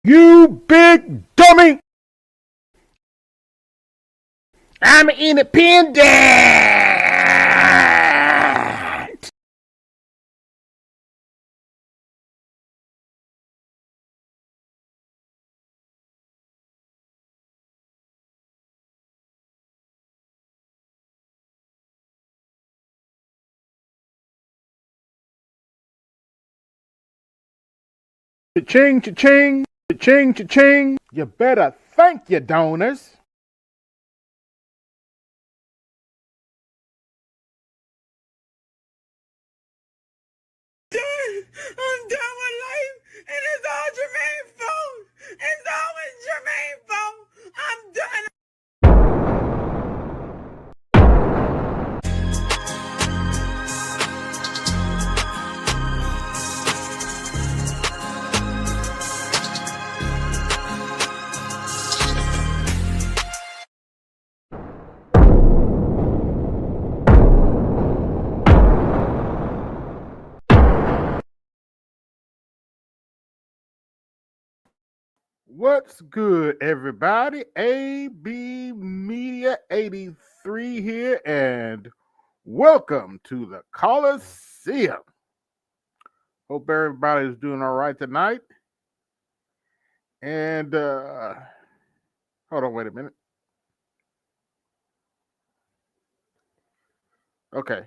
You big dummy! I'm independent! Cha-ching, cha-ching, cha-ching, cha-ching. You better thank your donors. I'm done with life, and it's all Jermaine's fault. It's always Jermaine's fault. I'm done. What's good, everybody? AB Media 83 here, and welcome to the Colosseum. Hope everybody's doing all right tonight. And hold on, wait a minute. Okay.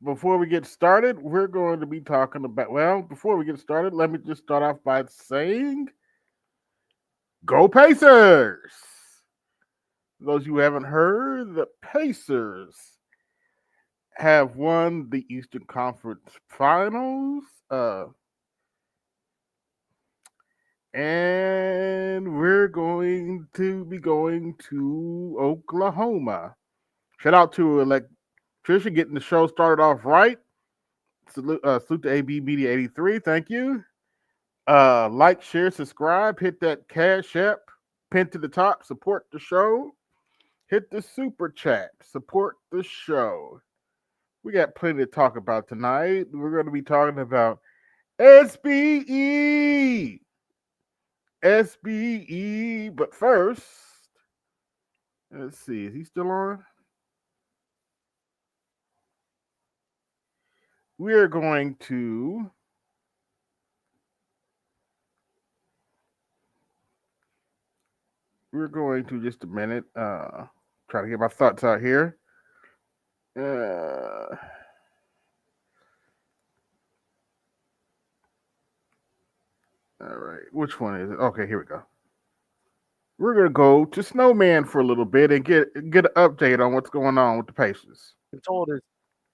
Before we get started, we're going to be talking about, before we get started, let me just start off by saying, go Pacers! Those who haven't heard, the Pacers have won the Eastern Conference Finals, and we're going to be going to Oklahoma. Shout out to Trisha getting the show started off right. Salute to AB Media 83. Thank you. Like, share, subscribe. Hit that Cash App pin to the top. Support the show. Hit the super chat. Support the show. We got plenty to talk about tonight. We're going to be talking about SBE. SBE. But first, let's see. Is he still on? We're going to just a minute try to get my thoughts out here. All right, which one is it? Okay, here we go. We're gonna go to Snowman for a little bit and get an update on what's going on with the Pacers. Told us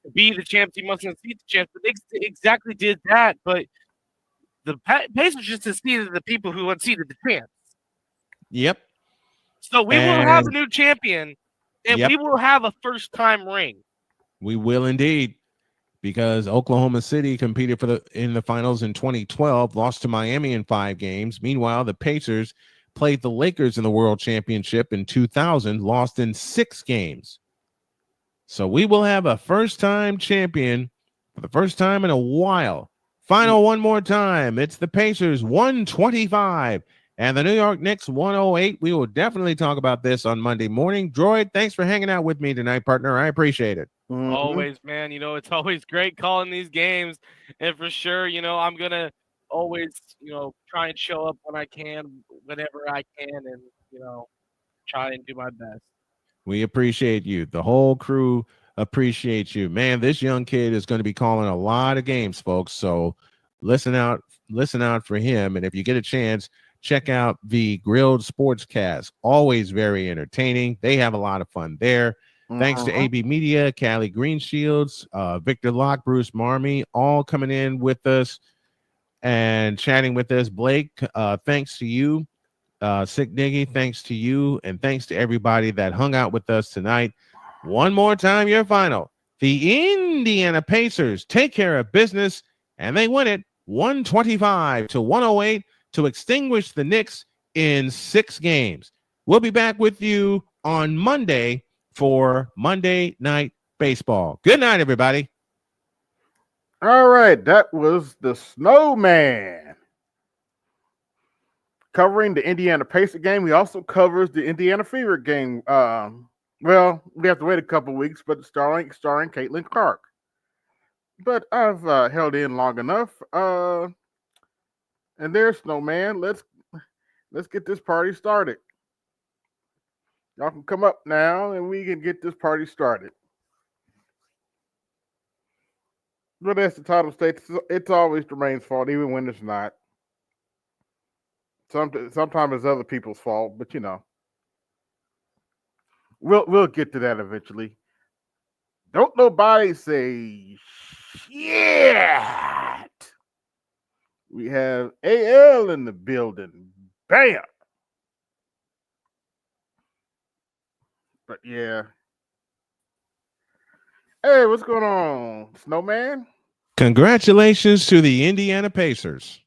to be the champs, you must unseat the champs. But they exactly did that. But the Pacers just unseated the people who unseated the champs. Yep. So we will have a new champion, and we will have a first-time ring. We will indeed, because Oklahoma City competed in the finals in 2012, lost to Miami in 5 games. Meanwhile, the Pacers played the Lakers in the World Championship in 2000, lost in 6 games. So we will have a first-time champion for the first time in a while. Final one more time. It's the Pacers 125 and the New York Knicks 108. We will definitely talk about this on Monday morning. Droid, thanks for hanging out with me tonight, partner. I appreciate it. Mm-hmm. Always, man. It's always great calling these games. And for sure, I'm going to always, try and show up when I can, whenever I can, and, try and do my best. We appreciate you. The whole crew appreciates you. Man, this young kid is going to be calling a lot of games, folks. So listen out for him. And if you get a chance, check out the Grilled Sportscast. Always very entertaining. They have a lot of fun there. Thanks to AB Media, Callie Greenshields, Victor Locke, Bruce Marmy, all coming in with us and chatting with us. Blake, thanks to you. Sick Niggy, thanks to you. And thanks to everybody that hung out with us tonight. One more time, your final. The Indiana Pacers take care of business, and they win it 125-108 to extinguish the Knicks in 6 games. We'll be back with you on Monday for Monday Night Baseball. Good night, everybody. All right, that was the Snowman. Covering the Indiana Pacer game. He also covers the Indiana Fever game. Well, we have to wait a couple weeks, but starring Caitlin Clark. But I've held in long enough. And there's Snowman. Let's get this party started. Y'all can come up now, and we can get this party started. But as the title states, it's always Jermaine's fault, even when it's not. Sometimes it's other people's fault, but we'll get to that eventually. Don't nobody say shit. We have AL in the building. Bam. But yeah. Hey, what's going on, Snowman? Congratulations to the Indiana Pacers.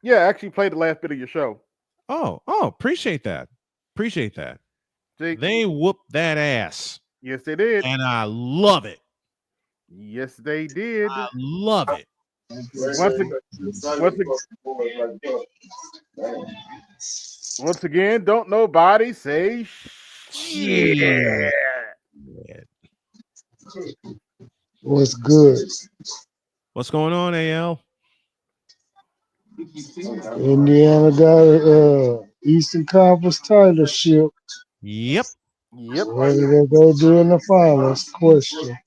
Yeah, I actually played the last bit of your show. Oh, appreciate that. Appreciate that. See? They whooped that ass. Yes, they did. And I love it. Yes, they did. I love it. Once again, don't nobody say shit. What's good? What's going on, AL? Indiana got Eastern Conference titleship. Yep. What did they go do in the finals? Question.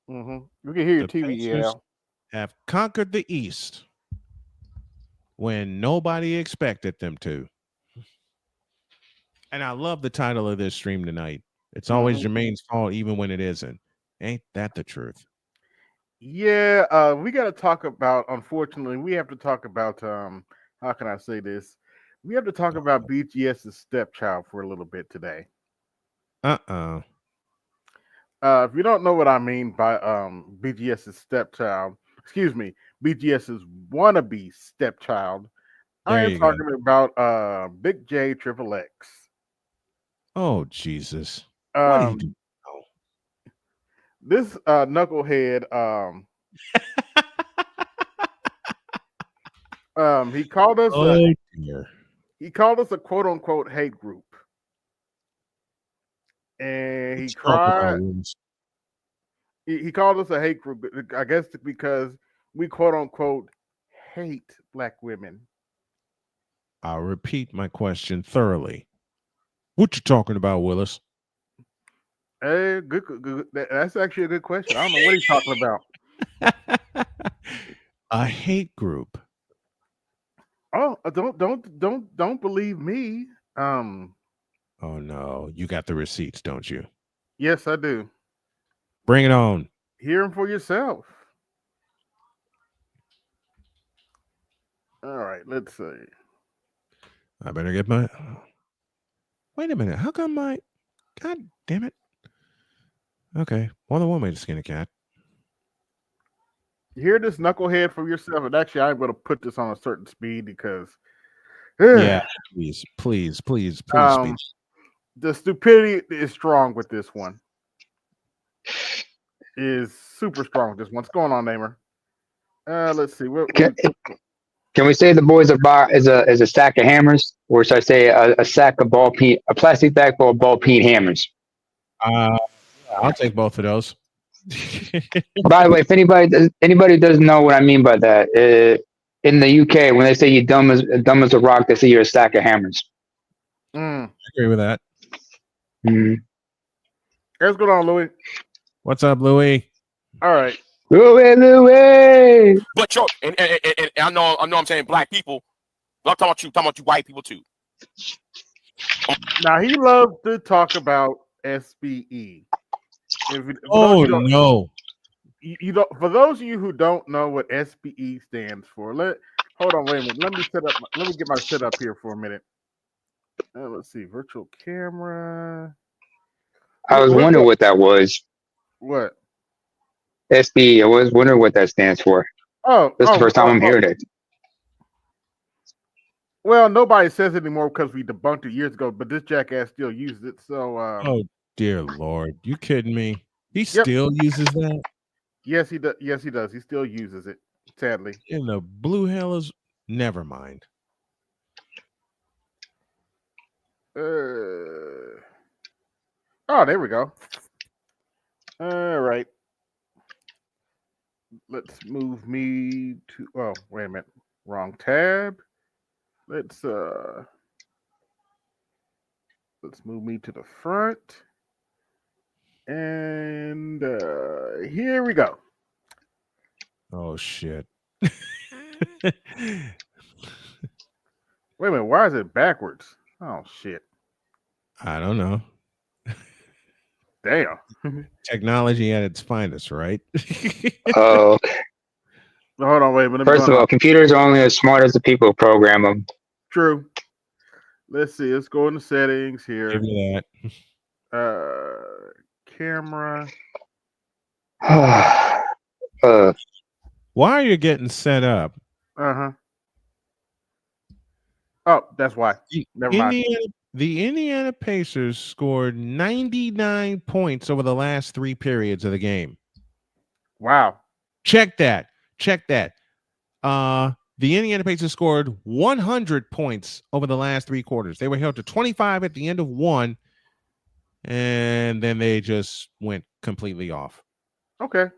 We can hear your TV, Pacers have conquered the East when nobody expected them to. And I love the title of this stream tonight. It's always Jermaine's fault, even when it isn't. Ain't that the truth? Yeah, we got to talk about. Unfortunately, we have to talk about. How can I say this? We have to talk about BGS's stepchild for a little bit today. If you don't know what I mean by BGS's stepchild, excuse me, BGS's wannabe stepchild, I am talking about Big J Triple X. Oh Jesus! What are you doing? This knucklehead, he called us. He called us a quote unquote hate group, and he cried. He called us a hate group, I guess, because we quote unquote hate black women. I'll repeat my question thoroughly. What you talking about, Willis? Hey, good. That's actually a good question. I don't know what he's talking about. A hate group. Oh, don't believe me. Oh no, you got the receipts, don't you? Yes, I do. Bring it on. Hear them for yourself. All right, let's see. I better get my. Wait a minute. How come my? God damn it. Okay, more than one way to skin a cat. Hear this knucklehead for yourself. And actually, I'm going to put this on a certain speed because. Yeah, please. Speed. The stupidity is strong with this one. Is super strong with this one. What's going on, Namer? Let's see. Can we say the boys is a sack of hammers, or should I say a sack of a plastic bag full of ball peen hammers? I'll take both of those. By the way, if anybody doesn't know what I mean by that, in the UK, when they say you're dumb as a rock, they say you're a sack of hammers. I agree with that. What's going on, Louis? What's up, Louis? All right. Louis. But yo, and I know I'm saying black people. I'm talking about you white people too. Now he loves to talk about SBE. Oh no! You don't. For those of you who don't know what SBE stands for, hold on, wait a minute. Let me get my setup here for a minute. Let's see, virtual camera. I was wondering what that was. What? SBE. I was wondering what that stands for. Oh, that's the first time I'm hearing it. Well, nobody says it anymore because we debunked it years ago, but this jackass still uses it. So, oh dear Lord, you kidding me? He still uses that? Yes, he does. Yes, he does. He still uses it. Sadly. In the blue hell is never mind. Oh, there we go. All right. Let's move me to. Oh, wait a minute. Wrong tab. Let's move me to the front. And here we go. Oh shit. Wait a minute. Why is it backwards? Oh shit. I don't know. Damn. Technology at its finest, right? Oh, Hold on. Wait a minute. first of all, computers are only as smart as the people who program them. True. Let's see. Let's go into settings here. Give me Camera. Why are you getting set up? Uh-huh. Oh, that's why. Never mind. The Indiana Pacers scored 99 points over the last 3 periods of the game. Wow. Check that. The Indiana Pacers scored 100 points over the last 3 quarters. They were held to 25 at the end of one, and then they just went completely off. Okay.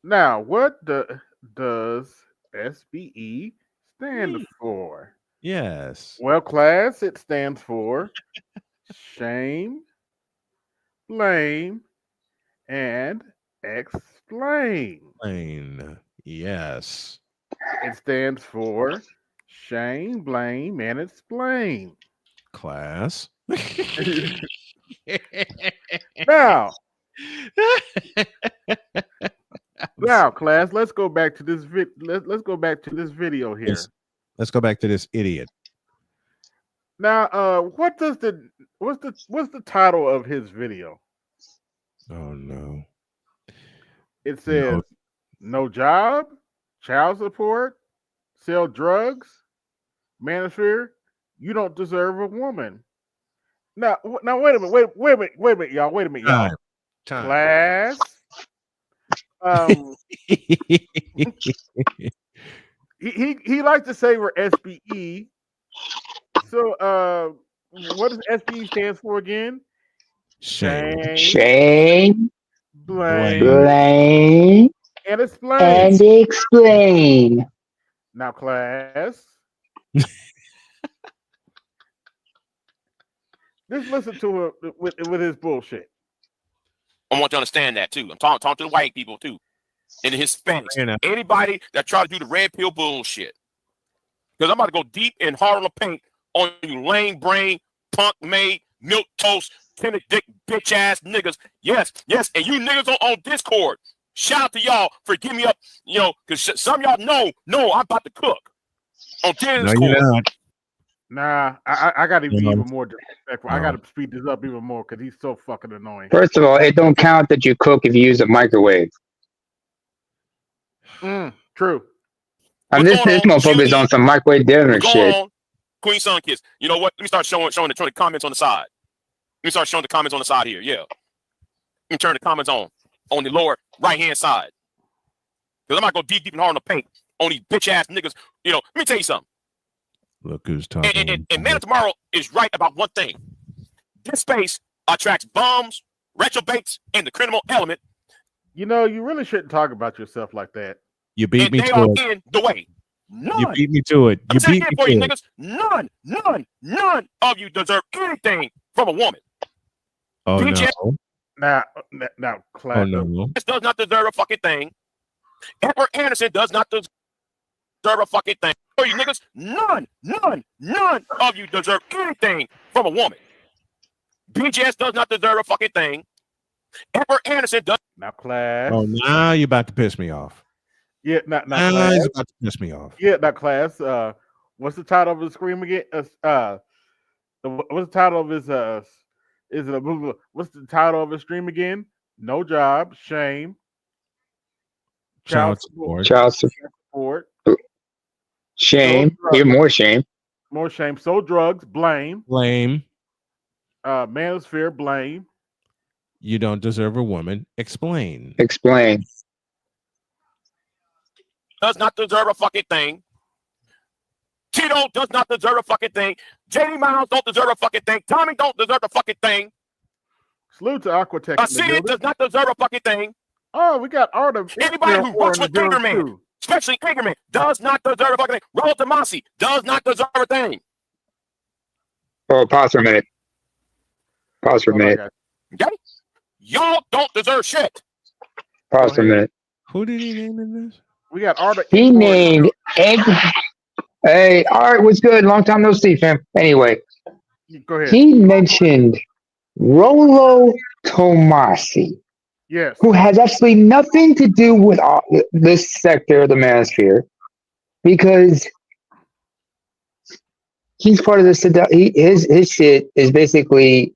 Now, what does SBE stand for? Yes. Well, class, it stands for shame, blame, and explain. Yes. It stands for shame, blame, and explain. Class. Now, class, let's go back to this let's go back to this video here. Let's go back to this idiot. Now, what's the title of his video? Oh no. It says no job, child support, sell drugs, manosphere, you don't deserve a woman. Now wait a minute, wait a minute, y'all. Wait a minute, y'all. Time. Class. He likes to say we're SBE. So what does SBE stands for again? Shame, blame, and explain. Now, class. Just listen to him with his bullshit. I want you to understand that too. I'm talking to the white people too, and the Hispanics. Anybody that try to do the red pill bullshit, because I'm about to go deep and hard on the paint on you lame brain, punk made, milk toast, tender dick, bitch ass niggas. Yes, and you niggas on Discord. Shout out to y'all for giving me up, because some of y'all know I'm about to cook on Discord. No, you're not. Nah, I got to be even more disrespectful. I got to speed this up even more because he's so fucking annoying. First of all, it don't count that you cook if you use a microwave. True. I mean, this motherfucker's on some microwave dinner shit. On, Queen Sun Kiss. You know what? Let me start showing the comments on the side. Let me start showing the comments on the side here. Yeah. Let me turn the comments on the lower right-hand side. Because I'm not going to go deep and hard on the paint on these bitch-ass niggas. Let me tell you something. Look who's talking. And Man of Tomorrow is right about one thing. This space attracts bums, retrobates, and the criminal element. You really shouldn't talk about yourself like that. You beat me to it. They are in the way. None. You beat me to it. You beat me for to you it. niggas. None of you deserve anything from a woman. Oh BJ, no. Now, class. Oh no. This does not deserve a fucking thing. Edward Anderson does not deserve a fucking thing. For you niggas, none of you deserve anything from a woman. BJS does not deserve a fucking thing. Edward Anderson does. Now, class. Oh, now you're about to piss me off. Yeah, now class. He's about to piss me off. Yeah, now, class. What's the title of his scream again? What's the title of his what's the title of his stream again? No job, shame, child support, shame, even more shame, so drugs, blame, manosphere, blame. You don't deserve a woman. Explain. does not deserve a fucking thing. Tito does not deserve a fucking thing. JD Miles don't deserve a fucking thing. Tommy don't deserve a fucking thing. Salute to Aquatech. Sid does not deserve a fucking thing. Oh, we got Art of Anybody who works with Anchorman, especially Anchorman, does not deserve a fucking thing. Raul Tomasi does not deserve a thing. Oh, pause for a minute. Pause for a minute. Okay? Y'all don't deserve shit. Pause for a minute. Who did he name in this? We got Art of He named Hey, Art, what's good? Long time no see, fam. Anyway, Go ahead. he mentioned Rollo Tomasi, Yes. who has absolutely nothing to do with this sector of the manosphere, because he's part of this. His shit is basically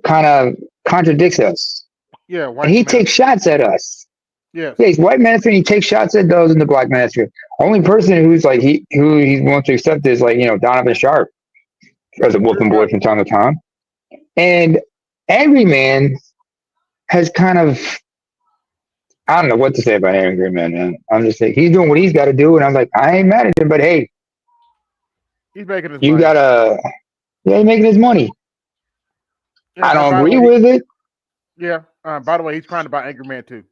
kind of contradicts us. Yeah. And he takes shots at us. Yes. Yeah, he's white manosphere. He takes shots at those in the black manosphere. Only person who's like who he's willing to accept is like Donovan Sharp as a whooping boy from time to time. And Angry Man has kind of, I don't know what to say about Angry Man. I'm just saying he's doing what he's got to do, and I'm like, I ain't mad at him, but hey, He's making his you money. he's making his money. Yeah, I don't agree with it. Yeah. By the way, he's crying about Angry Man too.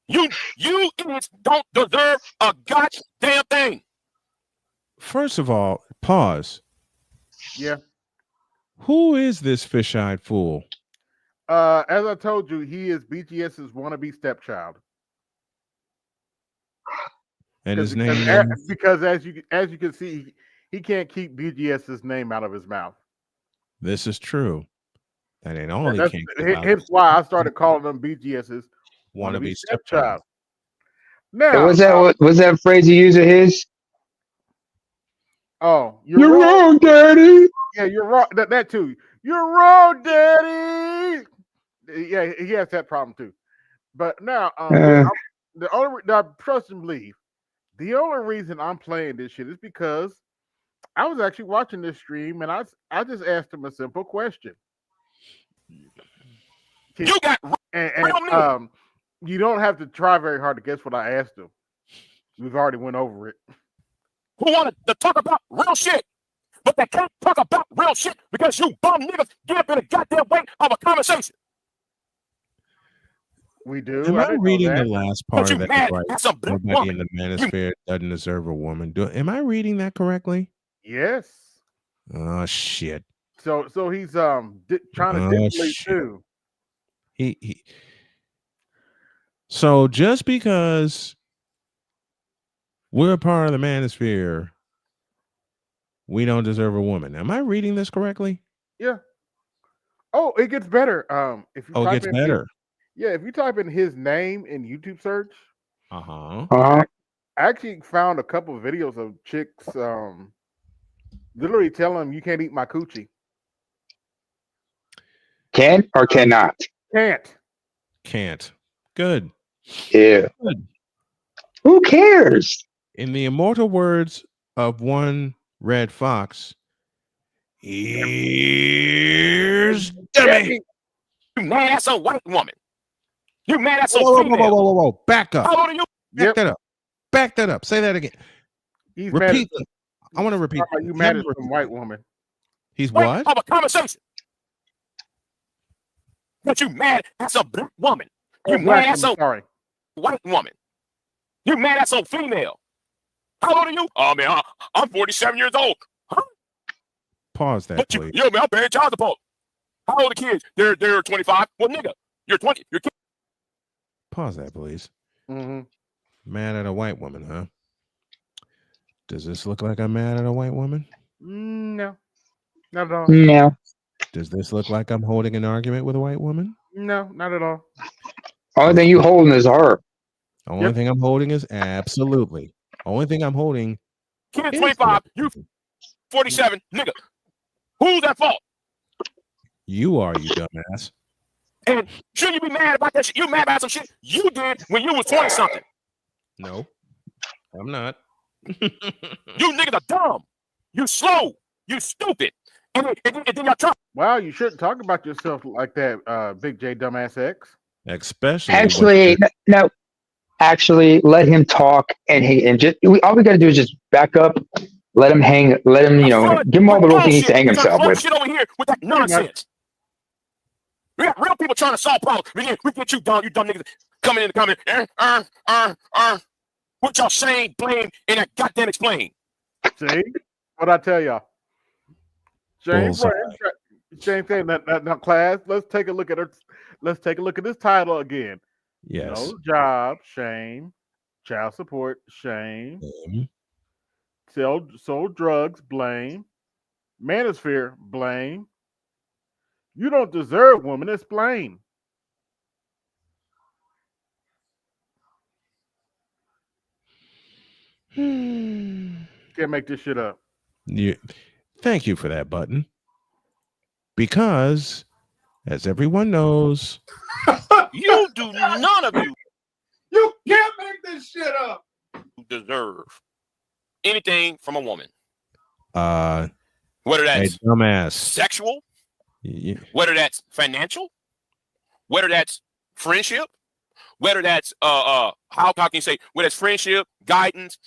You idiots don't deserve a goddamn thing. First of all, pause. Yeah. Who is this fish-eyed fool? As I told you, he is BGS's wannabe stepchild. And his name? Because as you can see, he can't keep BGS's name out of his mouth. This is true. That ain't all he can't keep out. Hence why I started calling them BGS's wannabe stepchild. Now, was that phrase you used of his? Oh, you're wrong, Daddy. Yeah, you're wrong. That too. You're wrong, Daddy. Yeah, he has that problem too. But now, trust and believe. The only reason I'm playing this shit is because I was actually watching this stream and I just asked him a simple question. You got and you don't have to try very hard to guess what I asked him. We've already went over it. Who wanted to talk about real shit, but they can't talk about real shit because you bum niggas get up in the goddamn way of a conversation. We do. Am I reading the last part of that right? Nobody in the manosphere doesn't deserve a woman. Am I reading that correctly? Yes. Oh shit. So he's trying to diplomat too. He. So just because we're a part of the manosphere, we don't deserve a woman. Am I reading this correctly? Yeah. Oh, it gets better. If you it gets better. If you type in his name in YouTube search, I actually found a couple of videos of chicks literally telling him you can't eat my coochie. Can or cannot? Can't. Good. Yeah. Good. Who cares? In the immortal words of one Red Fox, here's dummy. You mad at a white woman. You mad at some female. Whoa. Back up. How old are you? Back that up. Back that up. Say that again. He's repeat it. I want to repeat. Are you mad at some white woman? He's what? Of a conversation. But you mad at some black woman. You mad at some white woman. You mad at some female. How old are you? Oh man, I'm 47 years old. Huh? Pause that, please. Yo, man, I'm paying child support. How old are the kids? They're 25. Well, nigga, you're 20. You're kidding. Pause that, please. Mm-hmm. Mad at a white woman, huh? Does this look like I'm mad at a white woman? No, not at all. No. Does this look like I'm holding an argument with a white woman? No, not at all. Only thing you holding is her. Only thing I'm holding is absolutely. Only thing I'm holding. Kid 25, you 47, nigga. Who's at fault? You are, you dumbass. And shouldn't you be mad about that shit? You mad about some shit you did when you was 20 something? No, I'm not. You niggas are dumb. You slow. You stupid. And then y'all try. Wow, you shouldn't talk about yourself like that, Big J Dumbass X. Especially actually, no. actually let him talk and just all we got to do is just back up, let him hang, let him give him all the rope he needs to hang himself with. Shit over here with that nonsense. We got real people trying to solve problems. We get you dumb niggas coming in the comment. What y'all saying, blame, and that goddamn explain. See what I tell y'all, James. James saying that class. Let's take a look at her. Let's take a look at this title again. Yes. No job, shame. Child support, shame. Sold drugs, blame. Manosphere, blame. You don't deserve woman, it's blame. Can't make this shit up. Thank you for that, Button. Because, as everyone knows, you do none of you. You can't make this shit up. Deserve anything from a woman. Whether that's dumbass sexual, whether that's financial, whether that's friendship, whether that's how can you say, whether it's friendship, guidance,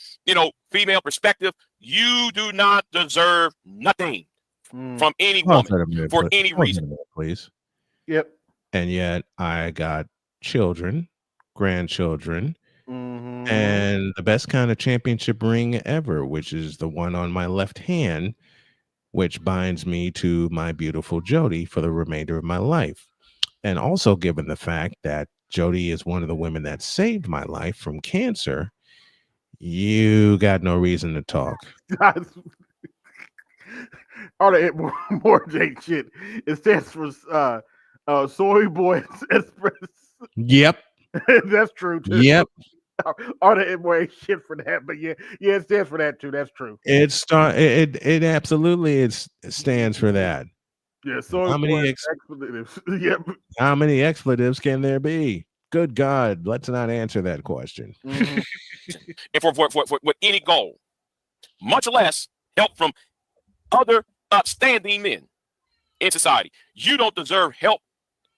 female perspective, you do not deserve nothing from any woman for any reason. Please. Yep. And yet I got children, grandchildren, and the best kind of championship ring ever, which is the one on my left hand, which binds me to my beautiful Jody for the remainder of my life. And also given the fact that Jody is one of the women that saved my life from cancer, you got no reason to talk. All the more J shit. It stands for Soy Boy Express. Yep. That's true too. Yep. All the more shit for that, but yeah, it stands for that too. That's true. It absolutely stands for that. Yeah. So how many expletives? Yep. How many expletives can there be? Good God, let's not answer that question. And for with any goal, much less help from other upstanding men in society. You don't deserve help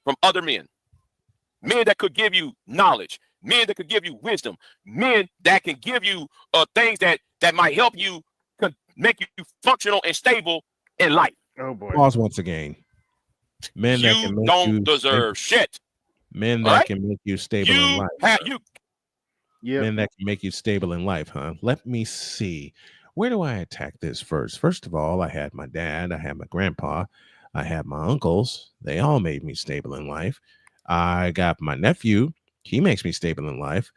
from other men. Men that could give you knowledge, men that could give you wisdom, men that can give you things that might help you, make you functional and stable in life. Oh boy. Pause once again. Men that can make don't deserve shit. Men that can make you stable in life. Yeah. Men that can make you stable in life, huh? Let me see. Where do I attack this first? First of all, I had my dad, I had my grandpa, I had my uncles. They all made me stable in life. I got my nephew. He makes me stable in life.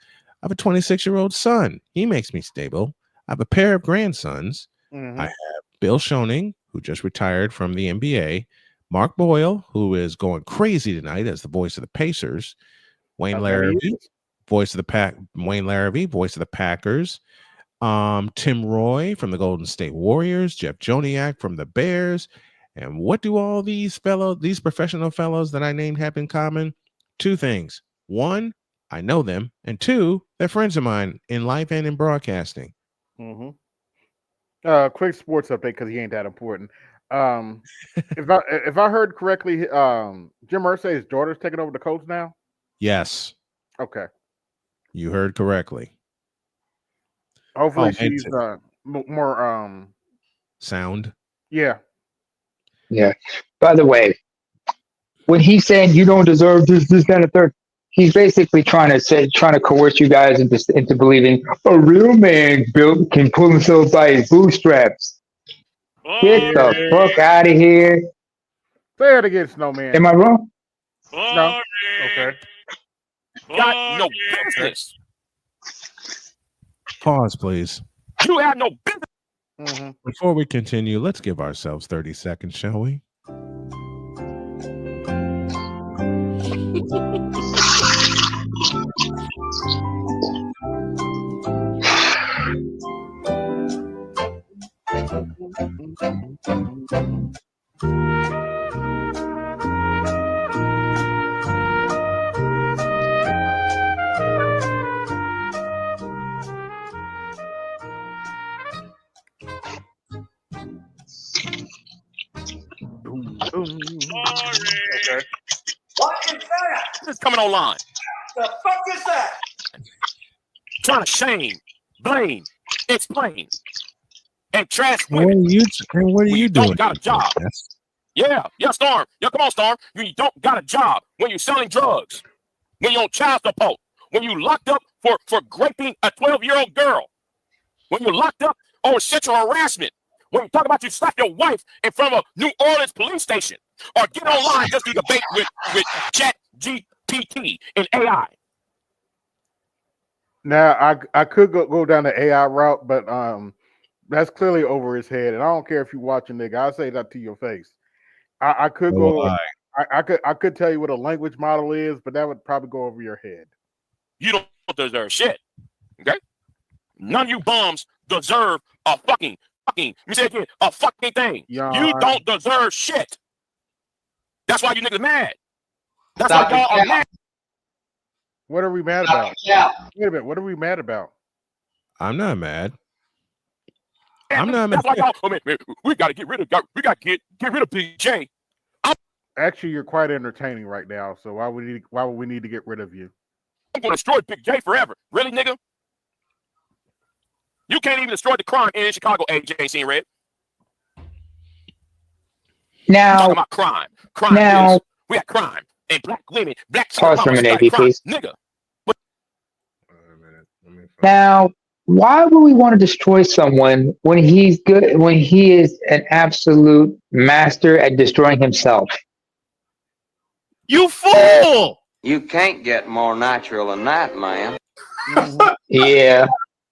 I have a 26-year-old son. He makes me stable. I have a pair of grandsons. I have Bill Schoening, who just retired from the NBA. Mark Boyle, who is going crazy tonight as the voice of the Pacers. Wayne Larrivee, voice of the Packers. Tim Roy from the Golden State Warriors. Jeff Joniak from the Bears. And what do all these professional fellows that I named have in common? Two things. One, I know them. And two, they're friends of mine in life and in broadcasting. Quick sports update because he ain't that important. If I heard correctly, Jim Irsay's daughter's taking over the Colts now. Yes. Okay. You heard correctly. Hopefully she's more sound. Yeah. Yeah. By the way, when he's saying you don't deserve this, that, and the third, he's basically trying to coerce you guys into believing a real man can pull himself by his bootstraps. Get the fuck out of here. Say it again, Snowman. Am I wrong? No. Okay. Got no business. Pause, please. You have no business. Before we continue, let's give ourselves 30 seconds, shall we? Okay. What is that? This is coming online. The fuck is that? trying to shame, blame, explain, and trash What women. are you doing? Don't got a job. Yeah, Storm. Yeah, come on, Storm. You don't got a job when you're selling drugs, when you're on child support, when you locked up for raping a 12-year-old girl, when you're locked up on sexual harassment, when you talk about you slap your wife in front of a New Orleans police station, or get online just to debate with Chat GPT and AI. Now I could go down the AI route, but that's clearly over his head, and I don't care if you watch a nigga. I'll say that to your face. I could go. I could tell you what a language model is, but that would probably go over your head. You don't deserve shit. Okay? None of you bums deserve a fucking. Let me say it again. A fucking thing. You don't deserve shit. That's why you niggas mad. That's why y'all are mad. What are we mad about? Wait a minute. What are we mad about? I'm not mad. I'm not mad. That's why y'all. Oh, man, we gotta get rid of. We gotta get rid of Big J. Actually, you're quite entertaining right now. So why would we need to get rid of you? I'm gonna destroy Big J forever. Really, nigga? You can't even destroy the crime in Chicago, AJ seen red. Now, talking about crime. Crime now, is we got crime and black women, black pause for a minute, AP, please. Nigga. Now, why would we want to destroy someone when he's good, when he is an absolute master at destroying himself? You fool! You can't get more natural than that, man. Yeah.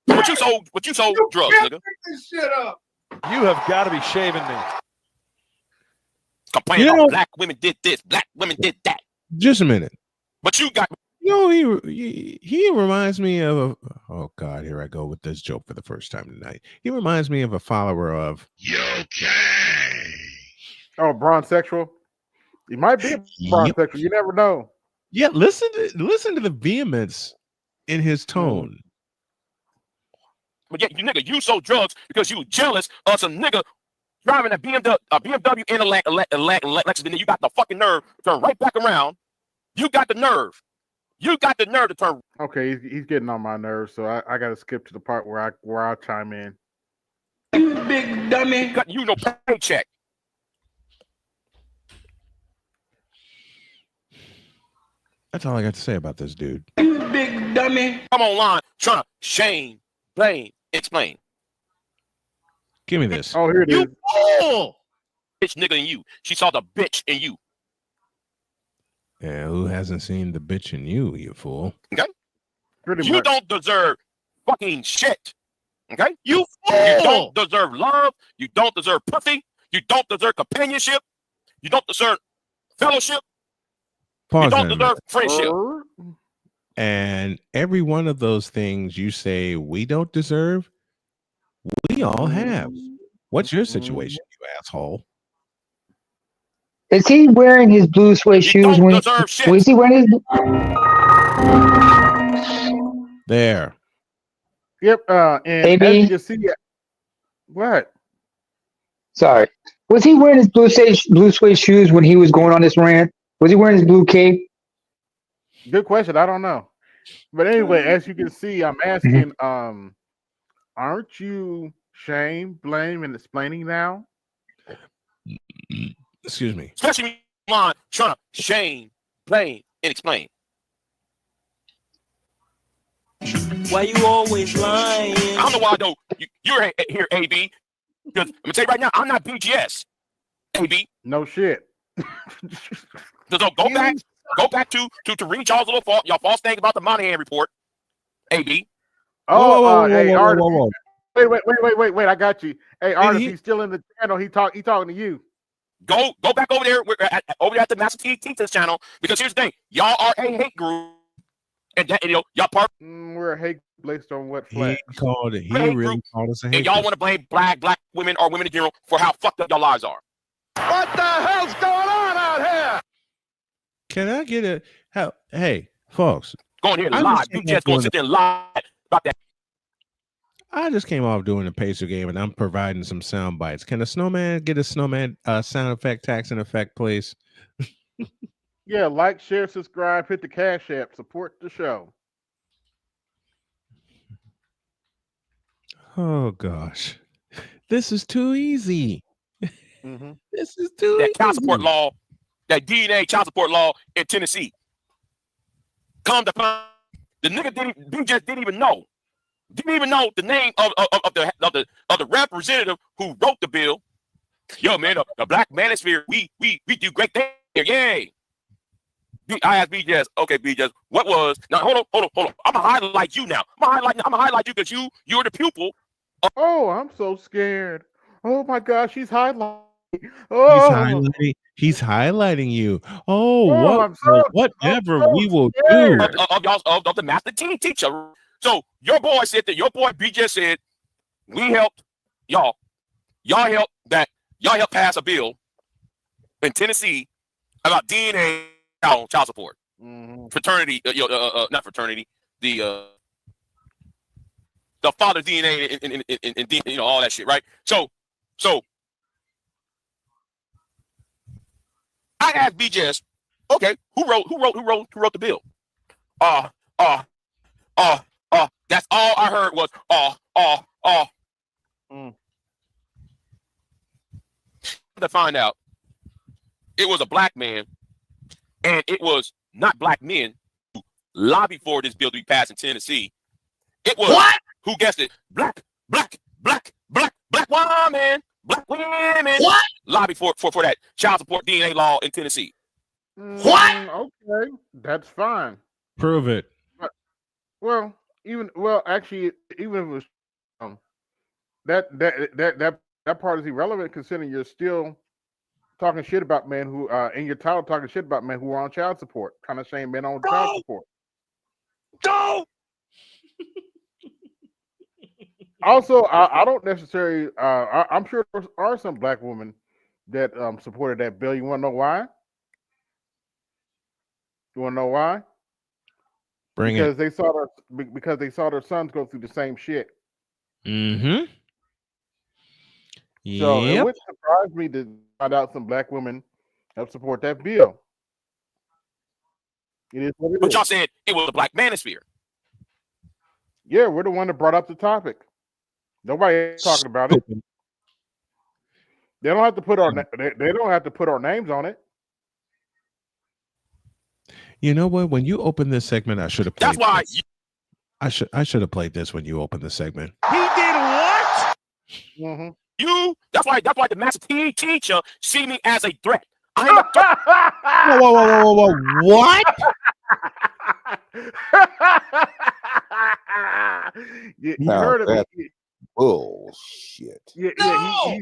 But you sold drugs, nigga. This shit up. You have got to be shaving me. Complaining about black women did this, black women did that. Just a minute. But you got. He reminds me of oh God, here I go with this joke for the first time tonight. He reminds me of a follower of okay. Oh, bronzexual. He might be a bronzexual. You never know. Yeah, listen to the vehemence in his tone. But yeah, you sold drugs because you were jealous of some nigga driving a BMW in a Lexus, and then you got the fucking nerve to turn right back around. You got the nerve. You got the nerve to turn. Okay, he's getting on my nerves, so I got to skip to the part where I chime in. You big dummy. You no paycheck. That's all I got to say about this dude. You big dummy. Come online trying to shame, blame, explain. Give me this. Oh, here it is. You fool! Bitch nigga in you. She saw the bitch in you. Yeah, who hasn't seen the bitch in you, you fool? Okay? Pretty you much. Don't deserve fucking shit. Okay? You fool! You don't deserve love. You don't deserve pussy. You don't deserve companionship. You don't deserve fellowship. Pause you don't deserve friendship. And every one of those things you say we don't deserve, we all have. What's your situation, you asshole? Is he wearing his blue suede shoes when is he wearing his? There. Yep. And as you can see, what? Sorry. Was he wearing his blue suede shoes when he was going on this rant? Was he wearing his blue cape? Good question. I don't know. But anyway, as you can see, I'm asking, aren't you shame, blame, and explaining now? Excuse me. Especially online trying to shame, blame, and explain. Why you always lying? I don't know why though. You're here, AB. Because I'm gonna tell you right now, I'm not BGS. AB. No shit. So go back to read y'all's y'all false thing about the Monahan report. AB. Hey, Artist. Wait, I got you. Hey, Artist, he's still in the channel. He talking to you. Go back over there. Over there at the Master Teachers channel. Because here's the thing, y'all are a hate group, and that y'all part. We're a hate based on what flag? He really called us a hate. And y'all want to blame black women or women in general for how fucked up your lives are. What the hell's going on out here? Can I get hey, folks? Go on here and lie. You just gonna sit there and lie about that. I just came off doing a Pacer game and I'm providing some sound bites. Can a snowman get a snowman sound effect, tax and effect, please? Yeah, like, share, subscribe, hit the Cash App, support the show. Oh gosh, this is too easy. Mm-hmm. This is too that easy. child support law, that DNA child support law in Tennessee. Come to find, the nigga didn't even know the name of the representative who wrote the bill. Yo, man, the black manosphere, we do great things. Yay. I asked BJS, okay, BJS, what was now? Hold on. I'm gonna highlight you now. I'm gonna highlight you because you're the pupil. Oh, I'm so scared. Oh my gosh, he's highlighting. Oh, He's highlighting you. Oh, oh, I'm so whatever we will scared. do. Of the master teacher. So your boy said that your boy BJ said we helped y'all helped pass a bill in Tennessee about DNA child support. Mm-hmm. Fraternity, not fraternity, the father DNA and all that shit, right? So I asked BJS, okay, who wrote the bill? That's all I heard was To find out, it was a black man, and it was not black men who lobbied for this bill to be passed in Tennessee. It was what? Who guessed it? Black woman, black women. What? Lobbied for that child support DNA law in Tennessee. What? Okay, that's fine. Prove it. Well, actually, even if it was that part is irrelevant considering you're still talking shit about men who in your title talking shit about men who are on child support, kind of saying men on child support. Go. Also, I don't necessarily. I'm sure there are some black women that supported that bill. You want to know why? You want to know why? Because they saw their sons go through the same shit. Mm-hmm. So it would surprise me to find out some black women help support that bill. It is what it is. But y'all said it was a black manosphere. Yeah, we're the one that brought up the topic. Nobody talking about it. They don't have to put our names on it. You know what? When you open this segment, I should have played. That's why I should have played this when you opened the segment. He did what? Mm-hmm. That's why the master teacher see me as a threat. I am a threat. Whoa! What? You heard of it? Bullshit. No.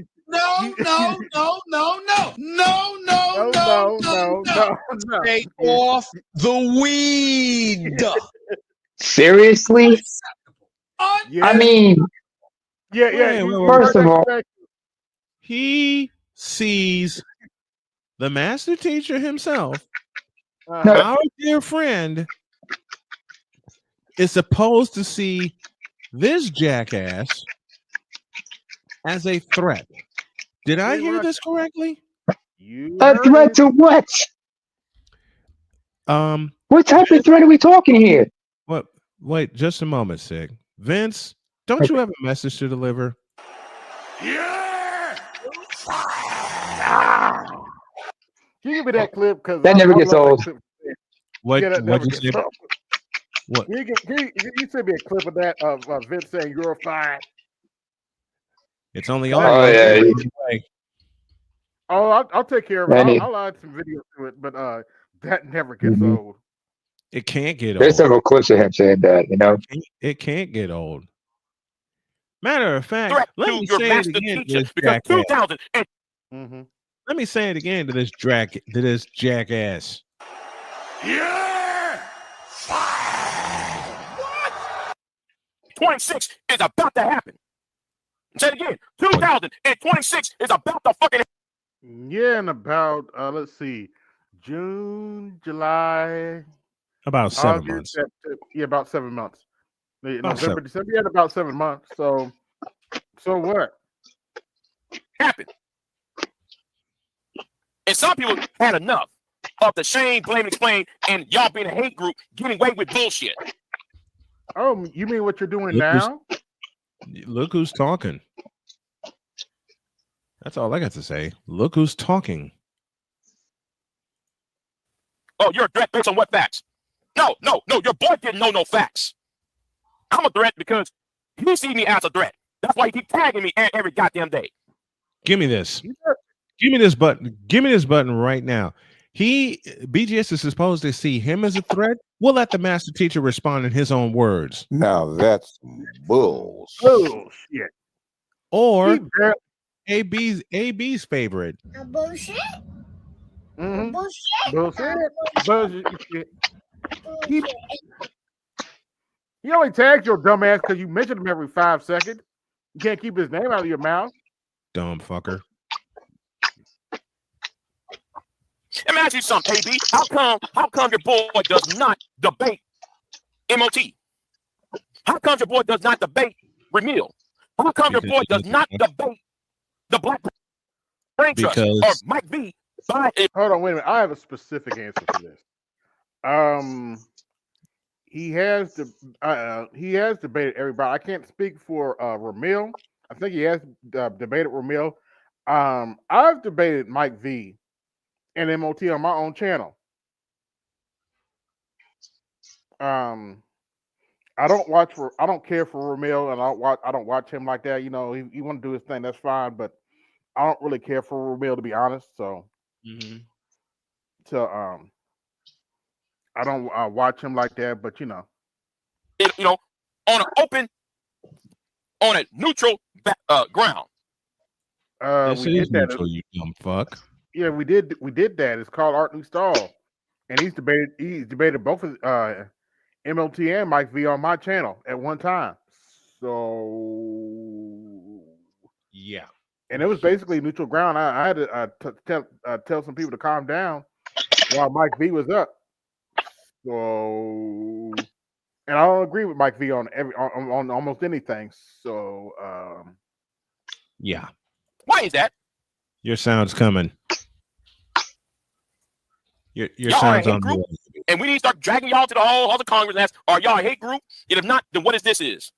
Take off the weed. Seriously? Yeah. I mean, First of all, he sees the master teacher himself, no, our dear friend, is supposed to see this jackass as a threat. Did I hear this correctly? A threat to what? What type of threat are we talking here? What? Wait, just a moment, Sig. Vince, don't you have a message to deliver? Yeah. Can you give me that clip? Because that never gets old. What? Yeah, that never What? gets old. What? You send me a clip of that of Vince saying you're fine. It's only on. Oh yeah. Oh, I'll take care of it. I'll add some video to it, but that never gets old. It can't get There's old. several clips of him saying that, you know. It can't get old. Matter of fact, Threat let to me your say it master again to teacher this because jackass. 2000. Let me say it again to this jackass. Yeah. 26 is about to happen. Say it again. 2026 is about to fucking happen. Yeah, in about let's see, June, July, About 7 August, months. Yeah, about 7 months. November, 7. December. Yeah, about 7 months. So what happened? And some people had enough of the shame, blame, explain, and y'all being a hate group getting away with bullshit. Oh, you mean what you're doing now? Look who's talking. That's all I got to say. Look who's talking. Oh, you're a threat based on what facts? No. Your boy didn't know no facts. I'm a threat because he sees me as a threat. That's why he keep tagging me every goddamn day. Give me this. Give me this button. Give me this button right now. BGS is supposed to see him as a threat. We'll let the master teacher respond in his own words. Now that's bullshit. Bullshit. Or AB's favorite. Bullshit. Mm-hmm. Bullshit. Bullshit. He only tags your dumb ass because you mention him every 5 seconds. You can't keep his name out of your mouth. Dumb fucker. Let me ask you something, AB. How come your boy does not debate MOT? How come your boy does not debate Remil? How come your boy does not debate the Black Brain Trust or Mike V? Hold on, wait a minute. I have a specific answer for this. He has debated everybody. I can't speak for Remil. I think he has debated Remil. I've debated Mike V and MOT on my own channel. I don't care for Remil, and I don't watch him like that. You know, he want to do his thing, that's fine, but I don't really care for Remil, to be honest. So, I don't watch him like that, but you know, on an open, on a neutral ground. This is neutral, you dumb fuck. Yeah, we did that. It's called Art New Stall, and he's debated both of MLT and Mike V on my channel at one time. So yeah, and it was basically neutral ground. I had to tell some people to calm down while Mike V was up. So, and I don't agree with Mike V on almost anything. So, yeah. Why is that? Your sound's coming. Your sound's on the way. And we need to start dragging y'all to the whole other Congress and ask, are y'all a hate group? And if not, then what is this is?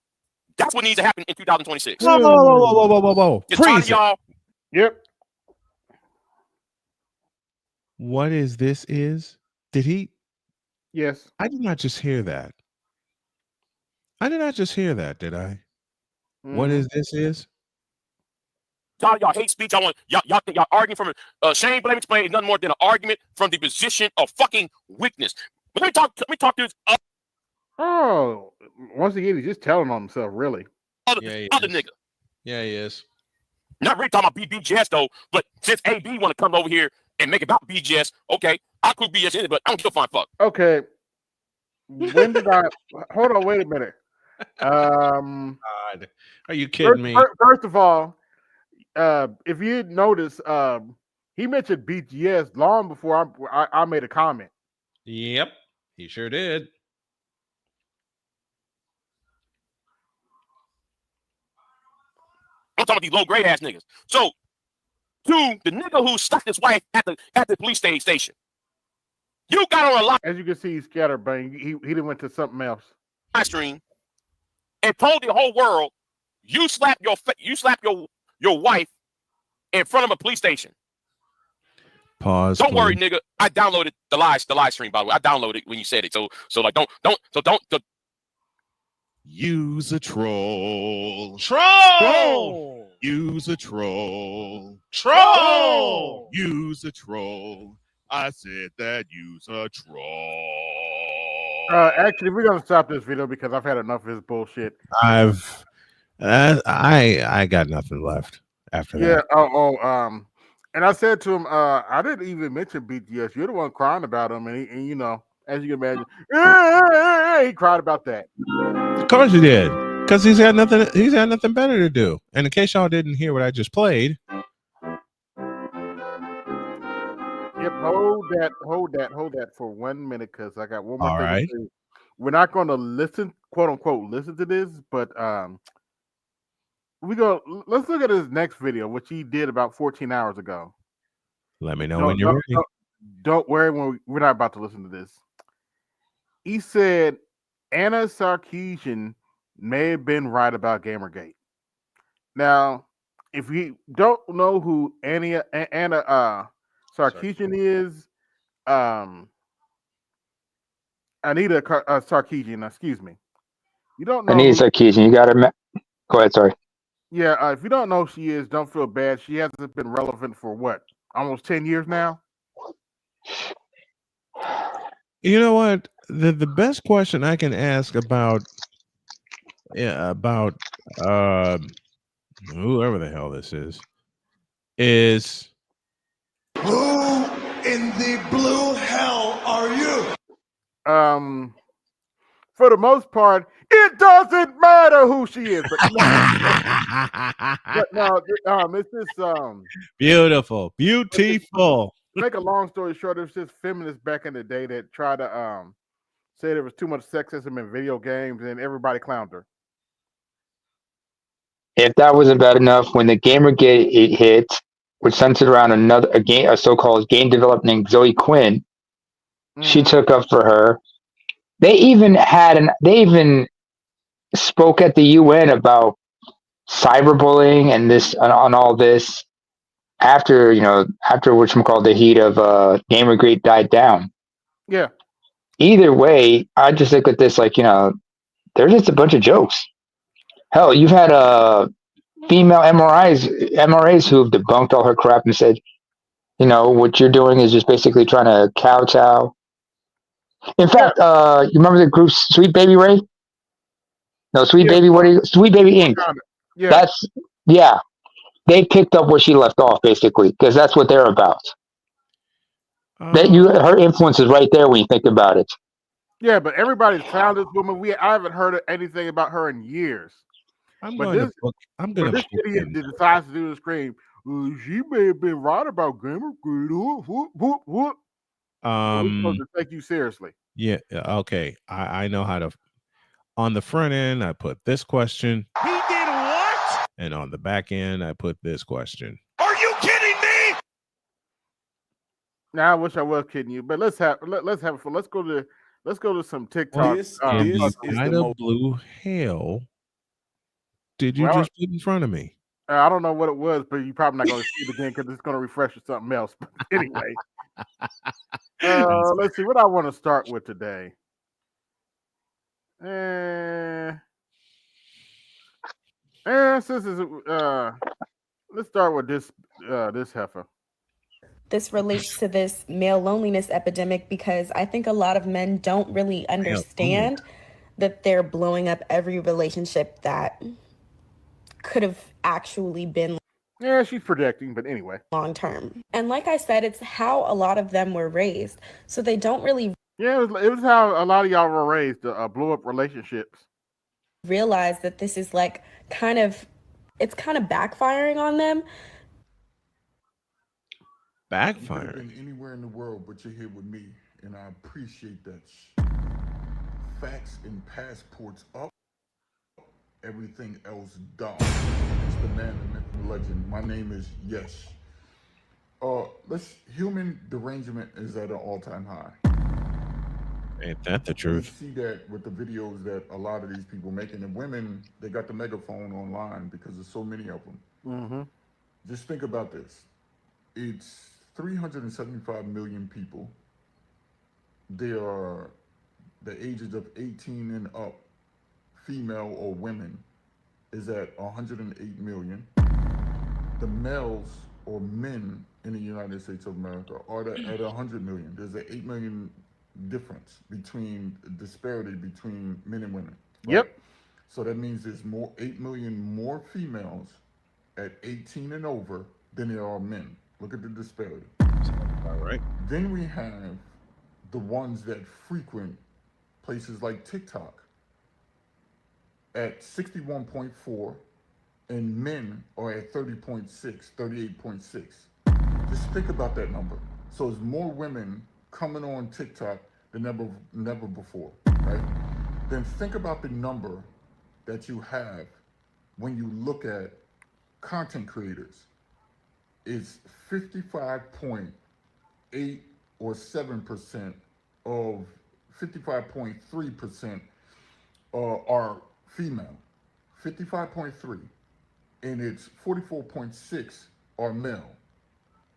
That's what needs to happen in 2026. Whoa. Freeze y'all. Yep. What is this is? Did he? Yes. I did not just hear that. I did not just hear that, did I? What is this is? Y'all hate speech. Y'all arguing from shame, blame, explain is nothing more than an argument from the position of fucking weakness. But let me talk to this. Oh, once again, he's just telling on himself, really. Other nigga. Yeah, he is. Not really talking about BGS though, but since AB want to come over here and make it about BGS, okay, I could BGS in it, but I don't give a fine fuck. Okay. When did I hold on? Wait a minute. God, are you kidding me? First of all, if you notice, he mentioned BGS long before I made a comment. Yep, he sure did. I'm talking about these low grade ass niggas. So, to the nigga who stuck his wife at the police station, you got on a live. As you can see, he's scatterbrained. He done went to something else. Stream and told the whole world you slapped your wife in front of a police station. Pause. Don't worry, nigga. I downloaded the live stream, by the way. I downloaded it when you said it. So like don't use a troll. Troll. Use a troll. Troll. Use a troll. I said that use a troll. Actually, we're gonna stop this video because I've had enough of his bullshit. I got nothing left after that. Yeah. And I said to him, I didn't even mention BGS. You're the one crying about him, and you know, as you can imagine, he cried about that. Of course he did, because he's had nothing. He's had nothing better to do. And in case y'all didn't hear what I just played. Yep, hold that for 1 minute, because I got one more All thing right. to say. We're not going to listen, quote unquote, listen to this, but let's look at his next video, which he did about 14 hours ago. Let me know when you're ready. Don't worry, we're not about to listen to this. He said Anita Sarkeesian may have been right about Gamergate. Now, if you don't know who Anna Sarkeesian is, um, Anita Sarkeesian, excuse me. You don't know Anita who? Sarkeesian, you got her. Go ahead, sorry. Yeah, if you don't know who she is, don't feel bad. She hasn't been relevant for what, almost 10 years now. You know what? The best question I can ask about whoever the hell this is Who in the blue hell are you? For the most part, it doesn't matter who she is. But no, it's this beautiful. Make a long story short, it was just feminists back in the day that tried to say there was too much sexism in video games, and everybody clowned her. If that wasn't bad enough, when the Gamergate hit, which centered around a so-called game developer named Zoe Quinn, she took up for her. They even spoke at the UN about cyberbullying and this on all this after whatchamacallit the heat of Gamergate died down. Yeah. Either way, I just look at this like, they're just a bunch of jokes. Hell, you've had female MRAs who've debunked all her crap and said, what you're doing is just basically trying to kowtow. In fact, you remember the group Sweet Baby Ray? No, Sweet Baby, Sweet Baby Inc. Yeah. They picked up where she left off, basically, because that's what they're about. Her influence is right there when you think about it. Yeah, but everybody's clowned this woman. I haven't heard anything about her in years. This idiot decides to do the scream. She may have been right about Gamergate. We're supposed to take you seriously. Yeah. Okay. I know how to. On the front end, I put this question. He did what? And on the back end, I put this question. Are you kidding me? Now I wish I was kidding you, but let's have fun. Let's go to some TikTok. The blue hell did you just put in front of me? I don't know what it was, but you're probably not going to see it again because it's going to refresh to something else. But anyway, let's see what I want to start with today. Since let's start with this heifer. This relates to this male loneliness epidemic because I think a lot of men don't really understand that they're blowing up every relationship that could have actually been. Yeah, she's projecting, but anyway. Long term. And like I said, it's how a lot of them were raised. So they don't really. Yeah, it was how a lot of y'all were raised to blow up relationships. Realize that this is like it's kind of backfiring on them. Backfiring. You could have been anywhere in the world, but you're here with me, and I appreciate that. Facts and passports up, everything else down. It's the man, the myth, the legend. My name is Yes. Human derangement is at an all-time high. Ain't that the truth? You see that with the videos that a lot of these people making, and women, they got the megaphone online because there's so many of them. Mm-hmm. Just think about this. It's 375 million people. They are the ages of 18 and up, female or women, is at 108 million. The males or men in the United States of America are at 100 million. There's an 8 million difference disparity between men and women. Right? Yep. So that means there's 8 million more females at 18 and over than there are men. Look at the disparity. All right. Then we have the ones that frequent places like TikTok at 61.4, and men are at 30.6, 38.6. Just think about that number. So there's more women coming on TikTok than never before, right? Then think about the number that you have when you look at content creators. It's 55.8 or 7% of 55.3% are female. 55.3. and it's 44.6 are male.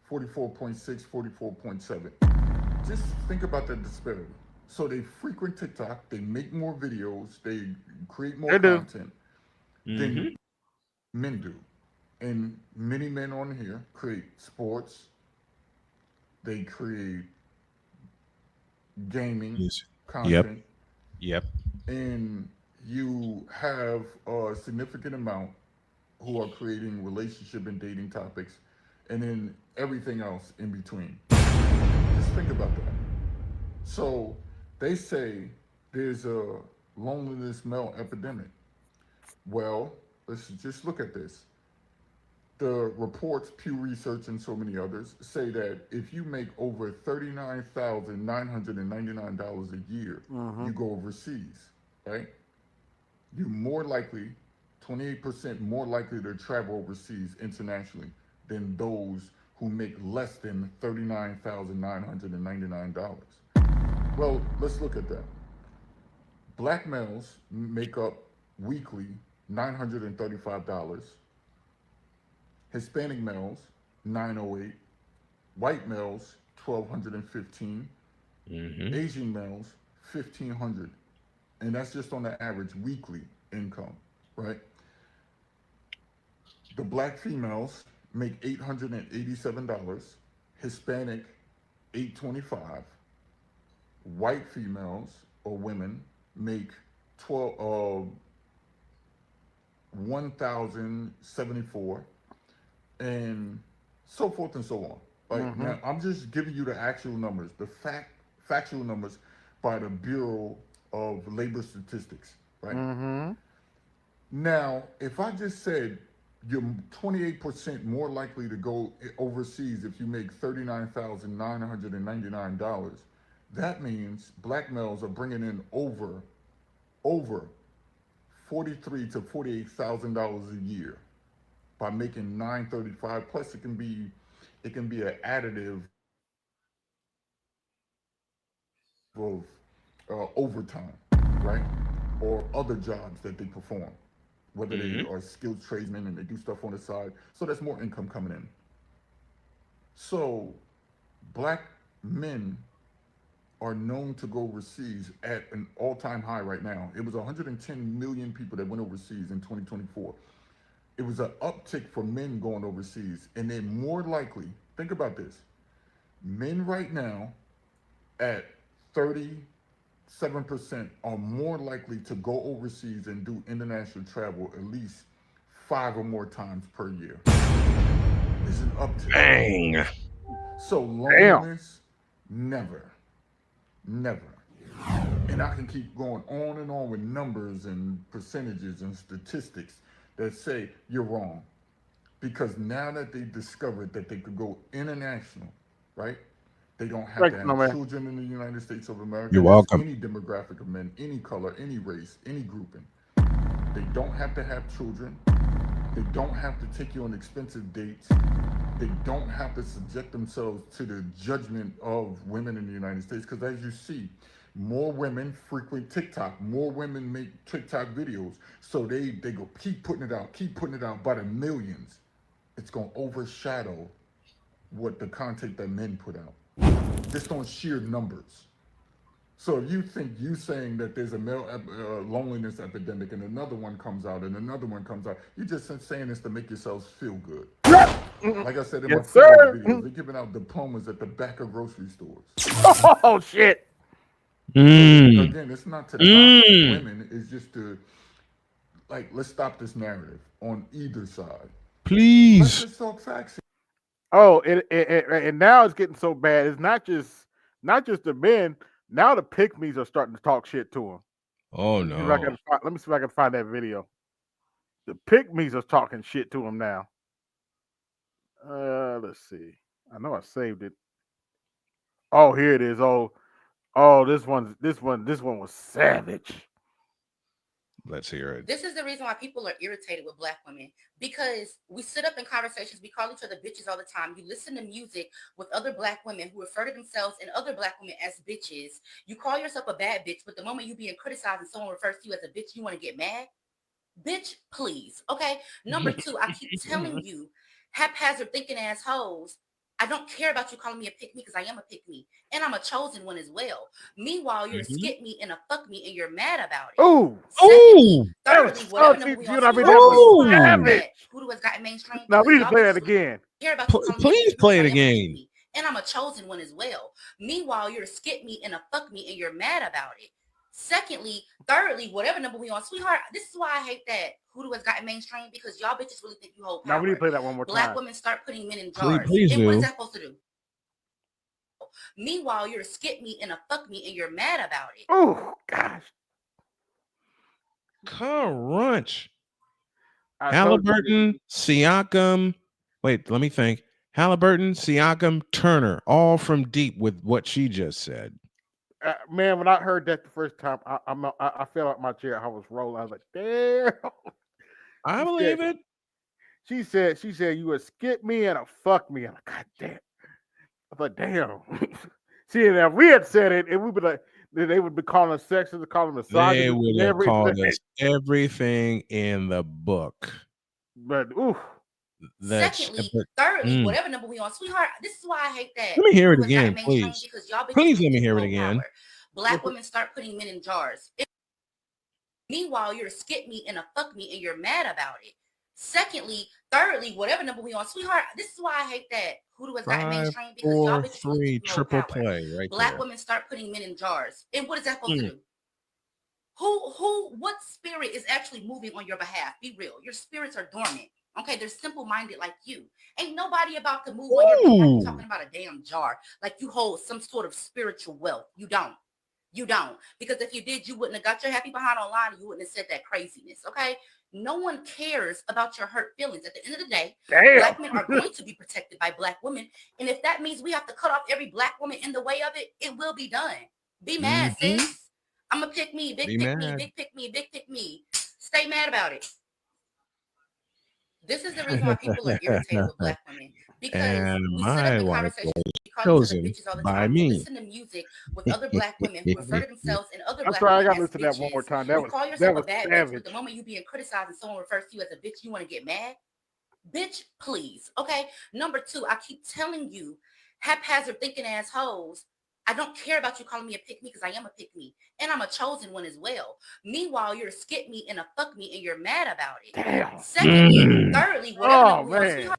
44.6, 44.7. Just think about that disparity. So they frequent TikTok, they make more videos, they create more content than men do. And many men on here create sports, they create gaming content. Yep. And you have a significant amount who are creating relationship and dating topics, and then everything else in between. Just think about that. So they say there's a loneliness male epidemic. Well, let's just look at this. The reports, Pew Research, and so many others say that if you make over $39,999 a year, you go overseas, right? You're more likely, 28% more likely to travel overseas internationally than those who make less than $39,999. Well, let's look at that. Black males make up weekly $935. Hispanic males, $908. White males, $1,215. Asian males, $1,500. And that's just on the average weekly income, right? The black females make $887. Hispanic, $825. White females or women make $1,074, and so forth and so on. Like now, I'm just giving you the actual numbers, the factual numbers by the Bureau of Labor Statistics, right? Now, if I just said you're 28% more likely to go overseas if you make $39,999, that means black males are bringing in over $43,000 to $48,000 a year by making $935. Plus, it can be an additive of overtime, right? Or other jobs that they perform, whether they are skilled tradesmen and they do stuff on the side. So that's more income coming in. So black men are known to go overseas at an all-time high right now. It was 110 million people that went overseas in 2024. It was an uptick for men going overseas, and they're more likely, think about this, men right now at 37% are more likely to go overseas and do international travel at least 5 or more times per year. It's an uptick. Dang. So loneliness, never. And I can keep going on and on with numbers and percentages and statistics that say you're wrong. Because now that they discovered that they could go international, right? They don't have to have children in the United States of America. You're welcome. Any demographic of men, any color, any race, any grouping. They don't have to have children. They don't have to take you on expensive dates. They don't have to subject themselves to the judgment of women in the United States. Because as you see, more women frequent TikTok. More women make TikTok videos. So they go keep putting it out by the millions. It's going to overshadow what the content that men put out. Just on sheer numbers. So if you think you saying that there's a male loneliness epidemic and another one comes out and another one comes out, you're just saying this to make yourselves feel good. Like I said in my previous videos, they're giving out diplomas at the back of grocery stores. Oh, shit. So again, it's not to knock women, it's just to, like, let's stop this narrative on either side. Please. Let's just talk facts. Oh, and now it's getting so bad. It's not just the men. Now the Pikmis are starting to talk shit to him. Oh no! Let me see if I can find that video. The Pikmis are talking shit to him now. Let's see. I know I saved it. Oh, here it is. Oh, this one was savage. Let's hear it. This is the reason why people are irritated with black women, because we sit up in conversations, we call each other bitches all the time. You listen to music with other black women who refer to themselves and other black women as bitches. You call yourself a bad bitch, but the moment you being criticized and someone refers to you as a bitch, you want to get mad. Bitch, please. Okay. Number two, I keep telling you, haphazard thinking assholes, I don't care about you calling me a pick me because I am a pick me. And I'm a chosen one as well. Meanwhile, you're a skip me and a fuck me and you're mad about it. Ooh. Secondly, thirdly, whatever number we on, I mean, that was savage. Hoodoo has gotten mainstream. Now we need to play that again. Care about you calling Please me play it again. and I'm a chosen one as well. Meanwhile, you're a skip me and a fuck me and you're mad about it. Secondly, thirdly, whatever number we on, sweetheart, this is why I hate that Hoodoo has gotten mainstream because y'all bitches really think you hold power. Now we need to play that one more time. Black women start putting men in jars. Please and what do. is that supposed to do? Meanwhile, you're a skip me and a fuck me and you're mad about it. Oh, gosh. Crunch. Halliburton, Siakam. Wait, let me think. Halliburton, Siakam, Turner, all from deep with what she just said. Man, when I heard that the first time, I fell out my chair. I was rolling. I was like, damn. I believe it. She said, you would skip me and a fuck me. I'm like, God damn. I thought, damn. See, now if we had said it, we'd be like, they would be calling us sexist, calling us misogynist. They would have called us everything in the book. But ooh. Secondly, thirdly, whatever number we on, sweetheart, this is why I hate that. Let me hear it again, please. Because y'all Please let me hear it again. Black women start putting men in jars. Meanwhile, you're a skip me and a fuck me and you're mad about it. Secondly, thirdly, whatever number we on, sweetheart, this is why I hate that Hoodoo has gotten mainstream because y'all bitches 3 triple play right Black there. women start putting men in jars. And what is that supposed to do? What spirit is actually moving on your behalf? Be real. Your spirits are dormant. Okay, they're simple-minded like you. Ain't nobody about to move on your behalf. You're talking about a damn jar. Like you hold some sort of spiritual wealth. You don't. You don't. Because if you did, you wouldn't have got your happy behind online and you wouldn't have said that craziness. Okay? No one cares about your hurt feelings. At the end of the day, Black men are going to be protected by Black women. And if that means we have to cut off every Black woman in the way of it, it will be done. Be mad, sis. I'm a pick me, big pick me, big pick me, big pick me. Stay mad about it. This is the reason why people are irritated with Black women. Because we sit up in conversations, we call each other bitches all the time. We listen to music with other Black women who refer to themselves and other Black women I got to as listen to that one more time. That was, call yourself that was a bad savage. bitch, but the moment you being criticized and someone refers to you as a bitch, you want to get mad? Bitch, please. Okay? Number two, I keep telling you, haphazard thinking assholes, I don't care about you calling me a pick me because I am a pick me. And I'm a chosen one as well. Meanwhile, you're a skip me and a fuck me and you're mad about it. Damn. Secondly, thirdly, whatever. Man.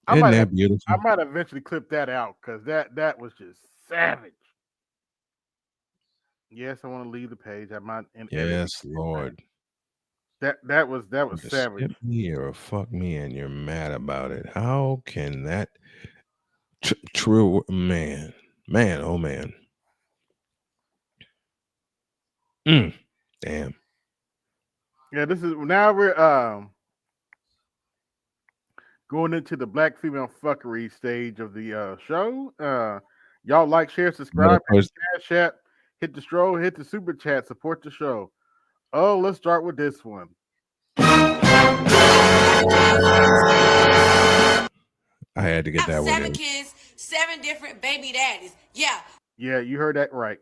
Isn't that beautiful? I might eventually clip that out because that was just savage. Yes, I want to leave the page. I might. Yes, Lord. That was savage. Skip me or fuck me, and you're mad about it. How can that? True, man. Man, oh man. Damn. Yeah, this is now we're going into the Black female fuckery stage of the show. Y'all like, share, subscribe, hit the Cash App, hit the stroll, hit the super chat, support the show. Oh, let's start with this one. I had to get that one. 7 kids, 7 different baby daddies. Yeah. Yeah, you heard that right.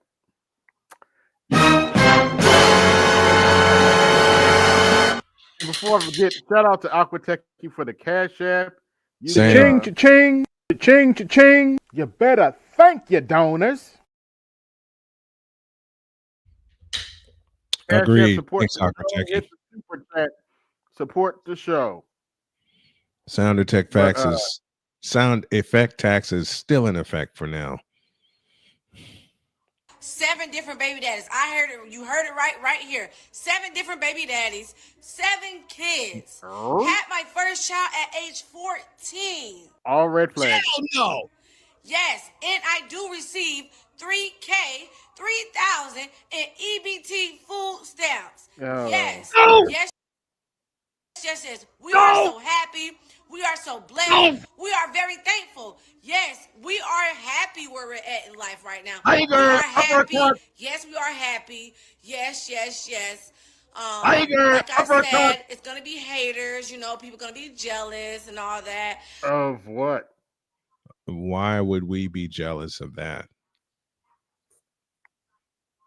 Before I forget, shout out to Aquatech for the Cash App. Ching, cha-ching, cha-ching, cha-ching. You better thank your donors. Agreed. Thanks, Aquatech. Support the show. Sound effect taxes. Sound effect tax is still in effect for now. 7 different baby daddies. I heard it. You heard it right here. 7 different baby daddies. 7 kids. Had my first child at age 14. All red flags. Hell no. Yes, and I do receive 3,000 in EBT food stamps. Oh. Yes. No. Yes. We are so happy. We are so blessed. We are very thankful. Yes, we are happy where we're at in life right now. We are happy. Yes, we are happy. Yes. Like I said, it's gonna be haters. You know, people gonna be jealous and all that. Of what? Why would we be jealous of that?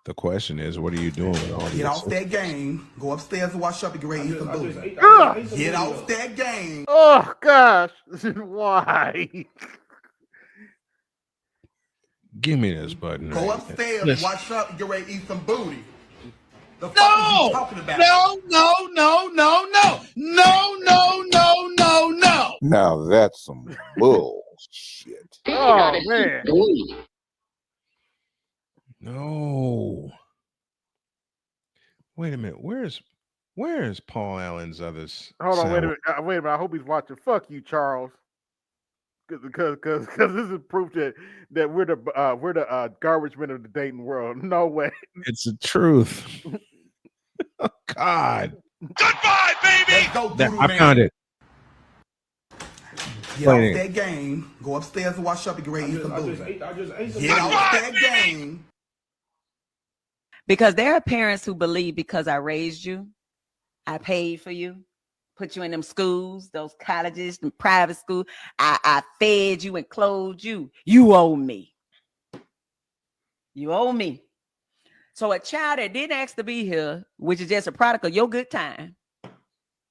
The question is, what are you doing with all Get these? off that game. Go upstairs and wash up and get ready to eat some booty. Get off that game. Oh gosh, why? Give me this button. Go right upstairs, Listen. wash up, and get ready to eat some booty. The fuck are you talking about? No. Now that's some bullshit. Oh man. No. Wait a minute. Where's Paul Allen's others? Hold on, wait a minute. Wait a minute. I hope he's watching. Fuck you, Charles. Because this is proof that we're the garbage men of the dating world. No way. It's the truth. Oh, God. Goodbye, baby. Go, I found it. Get off that game. Go upstairs and wash up and get ready to eat some booty. Get off that game. Because there are parents who believe because I raised you, I paid for you, put you in them schools, those colleges, and private schools. I fed you and clothed you. You owe me. You owe me. So a child that didn't ask to be here, which is just a product of your good time,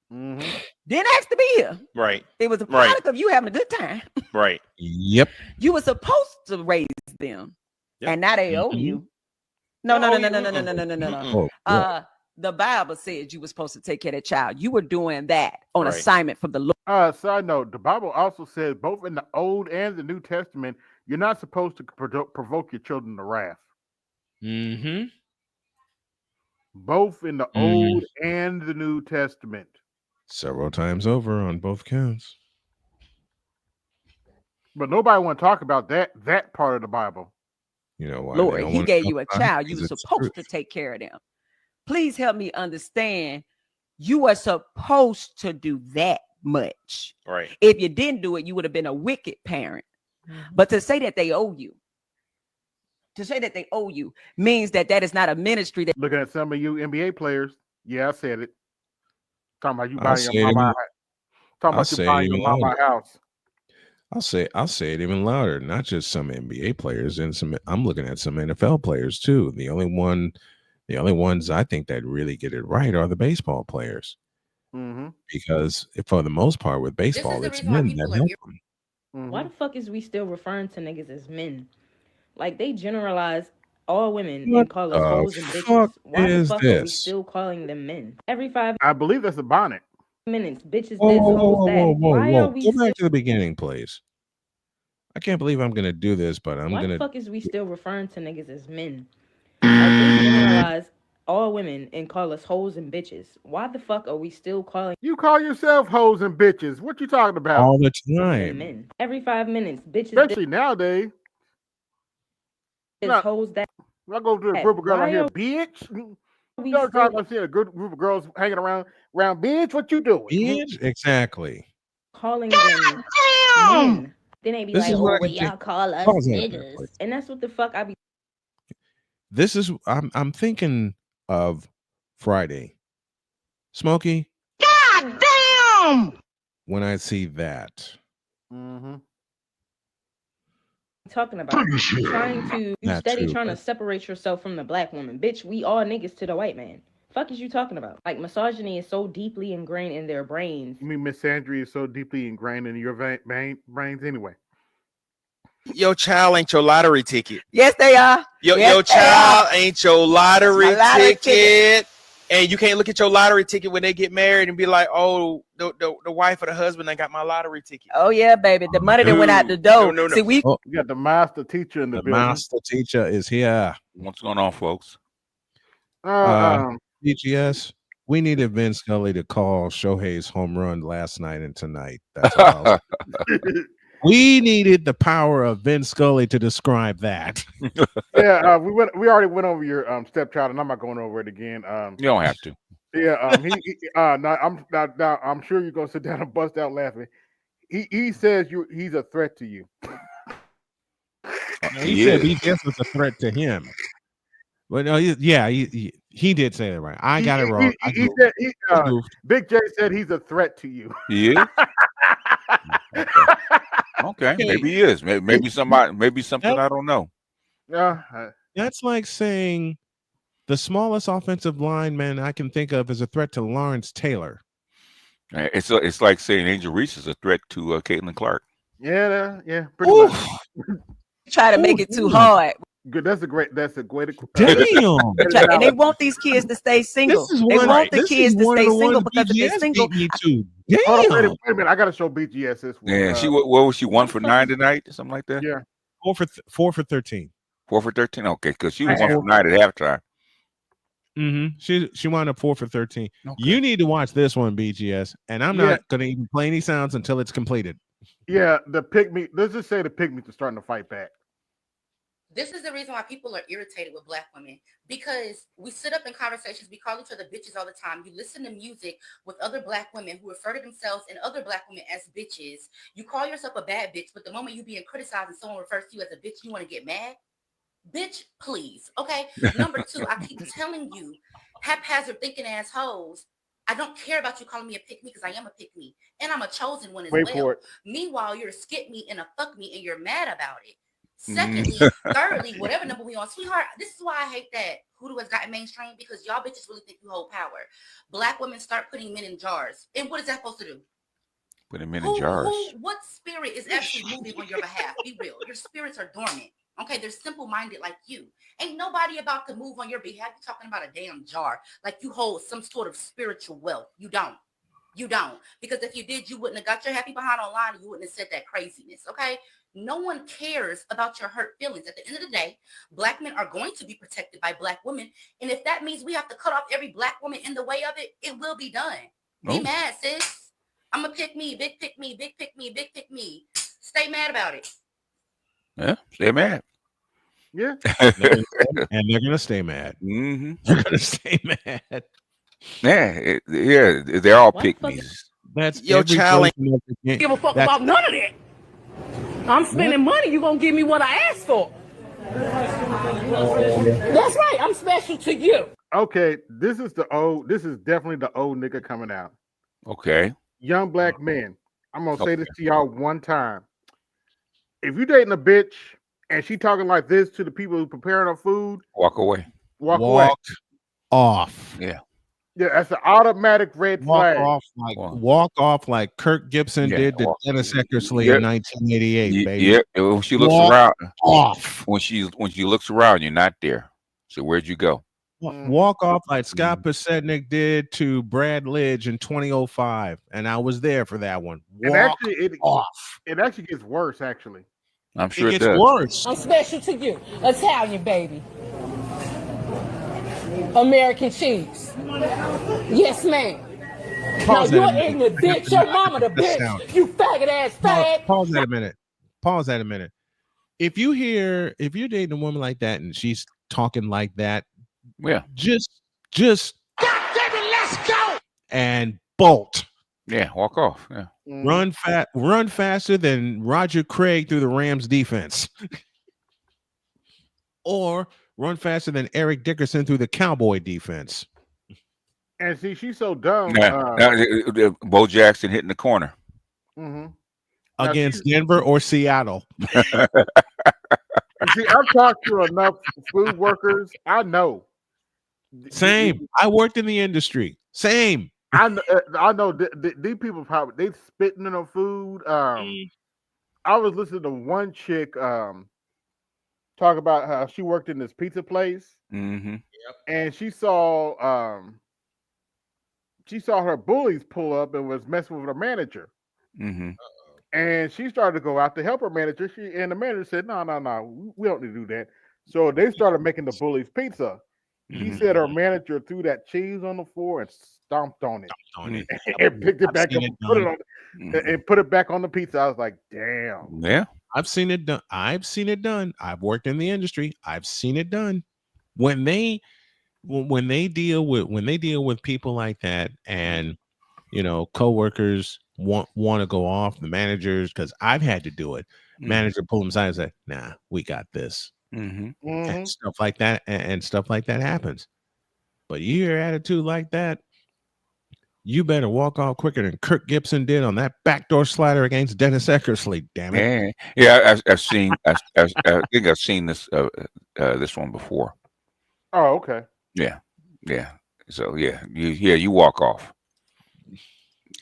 didn't ask to be here. Right. It was a product of you having a good time. Right. Yep. You were supposed to raise them, and now they owe you. No. The Bible says you were supposed to take care of that child. You were doing that on assignment from the Lord. Side note, the Bible also says both in the Old and the New Testament, you're not supposed to provoke your children to wrath. Both in the Old and the New Testament. Several times over on both counts. But nobody want to talk about that part of the Bible. You know why? Lord, he gave you a child. You were supposed to take care of them. Please help me understand. You are supposed to do that much. Right. If you didn't do it, you would have been a wicked parent. But to say that they owe you, means that is not a ministry. That looking at some of you NBA players, yeah, I said it. Talking about you buying your mama. Talking about you buying your mama house. I'll say it even louder. Not just some NBA players and I'm looking at some NFL players too. The only ones I think that really get it right are the baseball players. Because for the most part with baseball, it's men that help them. Why the fuck is we still referring to niggas as men? Like they generalize all women and call us hoes and bitches. Why the fuck are we still calling them men? Every 5 I believe that's a bonnet. minutes, bitches this, hoes that. Why are we Go back to the beginning, please. I can't believe I'm gonna do this, but Why the fuck is we still referring to niggas as men? Like they generalize all women and call us hoes and bitches. Why the fuck are we still calling you call yourself hoes and bitches? What you talking about? All the time. Men? Every 5 minutes, bitches. Especially nowadays. Hoes that. I go to a group of girls out here, bitch. You know, I see a good group of girls hanging around, bitch. What you doing? Bitch, exactly. Calling them men. Then they be like, oh, well, y'all call us niggas. And that's what the fuck I be. This is I'm thinking of Friday. Smokey. God damn! When I see that. Talking about trying to separate yourself from the black woman. Bitch, we all niggas to the white man. Fuck is you talking about? Like misogyny is so deeply ingrained in their brains. You mean misandry is so deeply ingrained in your brains anyway? Your child ain't your lottery ticket. Yes, they are. Your child ain't your lottery ticket. And you can't look at your lottery ticket when they get married and be like, oh, the wife or the husband, I got my lottery ticket. Oh, yeah, baby. The money that went out the door. No. See, we got the master teacher in the building. Master teacher is here. What's going on, folks? DGS, we needed Vin Scully to call Shohei's home run last night and tonight. That's all. We needed the power of Vin Scully to describe that. Yeah, we already went over your stepchild, and I'm not going over it again. You don't have to. Yeah, I'm sure you're gonna sit down and bust out laughing. He says he's a threat to you. He said BTS was a threat to him. But no, he did say that right. I got it wrong. He said Big J said he's a threat to you. Yeah. Okay, maybe he is. Maybe something I don't know. That's like saying The smallest offensive lineman I can think of is a threat to Lawrence Taylor. It's like saying Angel Reese is a threat to Caitlin Clark. Yeah, pretty much. Try to make it too hard. Good. That's a great. Damn. And they want these kids to stay single. They want the kids to stay single because if they're single. Me too. Damn. Hold on, wait a minute. I gotta show BGS this one. Yeah, what was she 1 for 9 tonight? Something like that. Yeah. 4 for 13. 4 for 13. Okay, because she was 1 for 9 at halftime. She wound up 4 for 13. Okay. You need to watch this one, BGS, and I'm not going to even play any sounds until it's completed. Yeah, the Pikmi. Let's just say the Pikmis are starting to fight back. This is the reason why people are irritated with Black women, because we sit up in conversations, we call each other bitches all the time. You listen to music with other Black women who refer to themselves and other Black women as bitches. You call yourself a bad bitch, but the moment you being criticized and someone refers to you as a bitch, you want to get mad. Bitch, please. Okay. Number 2, I keep telling you, haphazard thinking assholes. I don't care about you calling me a pick me because I am a pick me and I'm a chosen one as well. Meanwhile, you're a skip me and a fuck me and you're mad about it. Secondly, thirdly, whatever number we on, sweetheart, this is why I hate that hoodoo has gotten mainstream, because y'all bitches really think you hold power. Black women start putting men in jars. And what is that supposed to do? Putting men in jars. What spirit is actually moving on your behalf? Be real. Your spirits are dormant. Okay, they're simple-minded like you. Ain't nobody about to move on your behalf. You're talking about a damn jar. Like you hold some sort of spiritual wealth. You don't. You don't. Because if you did, you wouldn't have got your happy behind online and you wouldn't have said that craziness, okay? No one cares about your hurt feelings. At the end of the day, Black men are going to be protected by Black women. And if that means we have to cut off every Black woman in the way of it, it will be done. Be mad, sis. I'm a pick me, big pick me, big pick me, big pick me. Stay mad about it. Yeah, stay mad. Yeah. And they're going to stay mad. Mm-hmm. They're going to stay mad. Yeah, they're all pick me's. That's your challenge. Give a fuck about none of that. I'm spending money. You gonna give me what I asked for? That's right. I'm special to you. Okay, this is definitely the old nigga coming out. Okay. Young Black men. I'm gonna say this to y'all one time. If you dating a bitch and she talking like this to the people who preparing her food, walk away. Walk away. Off. Yeah. Yeah, that's an automatic red flag. Walk off like Kirk Gibson did to Dennis Eckersley in 1988, baby. Yeah, when she looks around, off. When she looks around, you're not there. So where'd you go? Walk off like Scott Pasetnik did to Brad Lidge in 2005, and I was there for that one. Walk off. It actually gets worse. Actually, I'm sure it gets worse. I'm special to you, Italian baby. American cheese. Yes, ma'am. Pause now you're ignorant bitch. Your mama the bitch. You faggot ass fag. Pause that a minute. Pause that a minute. If you're dating a woman like that and she's talking like that, just God damn it, let's go. And bolt. Yeah, walk off. Yeah. Run faster than Roger Craig through the Rams defense. Or run faster than Eric Dickerson through the Cowboy defense. And see, she's so dumb. Bo Jackson hitting the corner. Against Denver or Seattle. See, I've talked to enough food workers. I know. Same. I worked in the industry. Same. I know. These people probably they spitting in their food. I was listening to one chick talk about how she worked in this pizza place, and she saw her bullies pull up and was messing with her manager. And she started to go out to help her manager. And the manager said, "No, we don't need to do that." So they started making the bullies pizza. She said her manager threw that cheese on the floor and stomped on it, and picked it back up and put it back on the pizza. I was like, "Damn." Yeah. I've seen it done. I've worked in the industry. I've seen it done. When they deal with people like that, and coworkers want to go off, the managers, because I've had to do it. Manager pull them aside and say, "Nah, we got this," and stuff like that, and stuff like that happens. But you hear attitude like that, you better walk off quicker than Kirk Gibson did on that backdoor slider against Dennis Eckersley. Damn it! Yeah, I've seen. I think I've seen this this one before. Oh, okay. Yeah. So you walk off.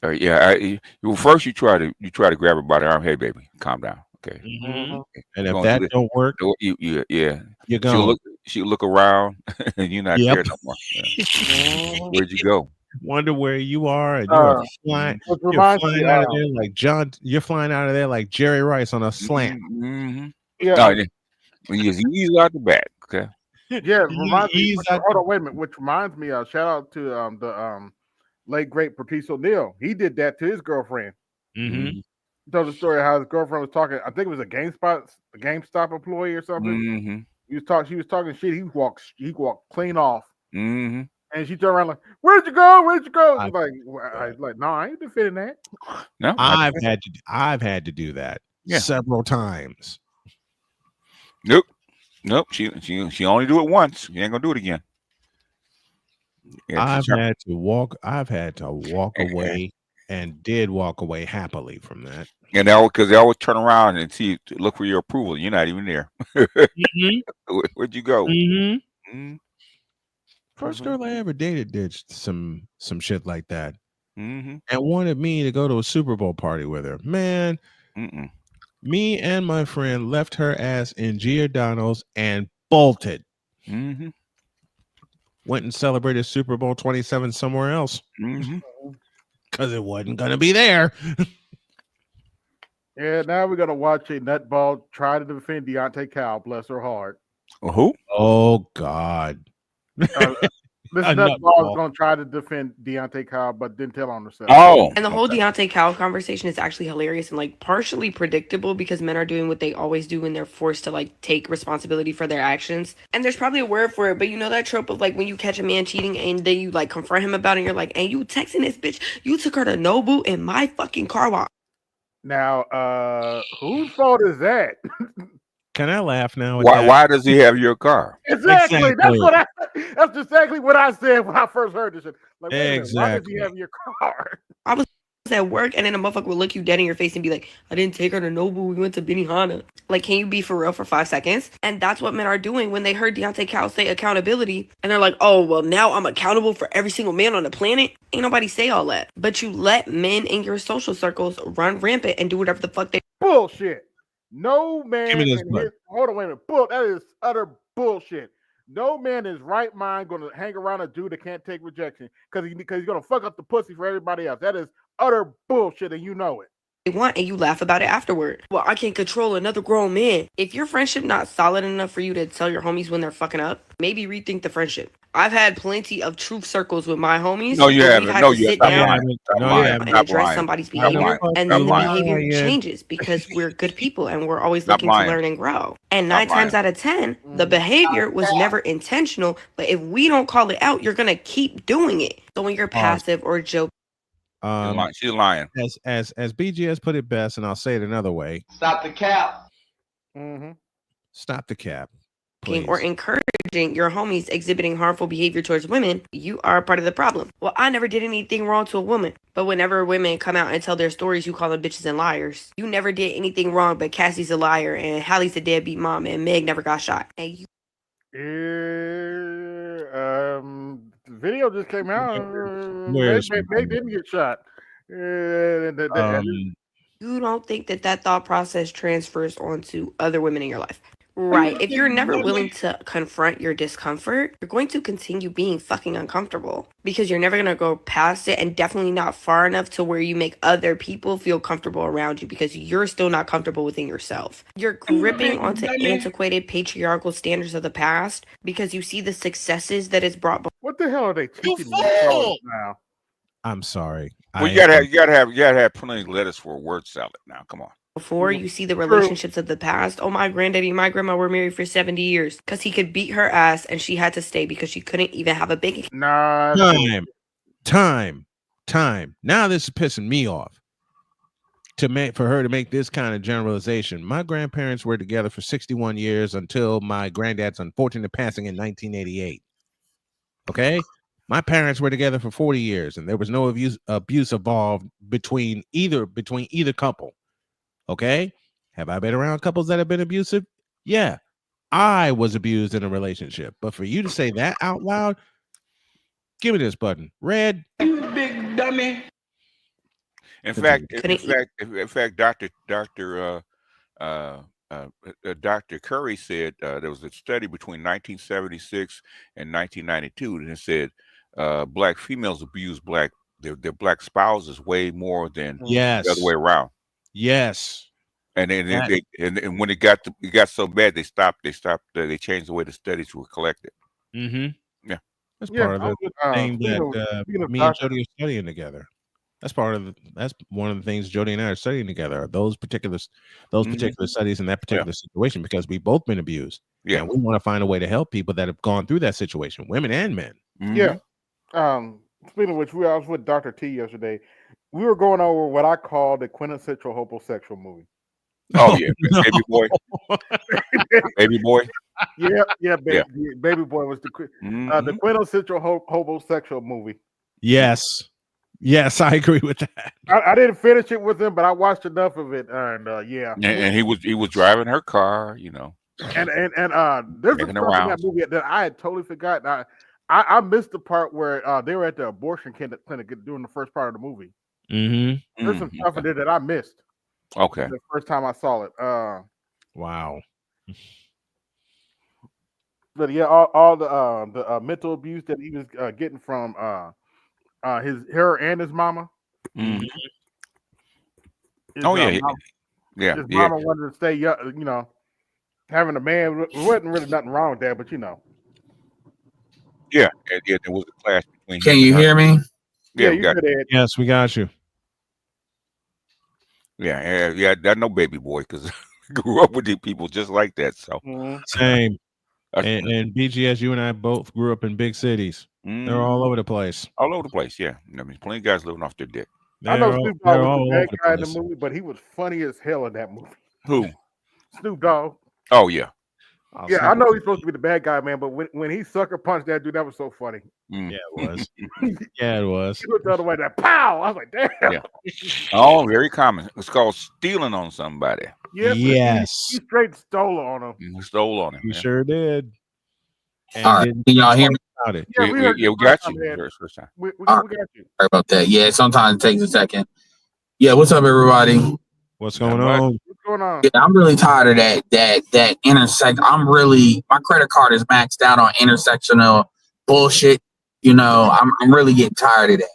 Well, first you try to grab her by the arm. Hey, baby, calm down. Okay. Mm-hmm. And if that don't work, you're gone. She'll look around, and you're not there no more. Yeah. Where'd you go? Wonder where you are, and you're flying. You're flying out of there like John. You're flying out of there like Jerry Rice on a slant. Mm-hmm. Yeah. He's easy out the back. Okay. Yeah, reminds me. Hold on, wait a minute. Which reminds me, shout out to the late great Patrice O'Neal. He did that to his girlfriend. Mm-hmm. Told the story how his girlfriend was talking. I think it was a GameStop employee or something. Mm-hmm. She was talking shit. He walked clean off. Mm-hmm. And she turned around like, "Where'd you go? Where'd you go?" No, I ain't defending that. No, I've had to do that several times. Nope. She only do it once. She ain't gonna do it again. I've had to walk away, and did walk away happily from that. And because they always turn around and look for your approval. You're not even there. Mm-hmm. Where'd you go? Mm-hmm. Mm-hmm. First girl I ever dated did some shit like that, mm-hmm. and wanted me to go to a Super Bowl party with her. Man, me and my friend left her ass in Giordano's and bolted. Mm-hmm. Went and celebrated Super Bowl 27 somewhere else because it wasn't gonna be there. Yeah, now we're gonna watch a nutball try to defend Deontay Cal. Bless her heart. Who? Oh God. This nutball is gonna try to defend Deontay Cal, but didn't tell on herself. Oh, and the whole Deontay Cal conversation is actually hilarious and like partially predictable because men are doing what they always do when they're forced to like take responsibility for their actions. And there's probably a word for it, but you know that trope of like when you catch a man cheating and then you like confront him about it, and you're like, "Hey, you texting this bitch? You took her to Nobu in my fucking car wash." Now, whose fault is that? Can I laugh now? Why does he have your car? Exactly. That's exactly what I said when I first heard this shit. Like, wait a minute, why does he have your car? I was at work and then a motherfucker would look you dead in your face and be like, "I didn't take her to Nobu. We went to Benihana." Like, can you be for real for 5 seconds? And that's what men are doing when they heard Deontay Cal say accountability. And they're like, "Oh, well, now I'm accountable for every single man on the planet." Ain't nobody say all that. But you let men in your social circles run rampant and do whatever the fuck they bullshit. No man hold on, wait a minute. That is utter bullshit. No man in his right mind gonna hang around a dude that can't take rejection because he's gonna fuck up the pussy for everybody else. That is utter bullshit, and you know it. Want, and you laugh about it afterward. Well, I can't control another grown man. If your friendship not solid enough for you to tell your homies when they're fucking up, maybe rethink the friendship. I've had plenty of truth circles with my homies. No, you haven't. No, you sit down and address lying. somebody's behavior, and then the behavior changes because we're good people and we're always looking to learn and grow. And 9 times out of 10, the behavior was never intentional. But if we don't call it out, you're gonna keep doing it. So when you're passive or joke. She's lying. As BGS put it best, and I'll say it another way. Stop the cap. Stop the cap. Please. Or encouraging your homies exhibiting harmful behavior towards women, you are a part of the problem. Well, I never did anything wrong to a woman. But whenever women come out and tell their stories, you call them bitches and liars. You never did anything wrong, but Cassie's a liar, and Hallie's a deadbeat mom, and Meg never got shot. And you. The video just came out. Meg didn't get shot. You don't think that thought process transfers onto other women in your life. Right. If you're never willing to confront your discomfort, you're going to continue being fucking uncomfortable because you're never going to go past it, and definitely not far enough to where you make other people feel comfortable around you because you're still not comfortable within yourself. You're gripping onto antiquated patriarchal standards of the past because you see the successes that it's brought. What the hell are they teaching me now? I'm sorry. Well, you gotta have plenty of lettuce for a word salad now. Come on. Before you see the relationships of the past, oh, my granddaddy and my grandma were married for 70 years because he could beat her ass and she had to stay because she couldn't even have a baby. Time. Now this is pissing me off. For her to make this kind of generalization. My grandparents were together for 61 years until my granddad's unfortunate passing in 1988. Okay? My parents were together for 40 years and there was no abuse involved between either couple. Okay. Have I been around couples that have been abusive? Yeah. I was abused in a relationship. But for you to say that out loud, give me this button. Red. You big dummy. In fact, Dr. Curry said there was a study between 1976 and 1992, and it said black females abuse their black spouses way more than the other way around. Yes. And then and when it got so bad, they changed the way the studies were collected. Mm-hmm. Yeah, that's part of the thing that me and Jody are studying together. That's one of the things Jody and I are studying together. Are those particular studies in that particular situation, because we've both been abused. Yeah, and we want to find a way to help people that have gone through that situation, women and men. Yeah. Speaking of which, I was with Dr. T yesterday. We were going over what I call the quintessential homosexual movie. Oh yeah, Baby Boy. Baby Boy. Yeah, Baby Boy was the quintessential homosexual movie. Yes, I agree with that. I didn't finish it with him, but I watched enough of it, and And he was driving her car, you know. And there's a stuff in that movie that I had totally forgotten. I missed the part where they were at the abortion clinic during the first part of the movie. Mm-hmm. There's some stuff in there that I missed. Okay. The first time I saw it. Wow. But yeah, all the mental abuse that he was getting from her and his mama. Mm-hmm. His His mama wanted to stay young, you know, having a man. There wasn't really nothing wrong with that, but you know. Yeah, there was a clash between. Can you hear me? Yeah, you got it. Yes, we got you. Yeah. I know Baby Boy because I grew up with these people just like that. So same. And BGS, you and I both grew up in big cities. They're all over the place. All over the place, yeah. I mean, plenty of guys living off their dick. I know Snoop Dogg was the bad guy in the movie, but he was funny as hell in that movie. Who? Snoop Dogg. Oh yeah. Yeah, I know he's supposed to be the bad guy, man, but when he sucker punched that dude, that was so funny. Yeah, it was. Yeah, it was. He looked the other way, that pow! I was like, damn. Yeah. Oh, very common. It's called stealing on somebody. Yes. He straight stole on him. He stole on him. He sure did. And All right, can y'all hear me? Yeah, we got you. First time. We got you. Sorry about that. Yeah, sometimes it takes a second. Yeah, what's up, everybody? What's going on? What's going on? Yeah, I'm really tired of that intersect. My credit card is maxed out on intersectional bullshit. You know, I'm really getting tired of that.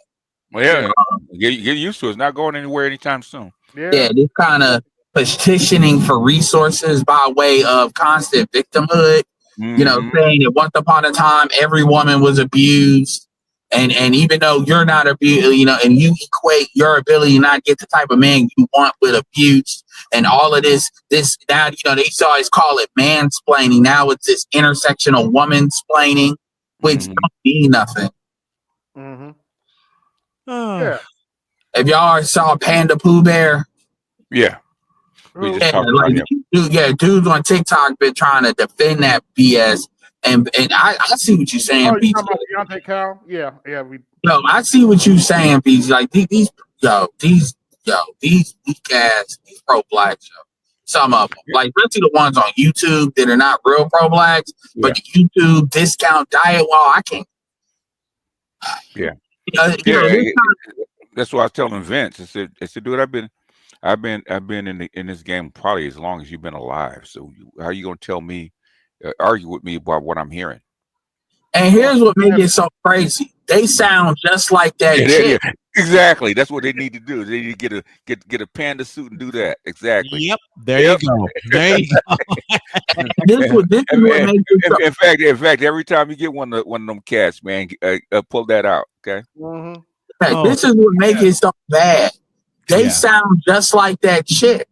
Well, yeah, get used to it. It's not going anywhere anytime soon. Yeah, this kind of petitioning for resources by way of constant victimhood. You know, saying that once upon a time every woman was abused, and even though you're not abused, you know, and you equate your ability to not get the type of man you want with abuse, and all of this now, you know, they always call it mansplaining. Now it's this intersectional woman-splaining, which don't mean nothing. Yeah. If y'all saw Panda Pooh Bear, yeah. We just talked about him. Dudes on TikTok been trying to defend that BS, and I see what you're saying. Oh, you talking about Deontay Cal? Yeah. I see what you're saying, BG. Like these weak ass, these pro blacks, some of them, like especially the ones on YouTube that are not real pro blacks, but the YouTube discount diet. Well, I can't. Yeah. That's what I was telling Vince. I said, dude, I've been in this game probably as long as you've been alive. So how are you gonna tell me, argue with me about what I'm hearing? And here's what makes it so crazy: they sound just like that chick. Exactly. That's what they need to do. They need to get a panda suit and do that. Exactly. Yep. There you go. There you go. In fact, every time you get one of them cats, man, pull that out. Okay. This is what makes it so bad. They sound just like that chick.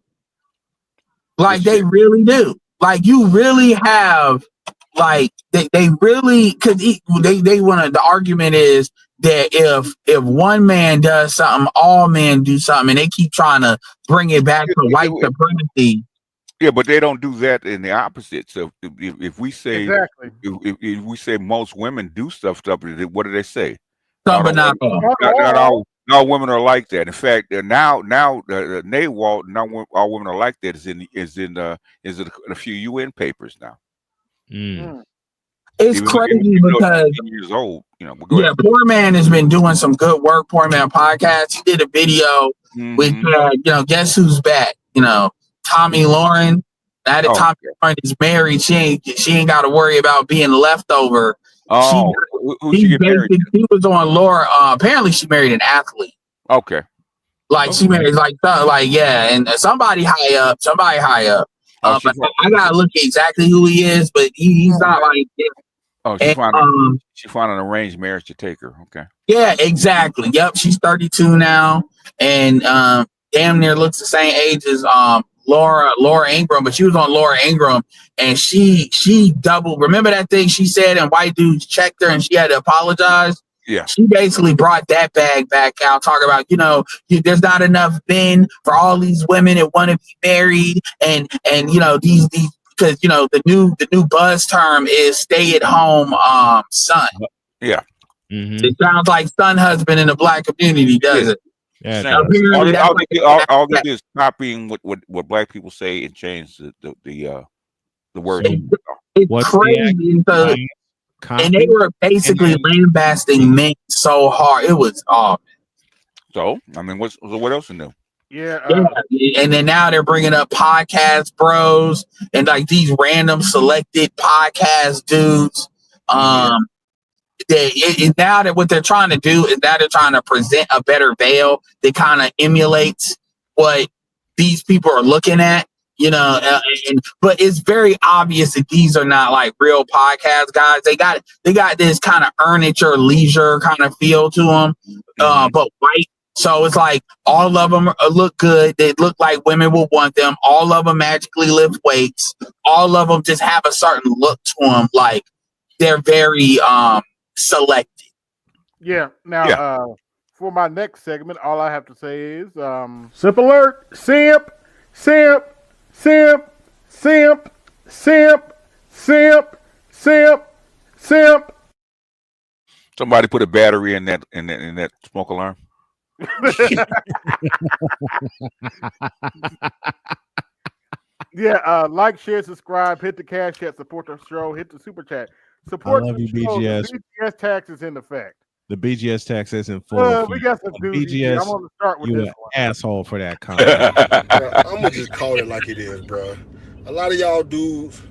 Like they really do. Like you really have, like they really, because they want the argument is that if one man does something, all men do something, and they keep trying to bring it back to white supremacy. Yeah, but they don't do that in the opposite. So if we say if we say most women do stuff, what do they say? Not all women are like that. In fact, now NAWALT, now all women are like that is in a few UN papers now. It's crazy because years old, Poor Man has been doing some good work. Poor Man podcast. He did a video with guess who's back? Tommy Lauren. Now that Tommy Lauren is married, she ain't got to worry about being leftover. Who she get married to? She was on Laura. Apparently, she married an athlete. Okay. She married and somebody high up. But I gotta look at exactly who he is, but he's not like. She found an arranged marriage to take her. Okay. Yeah, exactly. Yep, she's 32 now, and damn near looks the same age as Laura Ingraham, but she was on Laura Ingraham, and she doubled. Remember that thing she said, and white dudes checked her, and she had to apologize. Yeah, she basically brought that bag back out, talking about there's not enough men for all these women that want to be married, and these because the new buzz term is stay at home son. Yeah, it sounds like son husband in the black community, does it? Yeah. All they do is copying what black people say and change the word. It's crazy. And they were basically lambasting men so hard. It was So I mean, what else is new? Yeah, and then now they're bringing up podcast bros and like these random selected podcast dudes. Now that what they're trying to do is now they're trying to present a better veil that kind of emulates what these people are looking at. But it's very obvious that these are not like real podcast guys. They got this kind of earnither leisure kind of feel to them, but white. So it's like all of them look good. They look like women will want them. All of them magically lift weights. All of them just have a certain look to them. Like they're very selected. Yeah. Now, for my next segment, all I have to say is simp alert, simp, simp, simp, simp, simp, simp, simp, simp. Somebody put a battery in that smoke alarm. Like, share, subscribe, hit the cash app, support the show, hit the super chat. Support the show. BGS. The BGS tax is in effect. The BGS tax is in full. We got some dudes. BGS, I'm going to start with you this an one. asshole for that comment. I'm gonna just call it like it is, bro. A lot of y'all dudes,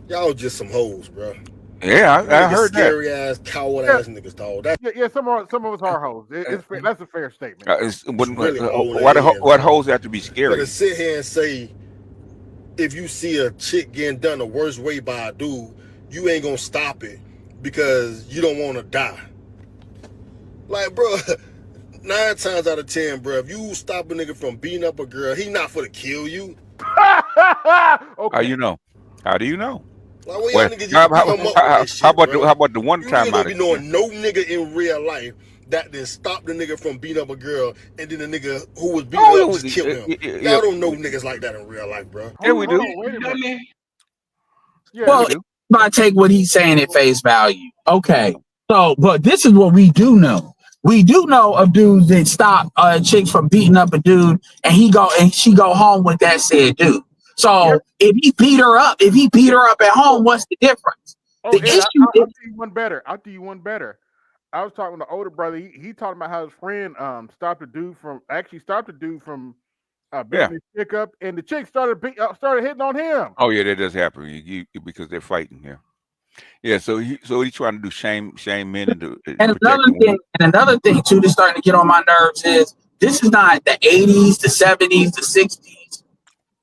y'all just some hoes, bro. Yeah, I heard that. Scary ass, coward ass niggas, dog. Some of us are hoes. That's a fair statement. What hoes have to be scary? To sit here and say, if you see a chick getting done the worst way by a dude, you ain't gonna stop it because you don't want to die. Like, bro, 9 times out of 10, bro, if you stop a nigga from beating up a girl, he not for to kill you. Okay. How you know? How do you know? Like, how about the one time out of knowing no nigga in real life that then stopped the nigga from beating up a girl and then the nigga who was beating up just killed him. Y'all don't know niggas like that in real life, bro. Yeah, we do. Well, if I take what he's saying at face value. Okay. So, but this is what we do know. We do know of dudes that stop chicks from beating up a dude and she go home with that said dude. So if he beat her up at home, what's the difference? I'll do you one better. I was talking to the older brother. He talking about how his friend stopped a dude from beating his chick up, and the chick started hitting on him. Oh yeah, that does happen. Because they're fighting here. Yeah, so he's trying to do shame men into. And another thing too that's starting to get on my nerves is this is not the 80s, the 70s, the 60s.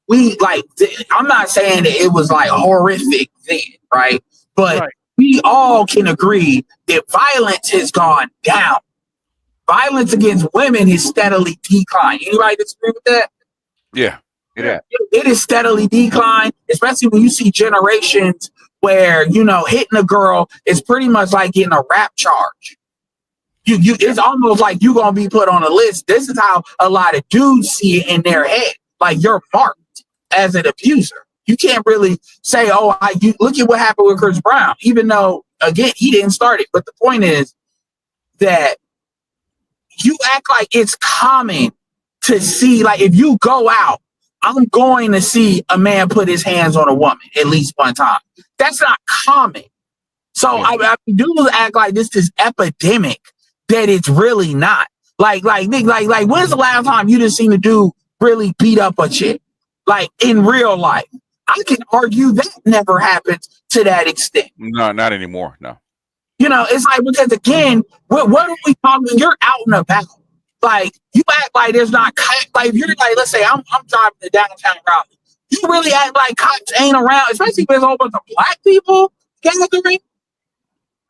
I'm not saying that it was like horrific then, right? But we all can agree that violence has gone down. Violence against women is steadily declined. Anybody disagree with that? Yeah. It is steadily declined, especially when you see generations where, hitting a girl is pretty much like getting a rap charge. It's almost like you're going to be put on a list. This is how a lot of dudes see it in their head. Like you're marked as an abuser. You can't really say, look at what happened with Chris Brown, even though, again, he didn't start it. But the point is that you act like it's common to see, like, if you go out, I'm going to see a man put his hands on a woman at least one time. That's not common. So I dudes act like this is epidemic that it's really not. Like when's the last time you just seen a dude really beat up a chick? Like in real life. I can argue that never happens to that extent. No, not anymore. No. You know, it's like, because again, what are we talking? You're out and about. Like, you act like there's not cops. Like, if you're like, let's say I'm driving to downtown Raleigh. You really act like cops ain't around, especially if there's a whole bunch of black people gathering.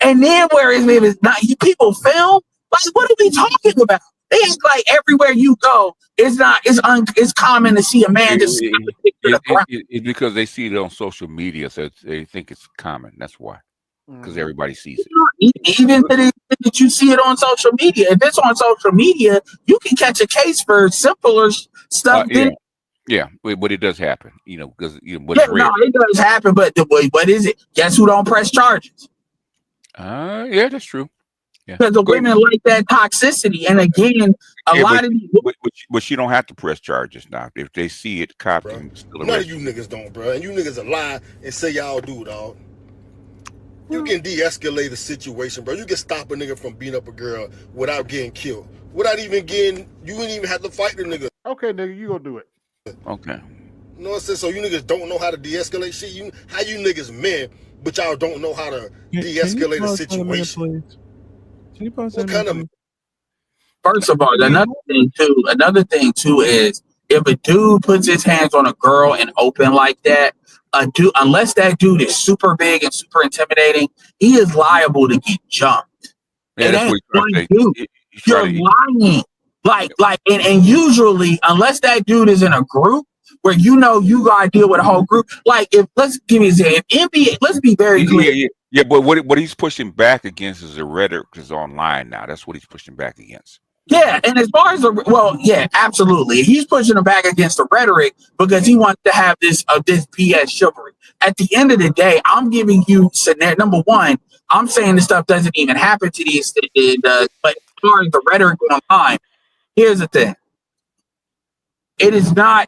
And then if it's not, you people film. Like, what are we talking about? They act like everywhere you go, it's common to see a man just. It's because they see it on social media, so they think it's common. That's why. Because everybody sees it. Even to the extent that you see it on social media. If it's on social media, you can catch a case for simpler stuff. Yeah, but it does happen, you know, because it does happen. But what is it? Guess who don't press charges? Yeah, that's true. Because the women like that toxicity, and again, but you don't have to press charges now. If they see it, cop can still arrest. None of you niggas don't, bro. And you niggas are lie and say y'all do, dog. You can de-escalate a situation, bro. You can stop a nigga from beating up a girl without getting killed. Without even getting, you wouldn't even have to fight the nigga. Okay, nigga, you gonna do it. Okay. You know what I'm saying? So you niggas don't know how to de-escalate shit. How you niggas men, but y'all don't know how to de-escalate a situation. Can you pause what kind of? First of all, another thing too is if a dude puts his hands on a girl and open like that, unless that dude is super big and super intimidating, he is liable to get jumped. Yeah, that's what you're lying. And usually, unless that dude is in a group where you gotta deal with a whole group. Like, let's give me an example. If NBA, let's be very clear. Yeah, but what he's pushing back against is the rhetoric is online now. That's what he's pushing back against. Yeah, and as far as absolutely. He's pushing him back against the rhetoric because he wants to have this BS chivalry. At the end of the day, I'm giving you scenario number one. I'm saying this stuff doesn't even happen to the extent it does. But as far as the rhetoric online, here's the thing. It is not.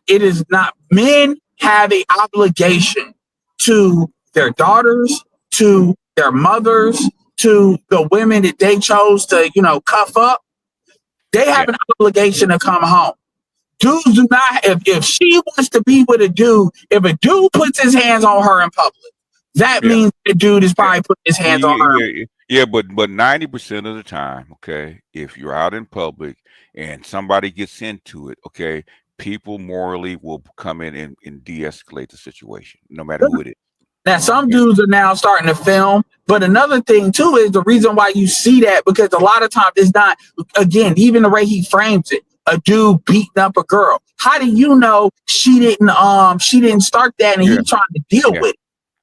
Men have an obligation to their daughters, to their mothers, to the women that they chose to, cuff up. They have an obligation to come home. Dudes do not. If she wants to be with a dude, if a dude puts his hands on her in public, that means the dude is probably putting his hands on her. Yeah, but 90% of the time, okay, if you're out in public and somebody gets into it, okay, people morally will come in and de-escalate the situation, no matter who it is. Now, some dudes are now starting to film, but another thing too is the reason why you see that, because a lot of times it's not, again, even the way he frames it, a dude beating up a girl. How do you know she didn't start that and he's trying to deal with it?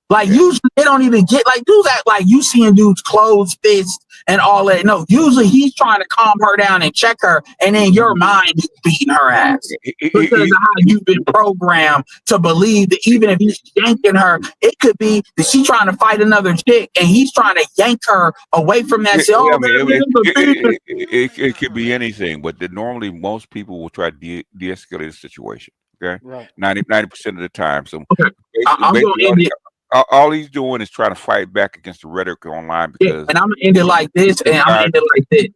Like, usually they don't even get, like, dudes act like you seeing dudes close fists and all that. No, usually he's trying to calm her down and check her, and in your mind he's beating her ass because of how you've been programmed to believe that even if he's yanking her, it could be that she's trying to fight another chick and he's trying to yank her away from that. It could be anything, but normally most people will try to de-escalate the situation. Okay, right. 90% of the time. So all he's doing is trying to fight back against the rhetoric online. Because and I'm gonna end it like this. It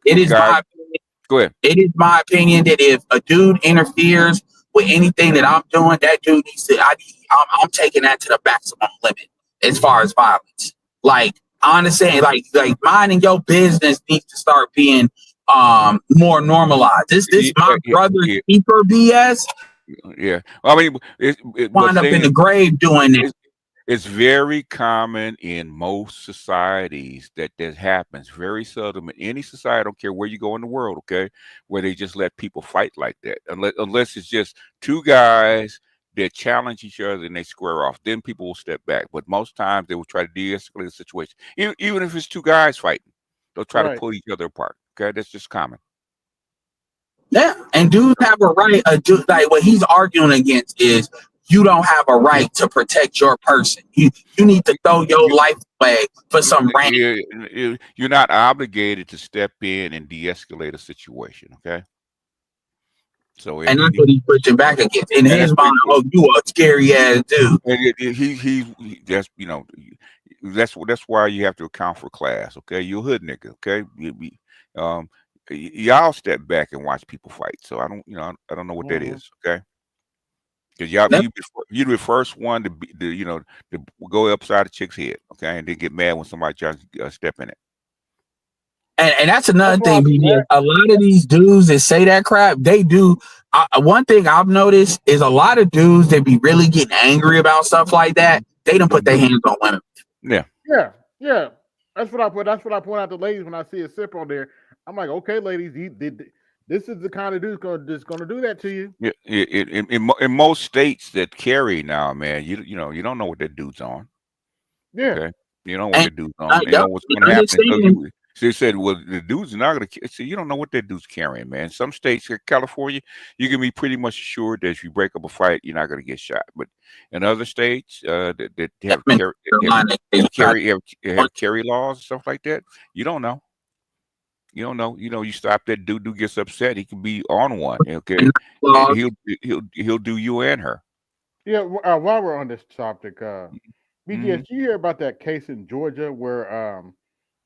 is my opinion. Go ahead. It is my opinion that if a dude interferes with anything that I'm doing, that dude needs to. I'm taking that to the maximum limit as far as violence. Like, honestly, like minding your business needs to start being more normalized. This my brother's keeper BS. Yeah, I mean, wind up in the grave doing this. It's very common in most societies that happens. Very seldom in any society, I don't care where you go in the world, okay, where they just let people fight like that. Unless it's just two guys that challenge each other and they square off. Then people will step back. But most times they will try to de-escalate the situation. Even if it's two guys fighting, they'll try to pull each other apart. Okay, that's just common. Yeah, and dudes have a right. Like what he's arguing against is you don't have a right to protect your person. You need to throw your life away for some random. You're not obligated to step in and de-escalate a situation. Okay. So and that's what he's pushing back against. In his mind, oh, you a scary ass dude. And he that's that's why you have to account for class. Okay, you're a hood nigga. Okay, y'all step back and watch people fight. So I don't know what that is. Okay, because you're the first one to go upside a chick's head. Okay, and then get mad when somebody tries to step in it. And that's another thing, BJ. A lot of these dudes that say that crap, they do. One thing I've noticed is a lot of dudes that be really getting angry about stuff like that. They don't put their hands on women. Yeah. That's what I point out to ladies when I see a sip on there. I'm like, okay, ladies, this is the kind of dude that's gonna do that to you. Yeah. In most states that carry now, man, you don't know what that dude's on. Yeah. Okay. You don't know what that dude's on. They know what's going to happen. They said, well, the dude's not going to. So you don't know what that dude's carrying, man. Some states, like California, you can be pretty much assured that if you break up a fight, you're not going to get shot. But in other states that have carry laws and stuff like that, you don't know. You don't know. You stop that dude gets upset, he can be on one. Okay, he'll do you and her. Yeah. While we're on this topic, BGS, did you hear about that case in Georgia where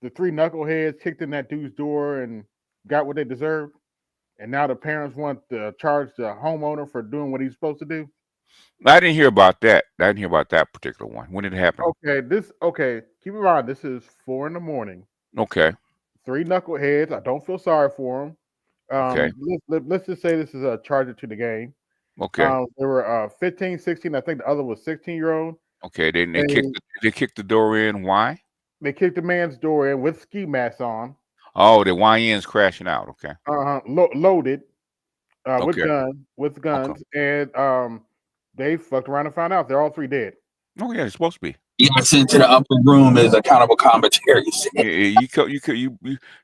the three knuckleheads kicked in that dude's door and got what they deserved, and now the parents want to charge the homeowner for doing what he's supposed to do? I didn't hear about that. I didn't hear about that particular one. When did it happen? Okay. Keep in mind, this is 4 a.m. Okay. 3 knuckleheads. I don't feel sorry for them. Okay. Let's just say this is a charger to the game. Okay. They were 15, 16. I think the other was 16-year-old. Okay. They kicked the door in. Why? They kicked the man's door in with ski masks on. Oh, the YN's crashing out. Okay. Loaded with guns, and they fucked around and found out they're all 3 dead. Oh yeah, it's supposed to be. You got sent to the upper room as a accountable commentary.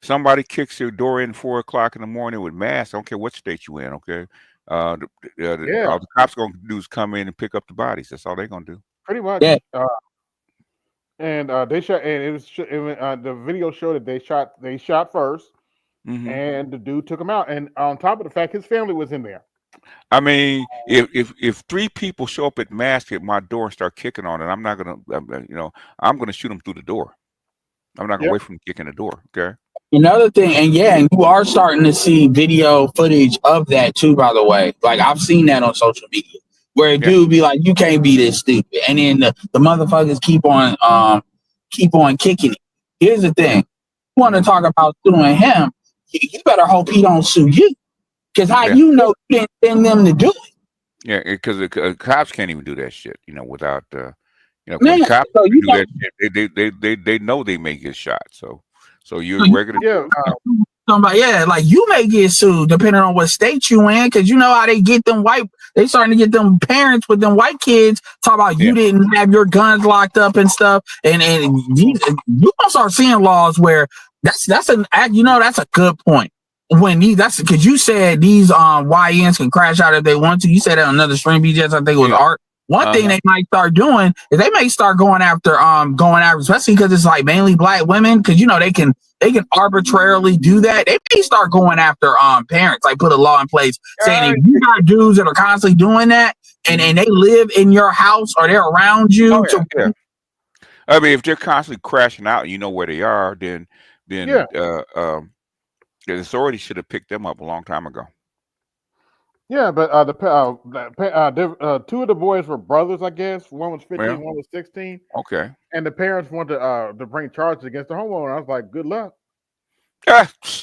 Somebody kicks your door in 4 o'clock in the morning with masks. I don't care what state you in. Okay. All the cops gonna do is come in and pick up the bodies. That's all they're gonna do. Pretty much. Yeah. And they shot, and it was the video showed that they shot first, and the dude took him out. And on top of the fact, his family was in there. I mean, if 3 people show up at mask at my door and start kicking on it, I'm not gonna, I'm gonna shoot them through the door. I'm not gonna wait for them kicking the door. Okay. Another thing, and you are starting to see video footage of that too. By the way, like I've seen that on social media. Where a dude be like, you can't be this stupid. And then the motherfuckers keep on kicking it. Here's the thing. You want to talk about suing him, you better hope he don't sue you. Because you know you didn't send them to do it. Yeah, because the cops can't even do that shit, without when Man, the cops so do you that shit, they know they may get shot. So you're regular. Somebody, like you may get sued depending on what state you in, because you know how they get them they starting to get them parents with them white kids talk about you didn't have your guns locked up and stuff, and you gonna start seeing laws where that's a good point. When that's because you said these YNs can crash out if they want to. You said that on another stream, BJ. I think it was Art. One thing they might start doing is they may start going after especially because it's like mainly black women, because they can arbitrarily do that. They may start going after parents, like put a law in place saying if you got dudes that are constantly doing that and they live in your house or they're around you. I mean, if they're constantly crashing out and you know where they are, then the authorities should have picked them up a long time ago. Yeah, but 2 of the boys were brothers, I guess. One was 15, one was 16. Okay. And the parents wanted to bring charges against the homeowner. I was like, good luck.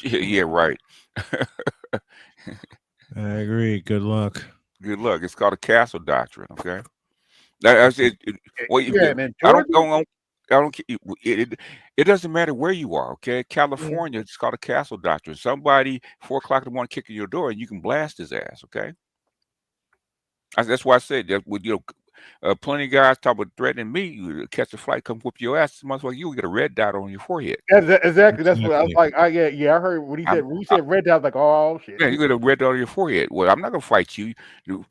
Yeah, right. I agree. Good luck. Good luck. It's called a castle doctrine. Okay. That's it. It doesn't matter where you are. Okay. California, it's called a castle doctrine. Somebody 4 o'clock in the morning kicking your door and you can blast his ass. Okay. That's why I said that plenty of guys talk about threatening me. You catch a flight, come whoop your ass. Motherfucker, you will get a red dot on your forehead. Exactly. That's what I was like. I heard what he said. When you said red dot, I was like, oh shit. Yeah, you get a red dot on your forehead. Well, I'm not gonna fight you. You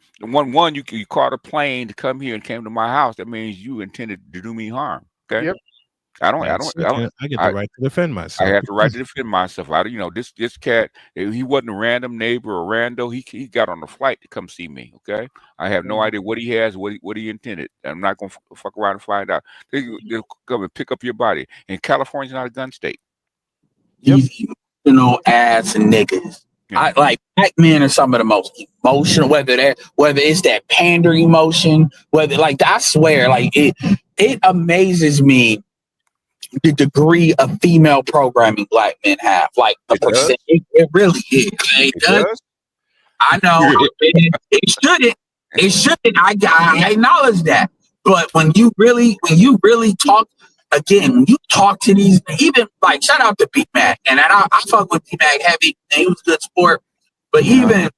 caught a plane to come here and came to my house. That means you intended to do me harm. Okay. Yep. I get the right to defend myself. I have the right to defend myself. This cat, if he wasn't a random neighbor or rando, he got on a flight to come see me. Okay, I have no idea what he has, what he intended. I'm not gonna fuck around and find out. They'll come and pick up your body. And California's not a gun state. These emotional ass niggas. I like black men are some of the most emotional, whether it's that pander emotion, whether like I swear, like it amazes me the degree of female programming black men have. Like the percent, it really is. It does. I know it shouldn't. It shouldn't. I acknowledge that. But when you really talk again, when you talk to these, even like shout out to B-Mac, and I fuck with B-Mac heavy, and he was a good sport. But even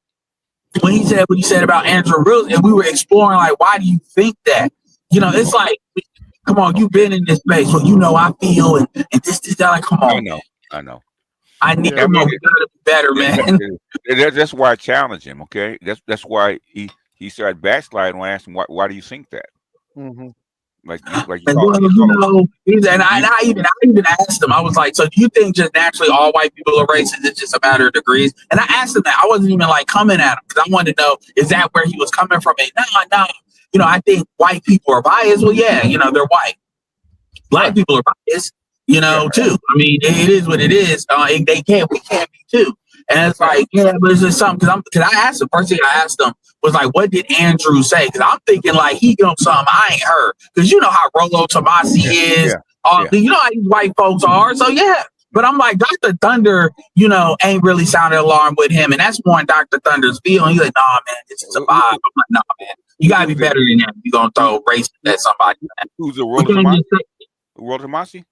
when he said what he said about Andrew Wills, and we were exploring like, why do you think that? It's like, come on, you've been in this space, so I feel and this, that. Like, come on. I know. I need we gotta be better, man. That's why I challenge him. Okay, that's why he started backsliding when I asked him why do you think that? Mm-hmm. And I even asked him. I was like, so do you think just naturally all white people are racist? It's just a matter of degrees. And I asked him that. I wasn't even like coming at him because I wanted to know, is that where he was coming from? And no. I think white people are biased. Well, yeah, they're white. Black people are biased, too. I mean, it is what it is. We can't be too. And it's like, but it's just something because I asked him, first thing I asked him was like, what did Andrew say? Because I'm thinking like he got something I ain't heard. Because you know how Rollo Tomasi is. You know how these white folks are. So yeah. But I'm like, Dr. Thunder, ain't really sounded alarmed with him. And that's more in Dr. Thunder's feeling. He's like, nah, man, this is a vibe. I'm like, nah, man. You gotta be better than that. You're gonna throw race at somebody. Who's the Rollo Tomasi? Rollo Tomasi?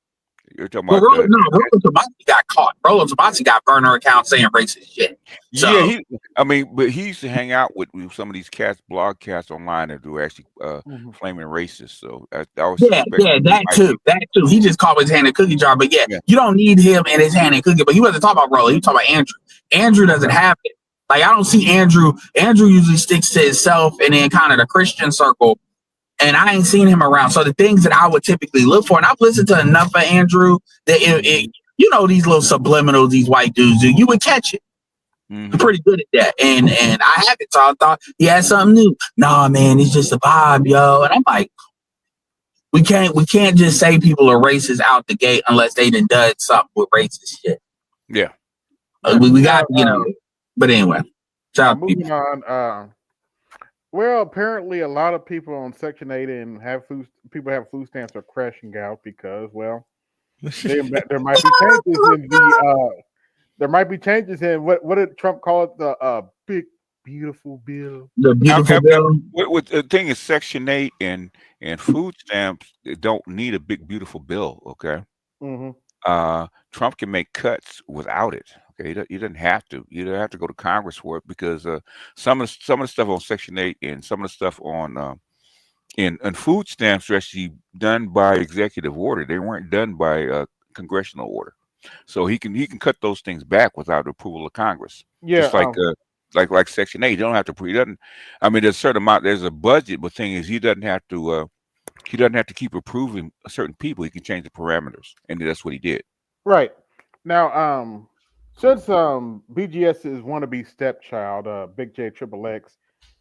You're talking about Rollo Tomasi got caught. Rollo Tomasi got burner account saying racist shit. So, but he used to hang out with some of these cats, blog cats online that were actually flaming racist. So that too. He just called his hand in cookie jar. But you don't need him in his hand in cookie. But he wasn't talking about Rollo. He was talking about Andrew. Andrew doesn't have it. Like I don't see Andrew. Andrew usually sticks to himself and then kind of the Christian circle. And I ain't seen him around. So the things that I would typically look for, and I've listened to enough of Andrew that these little subliminals these white dudes do, you would catch it. I'm pretty good at that. And I haven't. So I thought he had something new. Nah, man, it's just a vibe, yo. And I'm like, we can't just say people are racist out the gate unless they done something with racist shit. Yeah. We got, but anyway. Moving on. Well, apparently a lot of people on Section 8 and have food stamps are crashing out because, well, there might be changes in there might be changes in what did Trump call it? The big beautiful bill. The beautiful bill. What the thing is, Section 8 and food stamps don't need a big beautiful bill. Okay. Mm-hmm. Trump can make cuts without it. Okay, he doesn't have to. You don't have to go to Congress for it because some of the stuff on Section 8 and some of the stuff on in food stamps are actually done by executive order. They weren't done by congressional order. So he can cut those things back without the approval of Congress. Yeah, just like Section 8. He don't have to. He doesn't. I mean, there's a certain amount. There's a budget, but thing is, he doesn't have to. He doesn't have to keep approving certain people. He can change the parameters, and that's what he did. Right now, since BGS's wannabe stepchild, Big JXX,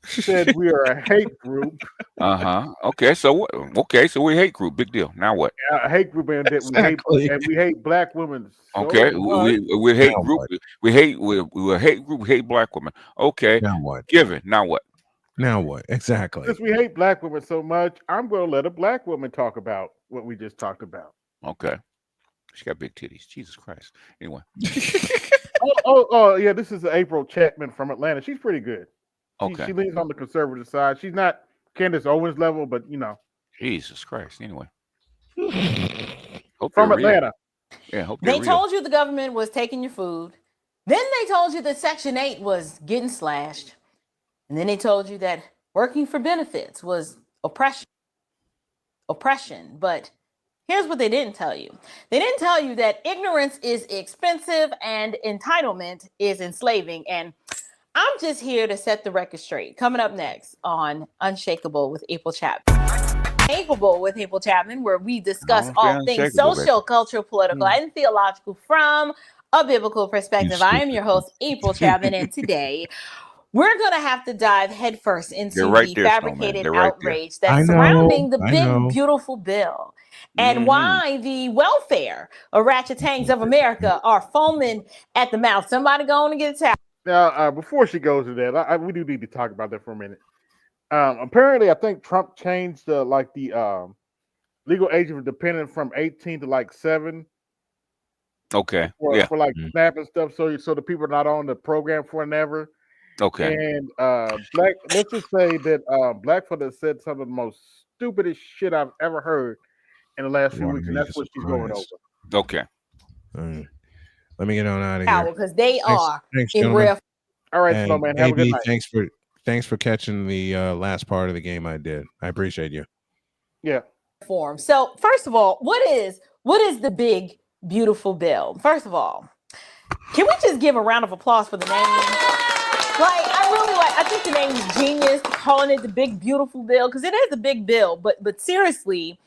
said we are a hate group. Okay, so what? Okay, so we're a hate group. Big deal. Now what? A hate group, and that we hate black women. So we hate group. We're a hate group. We hate black women. Okay. Now what? Given. Now what? Now what? Exactly. Since we hate black women so much, I'm going to let a black woman talk about what we just talked about. Okay. She got big titties. Jesus Christ. Anyway. Oh, yeah. This is April Chapman from Atlanta. She's pretty good. Okay. She leans on the conservative side. She's not Candace Owens level, but Jesus Christ. Anyway. From Atlanta. Yeah. Hope they told you the government was taking your food. Then they told you that Section 8 was getting slashed. And then they told you that working for benefits was oppression. But here's what they didn't tell you. They didn't tell you that ignorance is expensive and entitlement is enslaving. And I'm just here to set the record straight. Coming up next on Unshakable with April Chapman. Capable with April Chapman, where we discuss all things social, cultural, political, and theological from a biblical perspective. I am your host, April Chapman, and today we're going to have to dive headfirst into the fabricated outrage that's surrounding the big, beautiful bill and why the welfare of ratchetangs of America are foaming at the mouth. Somebody go on and get a towel. Now, before she goes to that, we do need to talk about that for a minute. Apparently, I think Trump changed the legal age of dependent from 18 to like 7. Okay. For like SNAP and stuff, so the people are not on the program forever. Okay. And let's just say that Blackfoot has said some of the most stupidest shit I've ever heard in the last few weeks, and that's what she's going over. Okay. Let me get on out of here. Because they are thanks, in real. All right, Snowman. Have a good night. Thanks for catching the last part of the game I did. I appreciate you. Yeah. Form. So first of all, what is the big beautiful bill? First of all, can we just give a round of applause for the name? I think the name is genius, calling it the big beautiful bill, because it is a big bill, but seriously,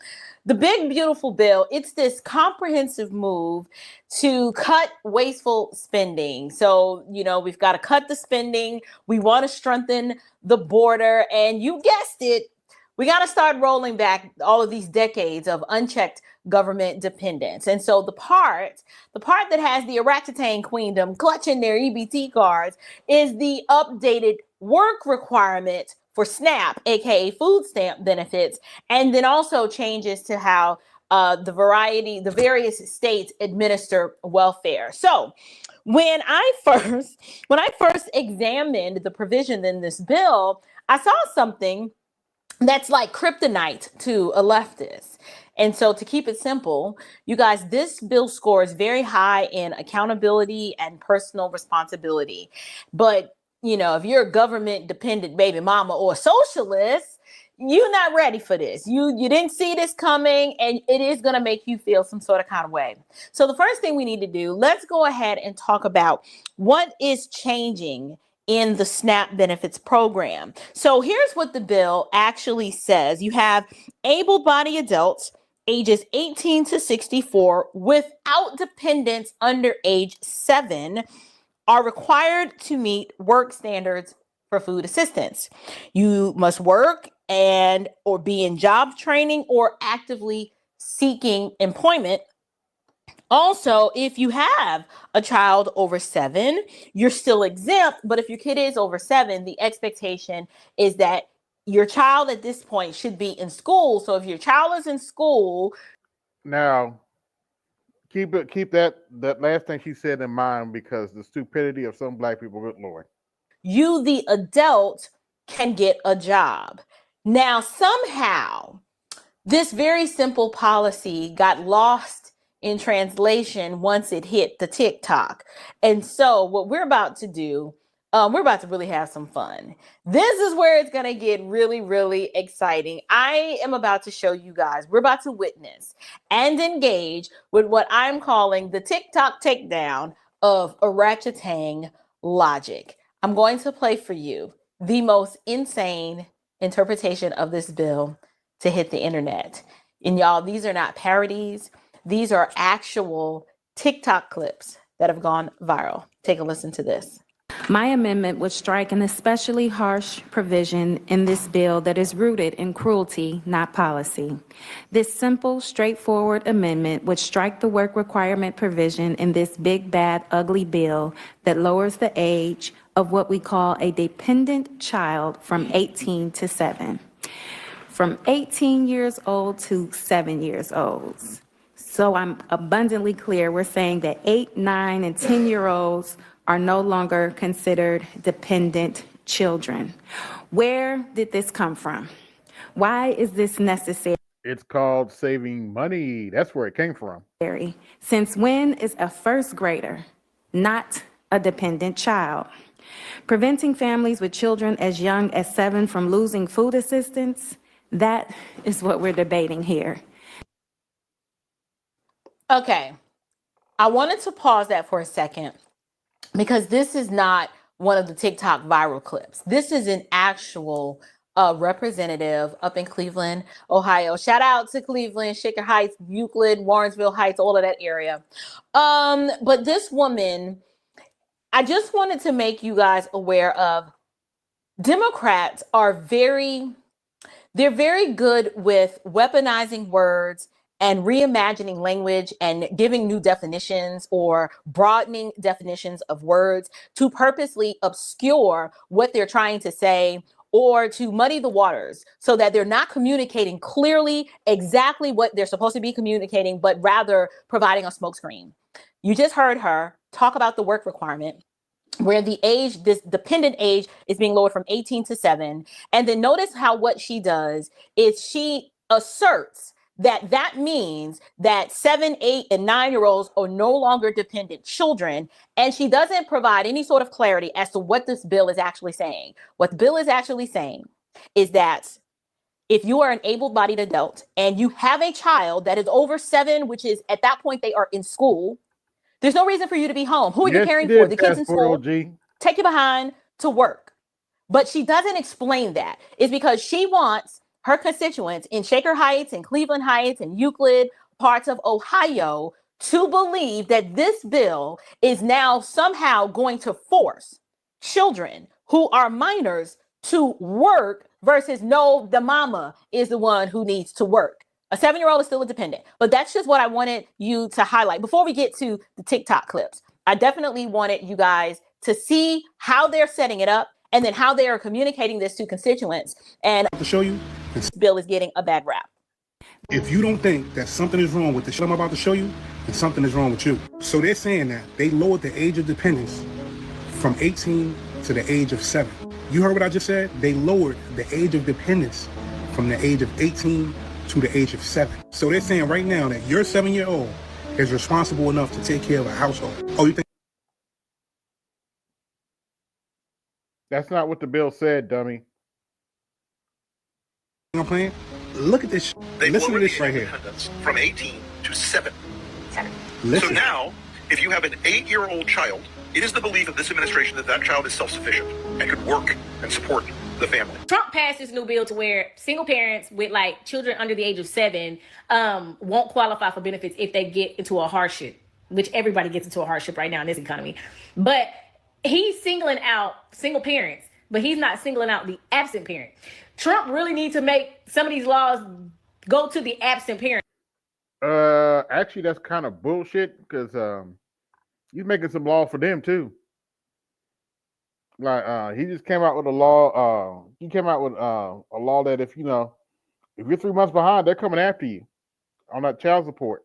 the big beautiful bill, it's this comprehensive move to cut wasteful spending. So, we've got to cut the spending. We want to strengthen the border. And you guessed it, we got to start rolling back all of these decades of unchecked government dependence. And so the part that has the orangutan queendom clutching their EBT cards is the updated work requirement for SNAP, aka food stamp benefits, and then also changes to how the various states administer welfare. So when I first examined the provision in this bill, I saw something that's like kryptonite to a leftist. And so to keep it simple, you guys, this bill scores very high in accountability and personal responsibility. But, if you're a government dependent baby mama or a socialist, you're not ready for this. You didn't see this coming, and it is going to make you feel some sort of kind of way. So the first thing we need to do, let's go ahead and talk about what is changing in the SNAP benefits program. So here's what the bill actually says. You have able-bodied adults ages 18 to 64 without dependents under age 7 are required to meet work standards for food assistance. You must work or be in job training or actively seeking employment. Also, if you have a child over 7, you're still exempt. But if your kid is over 7, the expectation is that your child at this point should be in school. So if your child is in school. Now, keep that last thing she said in mind, because the stupidity of some black people, good Lord. You, the adult, can get a job. Now, somehow, this very simple policy got lost in translation once it hit the TikTok. And so what we're about to do, we're about to really have some fun. This is where it's going to get really, really exciting. I am about to show you guys, we're about to witness and engage with what I'm calling the TikTok takedown of orangutan logic. I'm going to play for you the most insane interpretation of this bill to hit the internet. And y'all, these are not parodies. These are actual TikTok clips that have gone viral. Take a listen to this. My amendment would strike an especially harsh provision in this bill that is rooted in cruelty, not policy. This simple, straightforward amendment would strike the work requirement provision in this big, bad, ugly bill that lowers the age of what we call a dependent child from 18 to 7. From 18 years old to 7 years old. So I'm abundantly clear, we're saying that 8, 9, and 10-year-olds are no longer considered dependent children. Where did this come from? Why is this necessary? It's called saving money. That's where it came from. Since when is a first grader not a dependent child? Preventing families with children as young as 7 from losing food assistance, that is what we're debating here. Okay, I wanted to pause that for a second because this is not one of the TikTok viral clips. This is an actual representative up in Cleveland, Ohio. Shout out to Cleveland, Shaker Heights, Euclid, Warrensville Heights, all of that area. But this woman, I just wanted to make you guys aware of, Democrats are very good with weaponizing words and reimagining language and giving new definitions or broadening definitions of words to purposely obscure what they're trying to say or to muddy the waters so that they're not communicating clearly exactly what they're supposed to be communicating, but rather providing a smokescreen. You just heard her talk about the work requirement, where the age, this dependent age, is being lowered from 18 to 7. And then notice how what she does is she asserts that that means that 7, 8, and 9-year-olds are no longer dependent children. And she doesn't provide any sort of clarity as to what this bill is actually saying. What the bill is actually saying is that if you are an able-bodied adult and you have a child that is over 7, which is at that point they are in school, there's no reason for you to be home. Who are you caring for? The kids in school? Take you behind to work. But she doesn't explain that. It's because she wants her constituents in Shaker Heights and Cleveland Heights and Euclid, parts of Ohio, to believe that this bill is now somehow going to force children who are minors to work versus no, the mama is the one who needs to work. A 7-year-old is still a dependent, but that's just what I wanted you to highlight. Before we get to the TikTok clips, I definitely wanted you guys to see how they're setting it up and then how they are communicating this to constituents. And to show you, this bill is getting a bad rap. If you don't think that something is wrong with the shit I'm about to show you, then something is wrong with you. So they're saying that they lowered the age of dependence from 18 to the age of 7. You heard what I just said? They lowered the age of dependence from the age of 18 to the age of 7. So they're saying right now that your 7-year-old is responsible enough to take care of a household. Oh, you think? That's not what the bill said, dummy. I'm playing? Look at this. Listen to this right here. From 18 to 7. Listen. So now, if you have an 8-year-old child, it is the belief of this administration that that child is self-sufficient and could work and support the family. Trump passed this new bill to where single parents with like children under the age of 7 won't qualify for benefits if they get into a hardship, which everybody gets into a hardship right now in this economy. But he's singling out single parents, but he's not singling out the absent parent. Trump really needs to make some of these laws go to the absent parent. Actually, that's kind of bullshit because he's making some law for them too. Like he just came out with a law. He came out with a law that if you're 3 months behind, they're coming after you on that child support.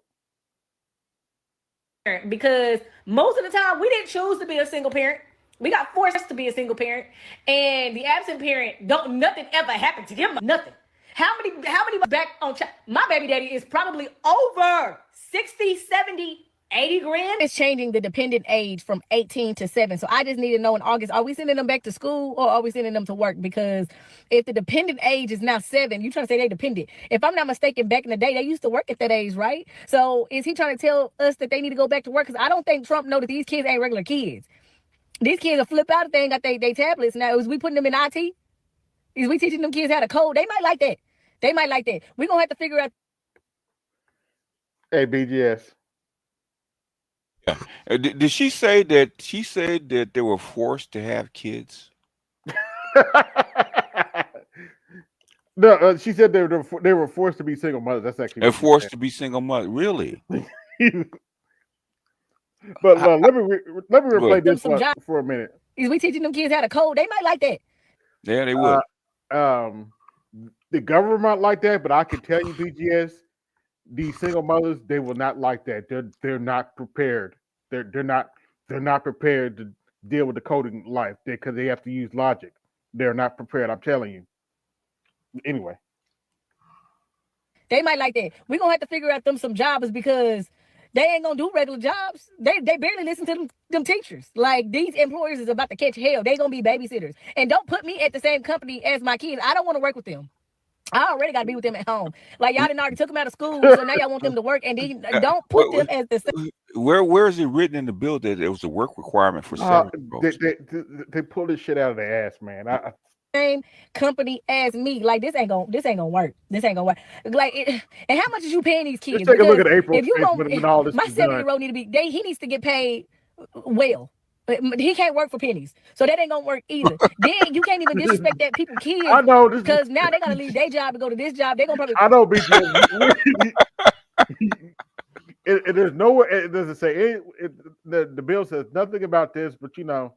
Because most of the time we didn't choose to be a single parent. We got forced to be a single parent, and the absent parent nothing ever happened to them. Nothing. How many back on my baby daddy is probably over 60, 70, 80 grand. It's changing the dependent age from 18 to 7. So I just need to know in August, are we sending them back to school or are we sending them to work? Because if the dependent age is now 7, you trying to say they dependent. If I'm not mistaken, back in the day, they used to work at that age, right? So is he trying to tell us that they need to go back to work? Because I don't think Trump know that these kids ain't regular kids. These kids will flip out if they ain't got they tablets. Now, is we putting them in IT? Is we teaching them kids how to code? They might like that. We're going to have to figure out. Hey, BGS. Yeah. Did she say that she said that they were forced to have kids? No, she said they were forced to be single mothers. That's actually they're forced to be single mothers. Really? But let me replay this for a minute. Is we teaching them kids how to code? They might like that. Yeah, they would. The government might like that, but I can tell you, BGS, these single mothers, they will not like that. They're not prepared. They're not prepared to deal with the coding life because they have to use logic. They're not prepared. I'm telling you. Anyway, they might like that. We're gonna have to figure out them some jobs because they ain't gonna do regular jobs. They barely listen to them teachers. Like, these employers is about to catch hell. They gonna be babysitters. And don't put me at the same company as my kids. I don't want to work with them. I already got to be with them at home. Like, y'all didn't already took them out of school, so now y'all want them to work, and then don't put them as the same. Where is it written in the bill that it was a work requirement for 7-year-olds? They pull this shit out of their ass, man. same company as me. Like this ain't gonna work. This ain't gonna work. Like, and how much is you paying these kids? Let's take a look at April if you don't, when all this my is done. 7-year-old need to be. He needs to get paid well. He can't work for pennies, so that ain't gonna work either. Then you can't even disrespect that people kids. I know because now they gotta leave their job to go to this job. They gonna probably. I know, BJ. There's nowhere. It doesn't say the bill says nothing about this, but you know.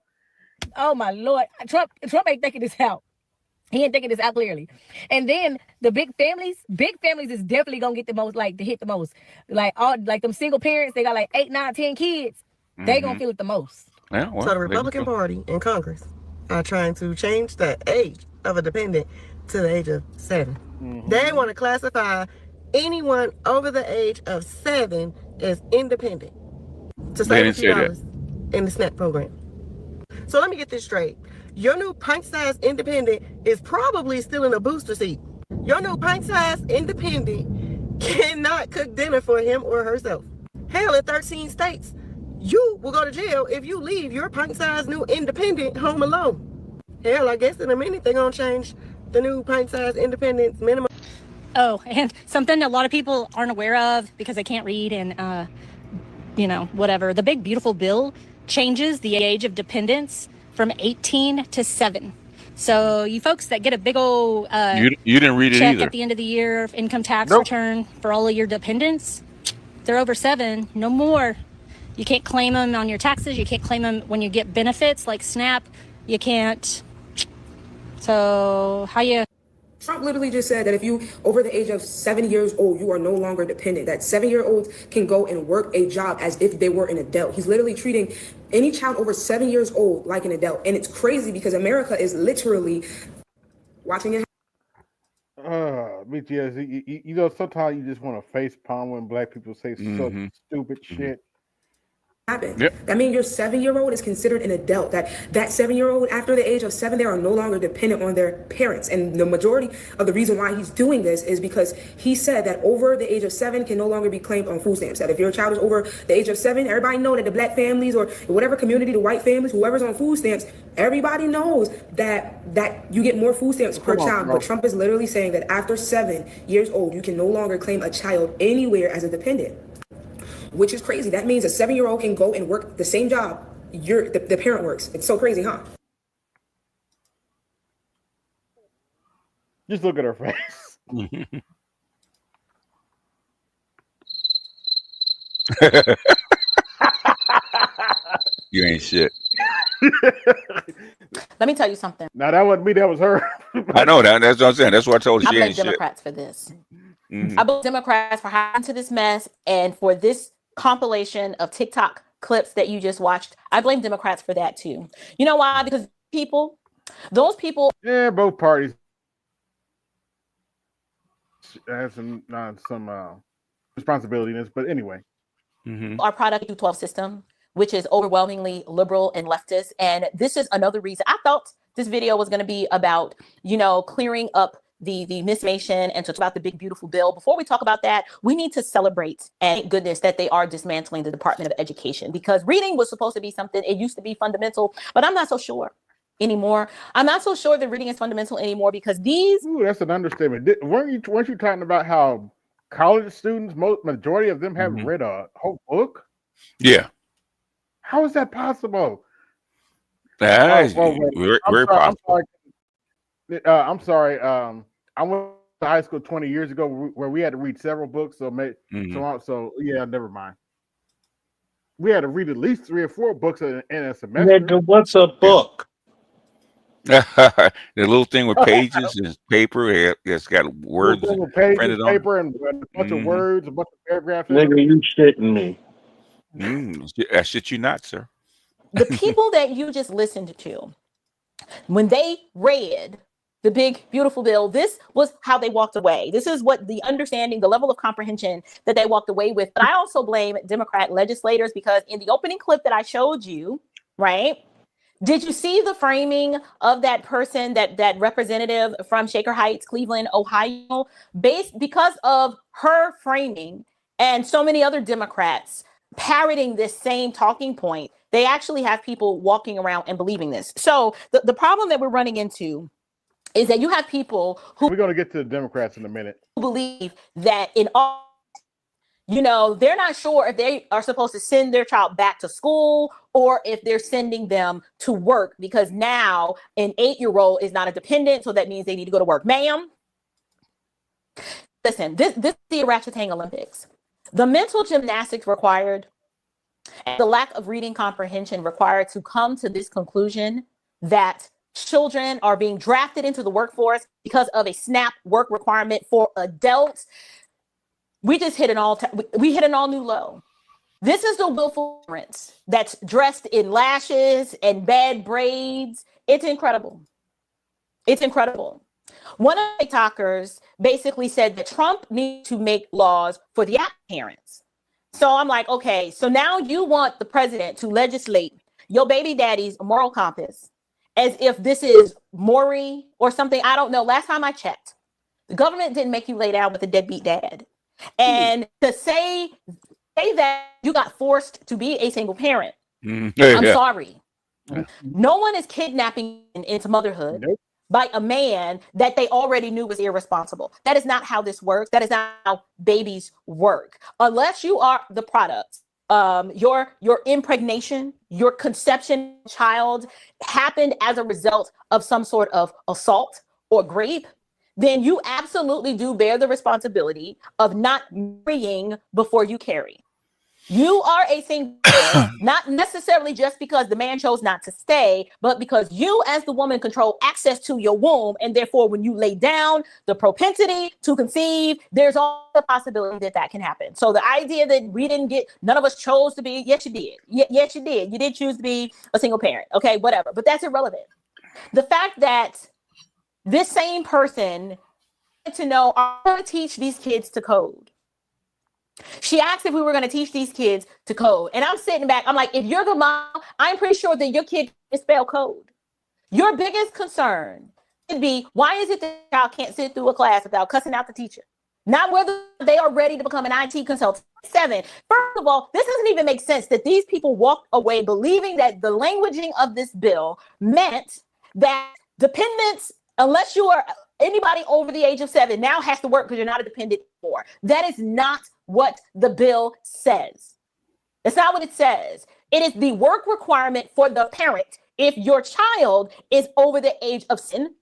Oh my Lord, Trump ain't thinking this out. He ain't thinking this out clearly. And then the big families is definitely gonna get the most, like to hit the most. Like all like them single parents, they got like 8, 9, 10 kids. They gonna feel it the most. Yeah, well, so the Republican Party in Congress are trying to change the age of a dependent to the age of 7. They want to classify anyone over the age of 7 as independent to save a few dollars in the SNAP program. So let me get this straight. Your new pint-sized independent is probably still in a booster seat. Your new pint-sized independent cannot cook dinner for him or herself. Hell, in 13 states, you will go to jail if you leave your pint-sized new independent home alone. Hell, I guess in a minute they're going to change the new pint-sized independent minimum. Oh, and something a lot of people aren't aware of because they can't read and, whatever. The big, beautiful bill changes the age of dependence from 18 to 7. So you folks that get a big old you didn't read it check either at the end of the year income tax return for all of your dependents, they're over 7, no more. You can't claim them on your taxes. You can't claim them when you get benefits like SNAP. You can't. So how you... Trump literally just said that if you over the age of 7 years old, you are no longer dependent. That 7-year-olds can go and work a job as if they were an adult. He's literally treating any child over 7 years old like an adult. And it's crazy because America is literally watching it. BTS, you know, sometimes you just want to face palm when black people say such stupid shit. Happen. That means your 7-year-old is considered an adult. That 7-year-old after the age of 7, they are no longer dependent on their parents. And the majority of the reason why he's doing this is because he said that over the age of 7 can no longer be claimed on food stamps. That if your child is over the age of 7, everybody know that the black families or whatever community, the white families, whoever's on food stamps, everybody knows that you get more food stamps per child. But Trump is literally saying that after 7 years old, you can no longer claim a child anywhere as a dependent. Which is crazy. That means a 7-year-old can go and work the same job the parent works. It's so crazy, huh? Just look at her face. You ain't shit. Let me tell you something. Now that wasn't me, that was her. I know that. That's what I'm saying. That's what I told you. I She blame ain't shit. Democrats for this. I blame Democrats for hiring to this mess and for this compilation of TikTok clips that you just watched. I blame Democrats for that too. You know why? Because those people. Yeah, both parties have some responsibility in this, but anyway. Our product 12 system, which is overwhelmingly liberal and leftist. And this is another reason I thought this video was going to be about, clearing up the misinformation and to talk about the big, beautiful bill. Before we talk about that, we need to celebrate, and thank goodness that they are dismantling the Department of Education, because reading was supposed to be something, it used to be fundamental, but I'm not so sure anymore. I'm not so sure that reading is fundamental anymore because these... Ooh, that's an understatement. Weren't you talking about how college students, majority of them haven't read a whole book? Yeah. How is that possible? Very possible. I'm sorry. I went to high school 20 years ago where we had to read several books. So yeah, never mind. We had to read at least 3 or 4 books in a semester. Nigga, what's a book? The little thing with pages and paper. It's got words printed on. Paper and a bunch of words, a bunch of paragraphs. Nigga, you shitting me. I shit you not, sir. The people that you just listened to, when they read the big, beautiful bill, this was how they walked away. This is what the understanding, the level of comprehension that they walked away with. But I also blame Democrat legislators because in the opening clip that I showed you, right? Did you see the framing of that person, that representative from Shaker Heights, Cleveland, Ohio, because of her framing and so many other Democrats parroting this same talking point, they actually have people walking around and believing this. So the problem that we're running into is that you have people who we're going to get to the Democrats in a minute. Believe that in all, you know, they're not sure if they are supposed to send their child back to school or if they're sending them to work, because now an 8-year-old is not a dependent, so that means they need to go to work. Ma'am, listen, this is the Ratchetang Olympics. The mental gymnastics required and the lack of reading comprehension required to come to this conclusion that children are being drafted into the workforce because of a SNAP work requirement for adults. We just hit an we hit an all new low. This is the willful ignorance that's dressed in lashes and bad braids. It's incredible. It's incredible. One of the TikTokers basically said that Trump needs to make laws for the parents. So I'm like, okay, so now you want the president to legislate your baby daddy's moral compass as if this is Maury or something. I don't know. Last time I checked, the government didn't make you lay down with a deadbeat dad. And to say that you got forced to be a single parent, I'm sorry. No one is kidnapping into motherhood by a man that they already knew was irresponsible. That is not how this works. That is not how babies work. Unless you are the product, your impregnation, your conception child happened as a result of some sort of assault or rape, then you absolutely do bear the responsibility of not marrying before you carry. You are a single parent, not necessarily just because the man chose not to stay, but because you as the woman control access to your womb. And therefore, when you lay down the propensity to conceive, there's all the possibility that that can happen. So the idea that we didn't get, none of us chose to be, yes, you did. Yes, you did. You did choose to be a single parent. Okay, whatever. But that's irrelevant. The fact that this same person to know, are we going to teach these kids to code? She asked if we were going to teach these kids to code. And I'm sitting back. I'm like, if you're the mom, I'm pretty sure that your kid can spell code. Your biggest concern should be, why is it that the child can't sit through a class without cussing out the teacher? Not whether they are ready to become an IT consultant. 7, first of all, this doesn't even make sense that these people walked away believing that the languaging of this bill meant that dependents, unless you are anybody over the age of 7, now has to work because you're not a dependent anymore. That is not what the bill says. That's not what it says. It is the work requirement for the parent. If your child is over the age of 7,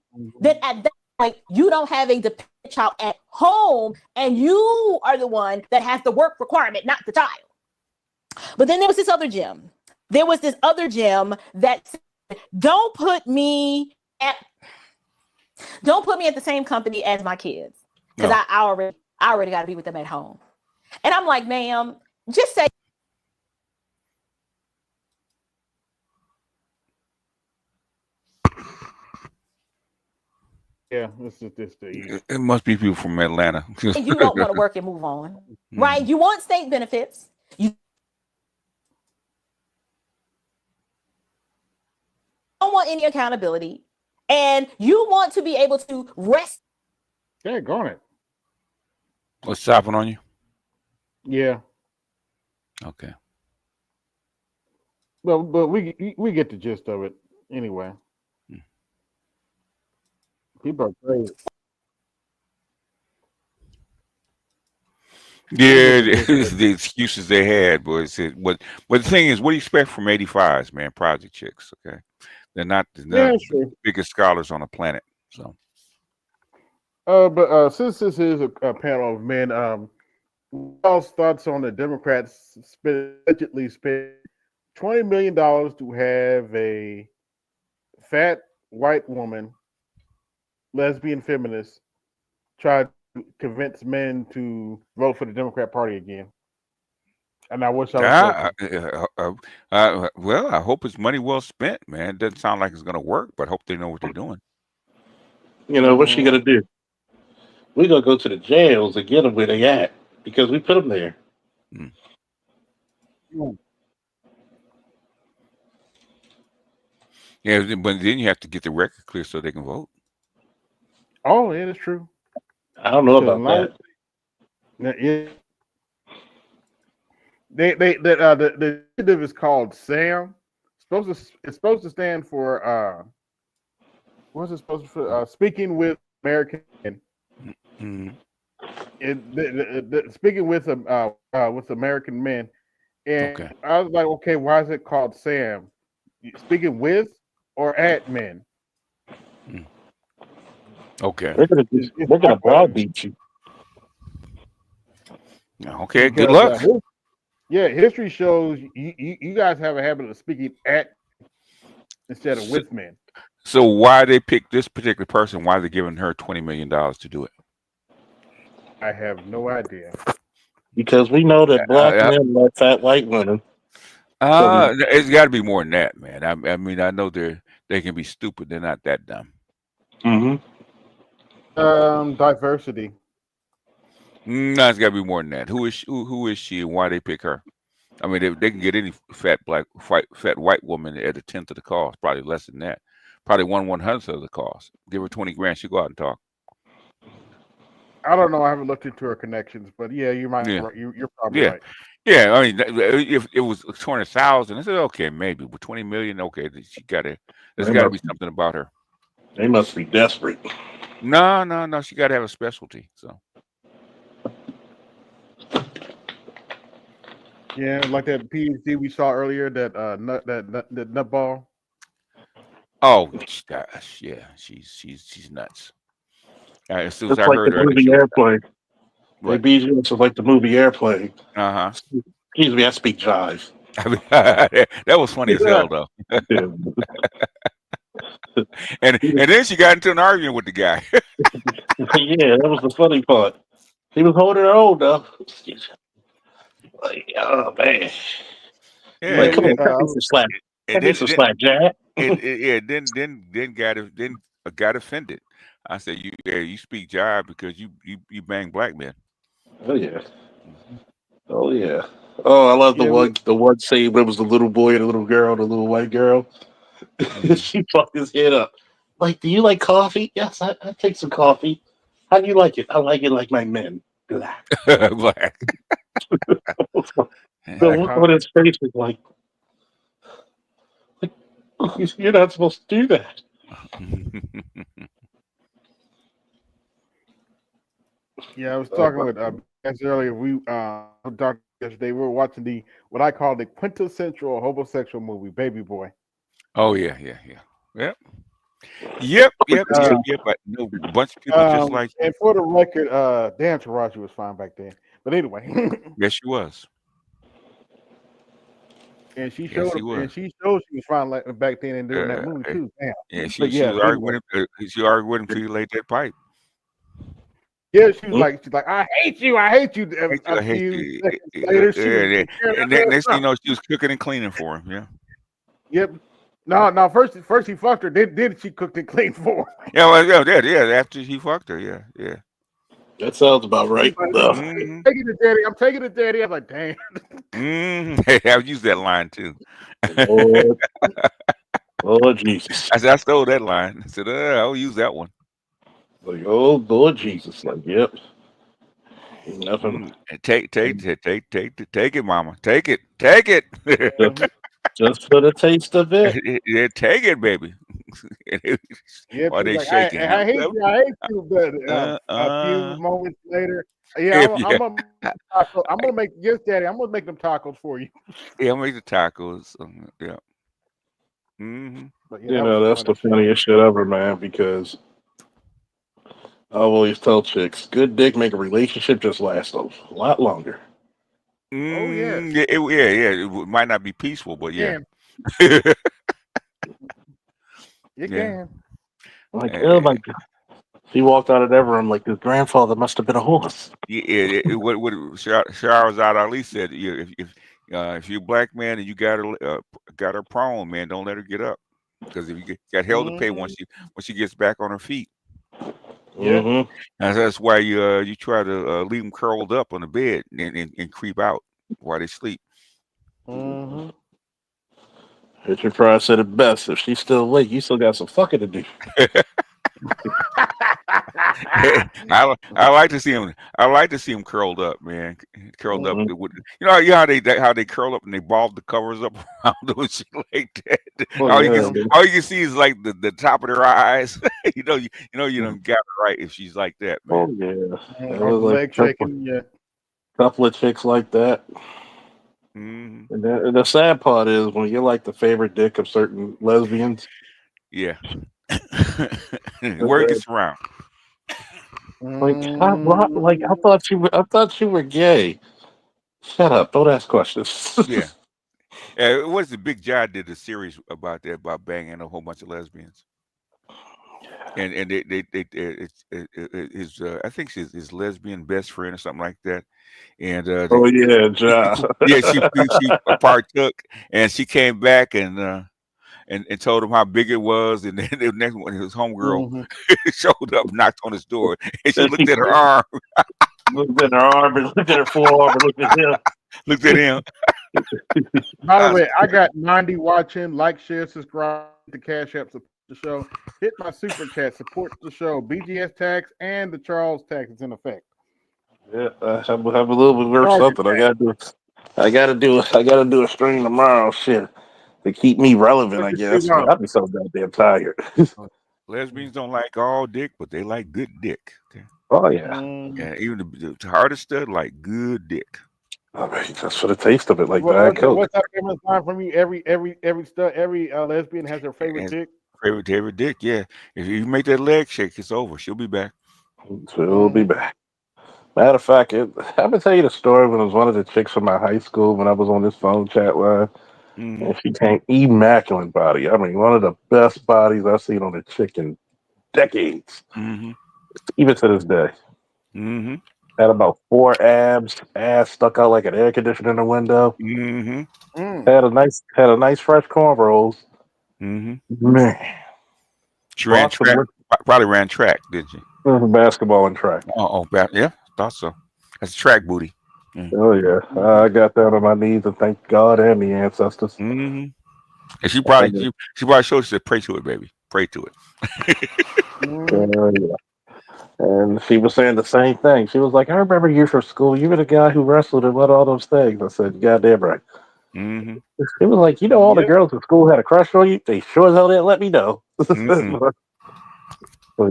then at that point, you don't have a dependent child at home, and you are the one that has the work requirement, not the child. But then there was this other gem. There was this other gem that said, don't put me at the same company as my kids, because I already got to be with them at home. And I'm like, ma'am, just say. Yeah, this is the. It must be people from Atlanta. You don't want to work and move on, right? You want state benefits. You don't want any accountability, and you want to be able to rest. Yeah, go on it. What's stopping on you? Yeah. Okay. Well, but we get the gist of it anyway. People are crazy. Yeah, the excuses they had, boys. But the thing is, what do you expect from 85s, man? Project chicks, okay? They're not the biggest scholars on the planet. So, but since this is a panel of men, y'all's thoughts on the Democrats allegedly spent $20 million to have a fat white woman, lesbian feminist, try to convince men to vote for the Democrat Party again. And I wish I was. Well, I hope it's money well spent, man. It doesn't sound like it's going to work, but I hope they know what they're doing. You know, what's she going to do? We're going to go to the jails and get them where they at because we put them there. Yeah, but then you have to get the record clear so they can vote. Oh, yeah, that's true. I don't know about that. Yeah. The initiative is called SAM. It's supposed to stand for What's it supposed to? Speaking with American men. Speaking with American men, and I was like, okay, why is it called Sam? Speaking with or at men? Okay. They're gonna browbeat you. Okay. Good luck. History shows you guys have a habit of speaking at instead of with men. So why they pick this particular person? Why are they giving her $20 million to do it? I have no idea. Because we know that black men like fat white women. It's got to be more than that, man. I mean, I know they can be stupid. They're not that dumb. Diversity. No, it's got to be more than that. Who is she and why they pick her? I mean, they can get any fat white woman at a tenth of the cost, probably less than that. Probably 1/100th of the cost. Give her 20 grand, she'll go out and talk. I don't know. I haven't looked into her connections, but yeah, you might. Yeah. Right. You're probably right. Yeah. I mean, if it was 200,000, I said okay, maybe, but 20 million, okay, there's got to be something about her. They must be desperate. No. She got to have a specialty. So. Yeah, like that PhD we saw earlier, that nutball. Oh gosh, yeah, she's nuts. As soon as It's I like heard the her, movie Airplane. Right. BGS is like the movie Airplane. Excuse me, I speak jive. That was funny as hell, though. and then she got into an argument with the guy. Yeah, that was the funny part. He was holding her own, though. Like, oh man. Yeah, like, come on, cut me some slack. Cut me some slack, Jack. Then got offended. I said, you speak jive because you bang black men. Oh yeah. Oh yeah. Oh, I love the one scene where it was the little boy and the little girl, the little white girl. She fucked his head up. Like, do you like coffee? Yes, I take some coffee. How do you like it? I like it like my men. Black. Black. The look on his face is like, you're not supposed to do that. Yeah, I was talking with earlier. We talked yesterday. We were watching what I call the quintessential homosexual movie, Baby Boy. Oh yeah. Yep. But no, a bunch of people just like. And for the record, Dan Taraji was fine back then. But anyway. Yes, she was. And she showed she was fine back then and doing that movie too. Damn. Yeah, she argued with him. She argued with him until he laid that pipe. Yeah, she's like, I hate you. I hate you. I hate you. Later, and then next thing you know, she was cooking and cleaning for him. Yeah. Yep. No. First he fucked her. Then she cooked and cleaned for him. Yeah. After he fucked her, yeah. That sounds about right. I'm taking it, Daddy. I was like, damn. I've used that line too. Lord Jesus. I stole that line. I said, I'll use that one. Like, oh Lord Jesus. Like, yep. Nothing. Take it, Mama. Take it. Just for the taste of it. Yeah, take it, baby. While they like, shaking. I hate you, but a few moments later, I'm gonna make Daddy. I'm gonna make them tacos for you. Yeah, I'll make the tacos. Yeah. But, that's the funniest shit ever, man. Because I always tell chicks, good dick make a relationship just last a lot longer. It might not be peaceful, but yeah. You can. Like, oh my God. He walked out of that room like his grandfather must have been a horse. Yeah. What Shahrazad Ali said, if you're a black man and you got her prone, man, don't let her get up, because if you got hell to pay once she gets back on her feet. Yeah, and that's why you try to leave them curled up on the bed and creep out while they sleep. Richard Pryor said it best: if she's still awake, you still got some fucking to do. I like to see him. I like to see him curled up, man. Curled up. With, you know how they curl up and they ball the covers up around them and shit like that. All you can see is like the top of their eyes. you done got it right if she's like that, man. Oh yeah, Or it the was like leg shaking. Yeah. couple of chicks like that. Mm-hmm. And the sad part is when you're like the favorite dick of certain lesbians. Yeah. Word gets around. Like, I thought you were gay. Shut up! Don't ask questions. Yeah. It was the Big J did a series about that, about banging a whole bunch of lesbians. And his I think his lesbian best friend or something like that. And she partook, and she came back and told him how big it was, and then the next one, his homegirl showed up, knocked on his door, and she looked at her arm, looked at her arm, and looked at her forearm, and looked at him. Looked at him. By the way, I got 90 watching. Like, share, subscribe to Cash App, support the show. Hit my super chat, support the show. BGS tax and the Charles tax is in effect. Yeah, I have a little bit worth something. I gotta do a stream tomorrow. Shit, to keep me relevant, I guess. But I'll be so goddamn tired. Lesbians don't like all dick, but they like good dick. Okay? Oh yeah. Yeah, even the hardest stud like good dick. I mean, that's for the taste of it, like Diet Diet Coke. What's that famous line from you? Every lesbian has their favorite dick. Favorite dick, yeah. If you make that leg shake, it's over. She'll be back. She'll be back. Matter of fact, I'm gonna tell you the story when it was one of the chicks from my high school when I was on this phone chat line. And she came immaculate body. I mean, one of the best bodies I've seen on a chick in decades. Even to this day. Had about 4 abs, ass stuck out like an air conditioner in the window. Had a nice fresh cornrows. Man, she ran track. Probably ran track, did you? Basketball and track. Yeah, thought so. That's track booty. Oh yeah, I got down on my knees and thank God and the ancestors. And she probably showed. She said, "Pray to it, baby. Pray to it." Yeah. And she was saying the same thing. She was like, "I remember you from school. You were the guy who wrestled and what all those things." I said, "Goddamn right." It was like, all the girls in school had a crush on you. They sure as hell didn't let me know.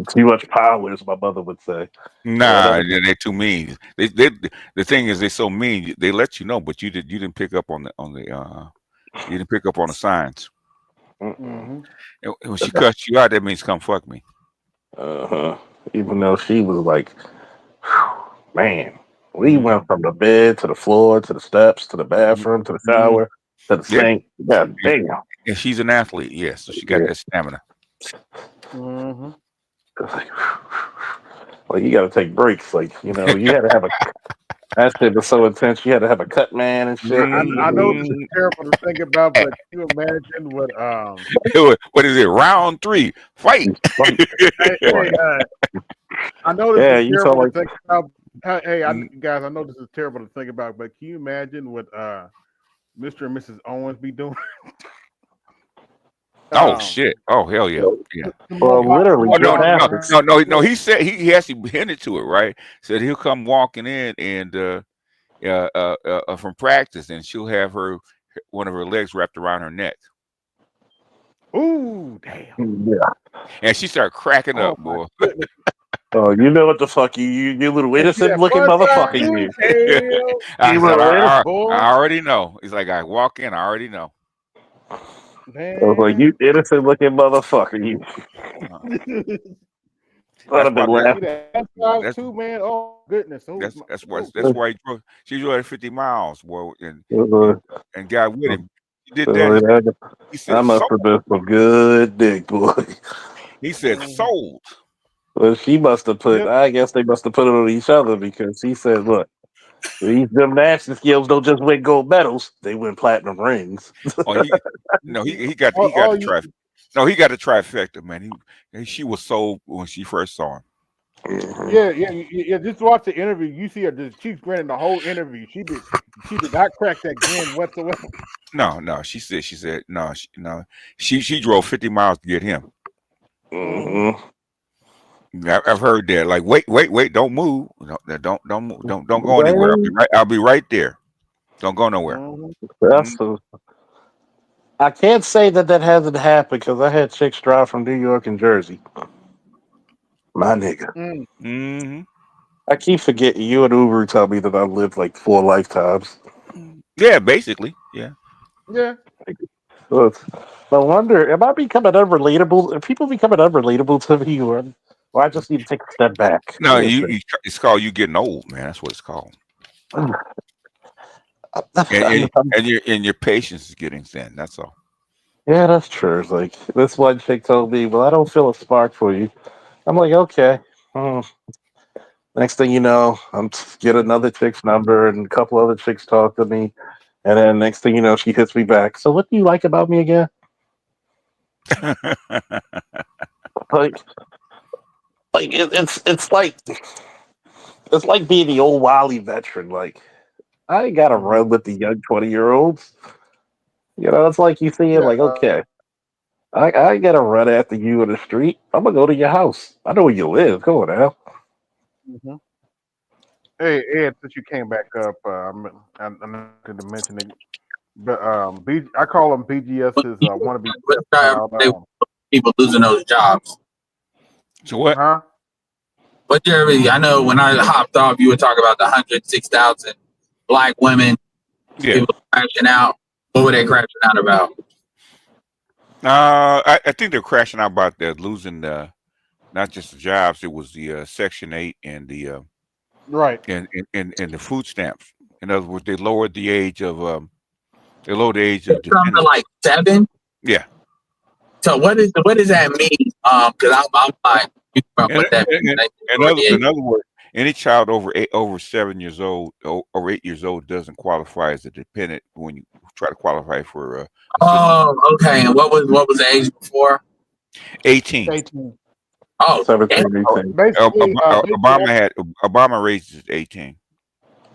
Too much power, as my mother would say. Nah, they're too mean. The thing is, they're so mean. They let you know, but you didn't pick up on the you didn't pick up on the signs. And when she cussed you out, that means come fuck me. Even though she was like, man, we went from the bed to the floor to the steps to the bathroom to the shower to the sink. God damn. And she's an athlete, yes, so she got that stamina. Like, you got to take breaks. Like, you had to have that shit was so intense. You had to have a cut man and shit. I know this is terrible to think about, but can you imagine what what is it? Round 3, fight. I know this is terrible to think about. Guys, I know this is terrible to think about, but can you imagine what Mr. and Mrs. Owens be doing? Oh shit! Oh hell yeah! Yeah. Well, literally. No. He said he actually hinted to it, right? Said he'll come walking in and from practice, and she'll have one of her legs wrapped around her neck. Ooh, damn! Yeah. And she started cracking up, boy. Oh, you know what the fuck you little innocent looking motherfucker you. I already know. He's like, I walk in, I already know. I was like, you innocent looking motherfucker, you. That's too, man. Oh goodness. That's why she drove at 50 miles, boy, and got with him. He did that. He said, I must have been some good dick, boy. He said sold. Well, she must have put. I guess they must have put it on each other because he said, "Look, these gymnastics skills don't just win gold medals; they win platinum rings." He got the trifecta. No, he got a trifecta, man. She was sold when she first saw him. Yeah. Just watch the interview. You see her. She's grinning the whole interview. She did not crack that grin whatsoever. No. She said no. She drove 50 miles to get him. I've heard that. Like, wait, don't move. Don't move. Don't go anywhere. I'll be right there. Don't go nowhere. That's I can't say that hasn't happened because I had chicks drive from New York and Jersey. My nigga. Mm-hmm. I keep forgetting you and Uber tell me that I lived like 4 lifetimes. Yeah, basically. Yeah. Yeah. So I wonder, am I becoming unrelatable? Are people becoming unrelatable to me, or I just need to take a step back? No, it's called you getting old, man. That's what it's called. And your patience is getting thin. That's all. Yeah, that's true. It's like this one chick told me, "Well, I don't feel a spark for you." I'm like, okay. Next thing you know, I'm get another chick's number, and a couple other chicks talk to me, and then next thing you know, she hits me back. So, what do you like about me again? It's like being the old wily veteran. Like, I ain't gotta run with the young 20-year-olds. You know, it's like you see it. Like, okay, I ain't gotta run after you in the street. I'm gonna go to your house. I know where you live. Come on now. Mm-hmm. Hey Ed, since you came back up, I'm not going to mention it, but I call them BGS's wannabe people losing those jobs. So what? Huh? But Jeremy, I know when I hopped off, you were talking about the 106,000 black women, people crashing out. What were they crashing out about? I think they're crashing out about losing not just the jobs. It was the Section 8 and the right and the food stamps. In other words, they lowered the age of dependence. Like 7. Yeah. So what does that mean? Because I'm like, what that means. In other words, any child over 7 years old or 8 years old doesn't qualify as a dependent when you try to qualify for. Okay. And what was the age before? 18. 18. Oh, 17, 18. Obama raised it to 18.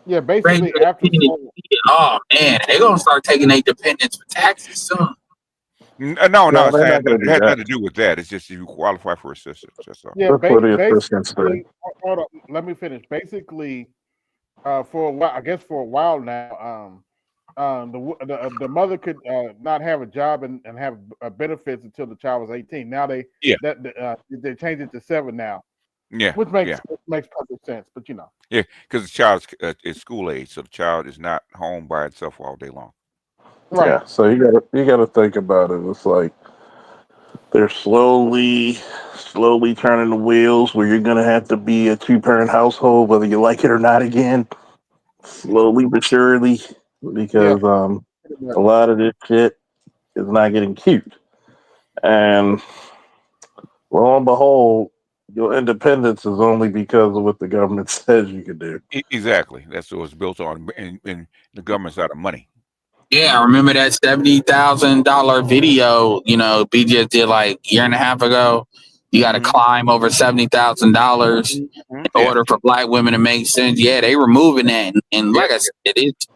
Yeah, basically after. Oh man, they're gonna start taking their dependents for taxes soon. No, it has nothing to do with that. It's just you qualify for assistance. That's all. Yeah, basically, hold on, let me finish. Basically, for a while now, the mother could not have a job and have benefits until the child was 18. Now they changed it to 7 now. Yeah, which makes perfect sense. But yeah, because the child is school age, so the child is not home by itself all day long. Right. Yeah, so you gotta think about it. It's like they're slowly turning the wheels where you're gonna have to be a 2-parent household, whether you like it or not. Again, slowly but surely, because a lot of this shit is not getting cute, and lo and behold, your independence is only because of what the government says you can do. Exactly, that's what it's built on, and the government's out of money. Yeah, I remember that $70,000 video, BJ did like a year and a half ago. You got to climb over $70,000 in order for black women to make sense. Yeah, they removing that. And like I said, it's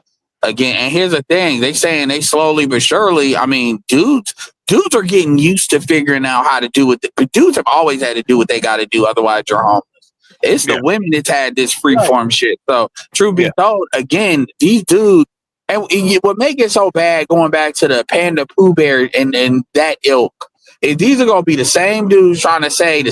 again, and here's the thing, they saying they slowly but surely, I mean, dudes are getting used to figuring out how to do it. Dudes have always had to do what they got to do. Otherwise you're homeless. It's the women that's had this freeform shit. So truth be told, again, these dudes, and what make it so bad, going back to the Panda Pooh Bear and that ilk, is these are gonna be the same dudes trying to save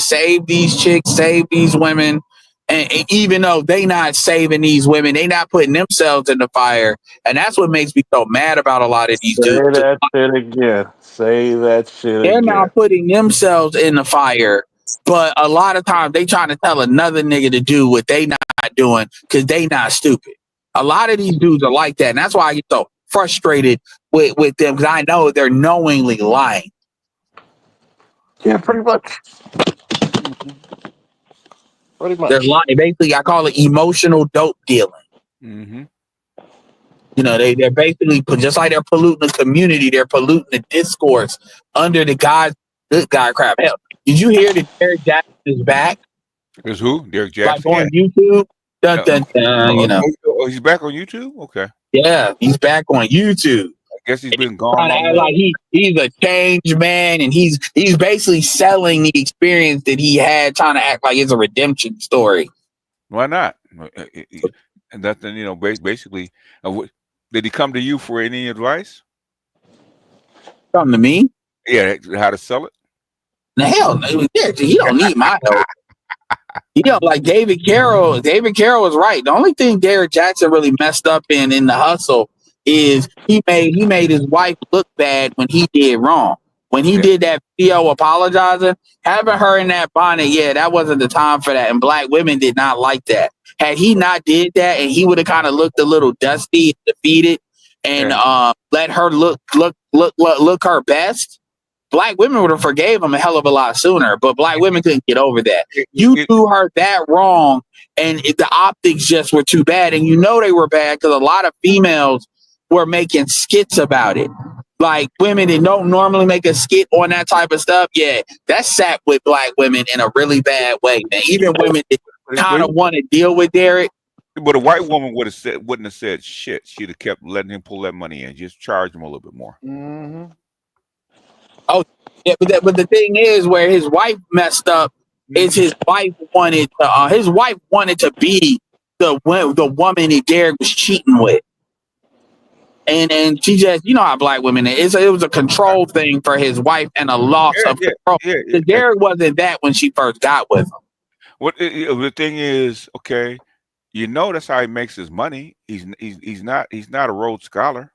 these chicks, save these women, and even though they not saving these women, they not putting themselves in the fire, and that's what makes me so mad about a lot of these dudes. Say that shit again. Say that shit They're again. not putting themselves in the fire, but a lot of times they trying to tell another nigga to do what they not doing because they not stupid. A lot of these dudes are like that, and that's why I get so frustrated with them, because I know they're knowingly lying. Yeah, pretty much. Pretty much. They're lying. Basically, I call it emotional dope dealing. Mm-hmm. They're basically, just like they're polluting the community, they're polluting the discourse under the good guy crap. Hell, did you hear that Derek Jackson is back? Is who? Derek Jackson? Like on YouTube? Dun, dun, dun, Oh, he's back on YouTube? Okay. Yeah, he's back on YouTube. guess he's been gone Trying to long act enough. like he's a changed man, and he's basically selling the experience that he had, trying to act like it's a redemption story. Why not? And nothing, you know. Basically, did he come to you for any advice? Come to me? Yeah, how to sell it? The hell, no. Yeah, he don't need my help. You know, like David Carroll. David Carroll was right. The only thing Derrick Jackson really messed up in the hustle is he made his wife look bad when he did wrong. When he did that video apologizing, having her in that bonnet, yeah, that wasn't the time for that. And black women did not like that. Had he not did that, and he would have kind of looked a little dusty, defeated, and let her look her best, black women would have forgave him a hell of a lot sooner. But black women couldn't get over that. You do her that wrong, and the optics just were too bad. And you know they were bad because a lot of females were making skits about it. Like women that don't normally make a skit on that type of stuff, yeah, that sat with black women in a really bad way, man. Even women that kind of want to deal with Derrick. But a white woman wouldn't have said shit. She'd have kept letting him pull that money in, just charge him a little bit more. Mm-hmm. Oh, yeah, but the thing is, where his wife messed up is his wife wanted to be the woman that Derrick was cheating with. And she just, you know how black women is. It was a control thing for his wife and a loss of control. Derrick wasn't that when she first got with him. What the thing is, okay, you know that's how he makes his money. He's not a Rhodes Scholar,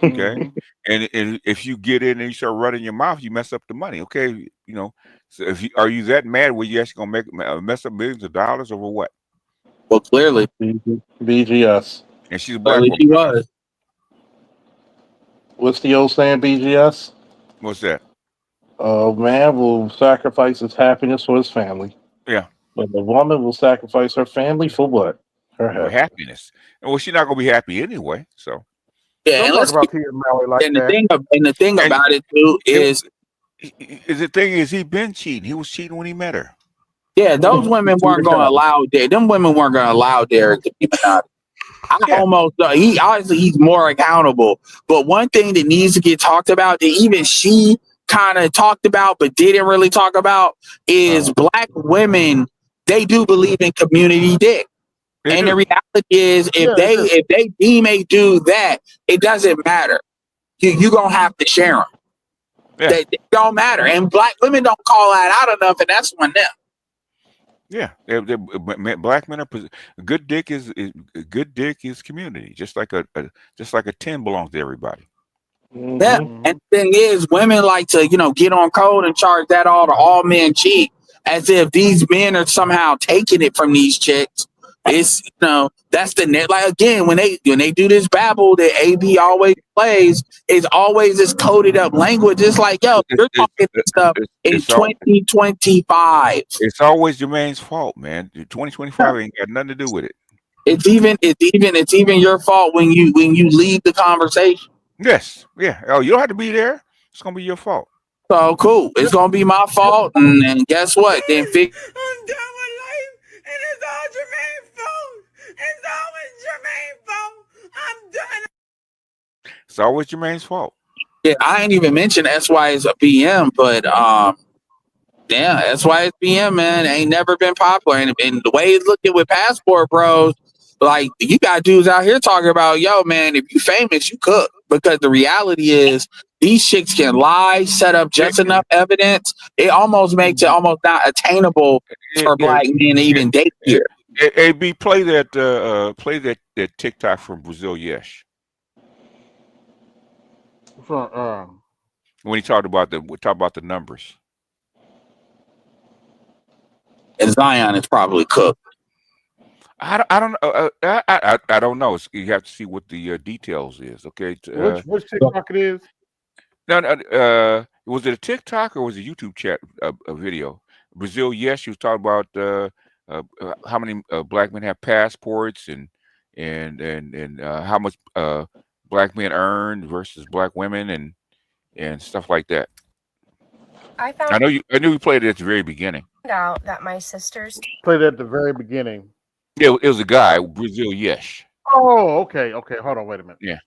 okay. and if you get in and you start running your mouth, you mess up the money, okay. You know, so are you that mad? Were you actually gonna mess up millions of dollars over what? Well, clearly, BGS. And she's a black woman. She was. What's the old saying, BGS? What's that? A man will sacrifice his happiness for his family. Yeah. But the woman will sacrifice her family for what? Her happiness. Well, she's not gonna be happy anyway. So yeah, don't talk about Tia Malley like and that. The thing about it too is the thing is he been cheating. He was cheating when he met her. Yeah, those women weren't going to allow Derrick. Them women weren't going to allow Derrick to be monogamous. He's more accountable. But one thing that needs to get talked about that even she kind of talked about but didn't really talk about is black women. They do believe in community dick. And the reality is if they deem a dude that, it doesn't matter. You're going to have to share them. Yeah. They don't matter. And black women don't call that out enough, and that's on them. Yeah, black men are good. Dick is community, just like a 10 belongs to everybody. Yeah, and the thing is, women like to get on code and charge that all men cheat, as if these men are somehow taking it from these chicks. It's that's the net. Like again, when they do this babble that AB always plays, it's always this coded up language. It's like, yo, you're talking this stuff in 2025. It's always Jermaine's fault, man. 2025 ain't got nothing to do with it. It's even your fault when you leave the conversation. Yes, yeah. Oh, you don't have to be there. It's gonna be your fault. So cool. It's gonna be my fault, and guess what? Then I'm done with life, and it's all Jermaine's fault. It's always Jermaine's fault. I'm done. It's always Jermaine's fault. Yeah, I ain't even mentioned SY's a BM, but yeah, SY's BM, man, ain't never been popular. And the way he's looking with Passport Bros, like you got dudes out here talking about, yo, man, if you famous, you cook. Because the reality is these chicks can lie, set up just enough evidence. It almost makes it almost not attainable for black men to even date here. AB, play that TikTok from Brazil Yesh. When he talked about the numbers. And Zion is probably cooked. I don't know. You have to see what the details is. Okay. Which TikTok it is? No. Was it a TikTok or was it a YouTube chat a video? Brazil, yes, she was talking about how many black men have passports and how much black men earn versus black women and stuff like that. I knew you played it at the very beginning. Out that my sisters played it at the very beginning. Yeah, it was a guy, Brazil Yesh. Oh, okay. Hold on, wait a minute. Yeah.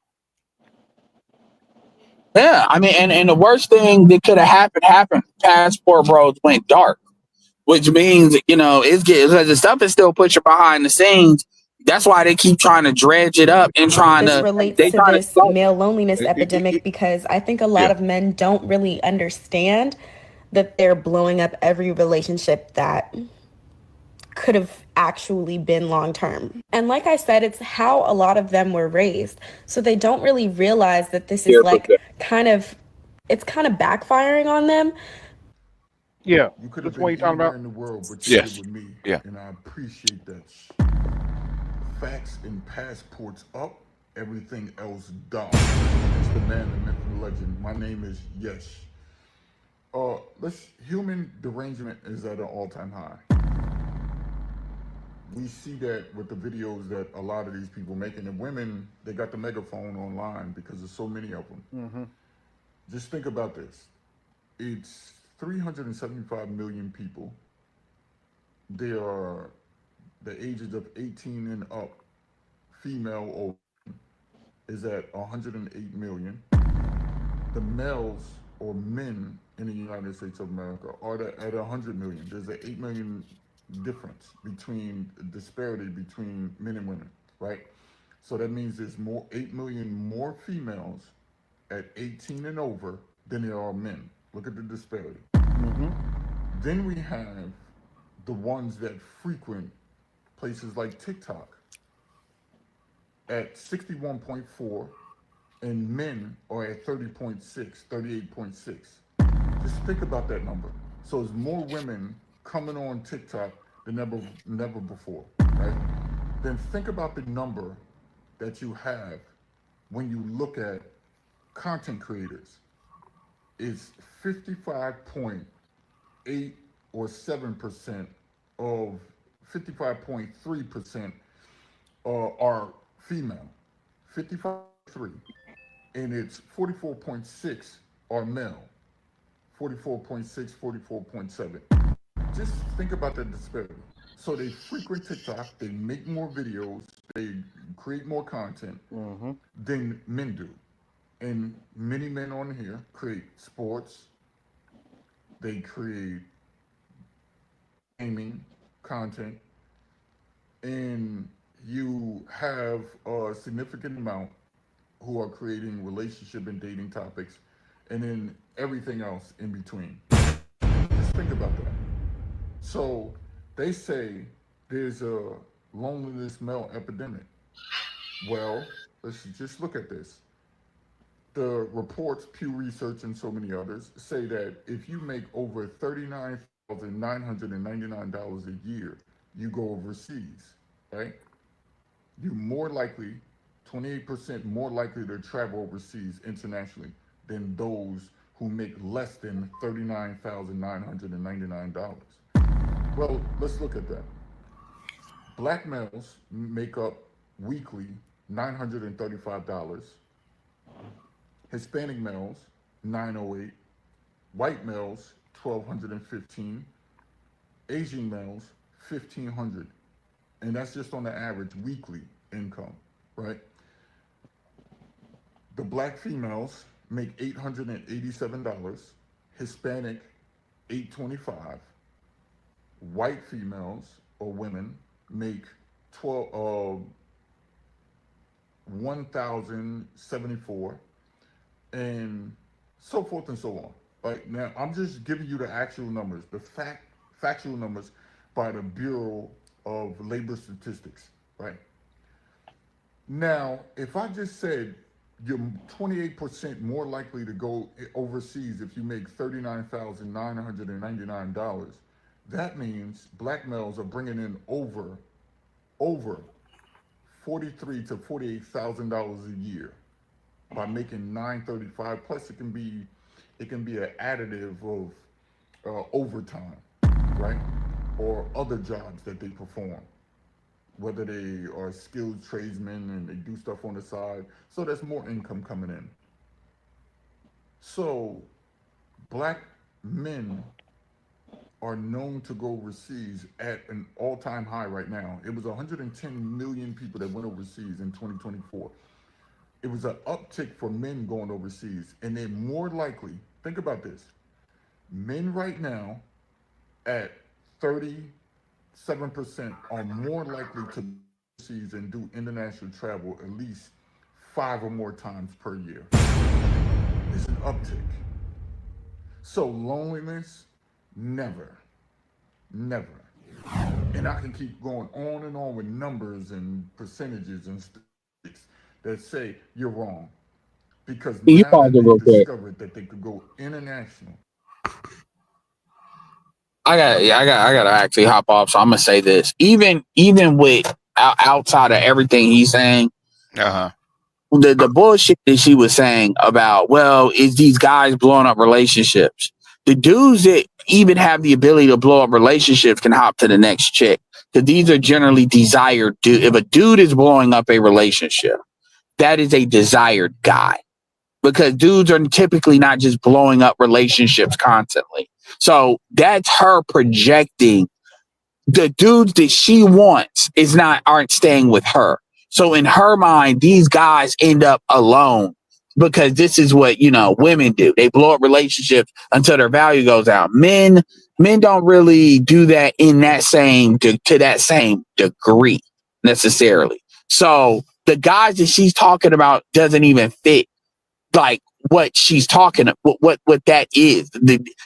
Yeah, I mean, and the worst thing that could have happened. Passport Bros went dark, which means it's getting the stuff is still pushing behind the scenes. That's why they keep trying to dredge it up and This relates to this male loneliness epidemic because I think a lot of men don't really understand that they're blowing up every relationship that could have actually been long term. And like I said, it's how a lot of them were raised. So they don't really realize that this is like kind of backfiring on them. Yeah. You could That's have what been you're talking anywhere about. in the world, but you Yes. did with me. Yeah. And I appreciate that. Facts and passports up, everything else down. It's the man, the myth, and the legend. My name is Yes. Human derangement is at an all-time high. We see that with the videos that a lot of these people making, and women, they got the megaphone online because there's so many of them. Mm-hmm. Just think about this. It's 375 million people. They are the ages of 18 and up. Female or is at 108 million. The males or men in the United States of America are at 100 million. There's an 8 million difference disparity between men and women, right? So that means there's 8 million more females at 18 and over than there are men. Look at the disparity. Mm-hmm. Then we have the ones that frequent places like TikTok at 61.4, and men are at 30.6, 38.6. Just think about that number. So there's more women coming on TikTok than never before, right? Then think about the number that you have when you look at content creators. It's 55.8 or 7% of 55.3% are female. 55.3, and it's 44.6 are male. 44.6, 44.7. Just think about that disparity. So they frequent TikTok, they make more videos, they create more content than men do. And many men on here create sports, they create gaming content, and you have a significant amount who are creating relationship and dating topics, and then everything else in between. Just think about that. So they say there's a loneliness male epidemic. Well, let's just look at this. The reports, Pew Research, and so many others say that if you make over $39,999 a year, you go overseas, right? You're more likely, 28% more likely to travel overseas internationally than those who make less than $39,999. Well, let's look at that. Black males make up weekly $935. Hispanic males, $908. White males, $1,215. Asian males, $1,500. And that's just on the average weekly income, right? The black females make $887. Hispanic, $825. White females or women make $1,074, and so forth and so on. Right now, I'm just giving you the actual numbers, the factual numbers by the Bureau of Labor Statistics. Right now, if I just said you're 28% more likely to go overseas if you make $39,999. That means black males are bringing in over $43,000 to $48,000 a year by making $935. Plus, it can be an additive of overtime, right, or other jobs that they perform, whether they are skilled tradesmen and they do stuff on the side. So there's more income coming in. So black men are known to go overseas at an all-time high right now. It was 110 million people that went overseas in 2024. it was an uptick for men going overseas, and they're more likely. Think about this: men right now at 37% are more likely to go overseas and do international travel at least 5 or more times per year. It's an uptick. So loneliness, never, never. And I can keep going on and on with numbers and percentages and statistics that say you're wrong. Because You now pause that it real they've quick. discovered that they could go international. I gotta actually hop off. So I'm gonna say this. Even with outside of everything he's saying, the bullshit that she was saying about, well, is these guys blowing up relationships? The dudes that even have the ability to blow up relationships can hop to the next chick. Because these are generally desired dudes. If a dude is blowing up a relationship, that is a desired guy. Because dudes are typically not just blowing up relationships constantly. So that's her projecting the dudes that she wants aren't staying with her. So in her mind, these guys end up alone because this is what, women do. They blow up relationships until their value goes out. Men don't really do that in that to that same degree necessarily. So the guys that she's talking about doesn't even fit like what she's talking what that is.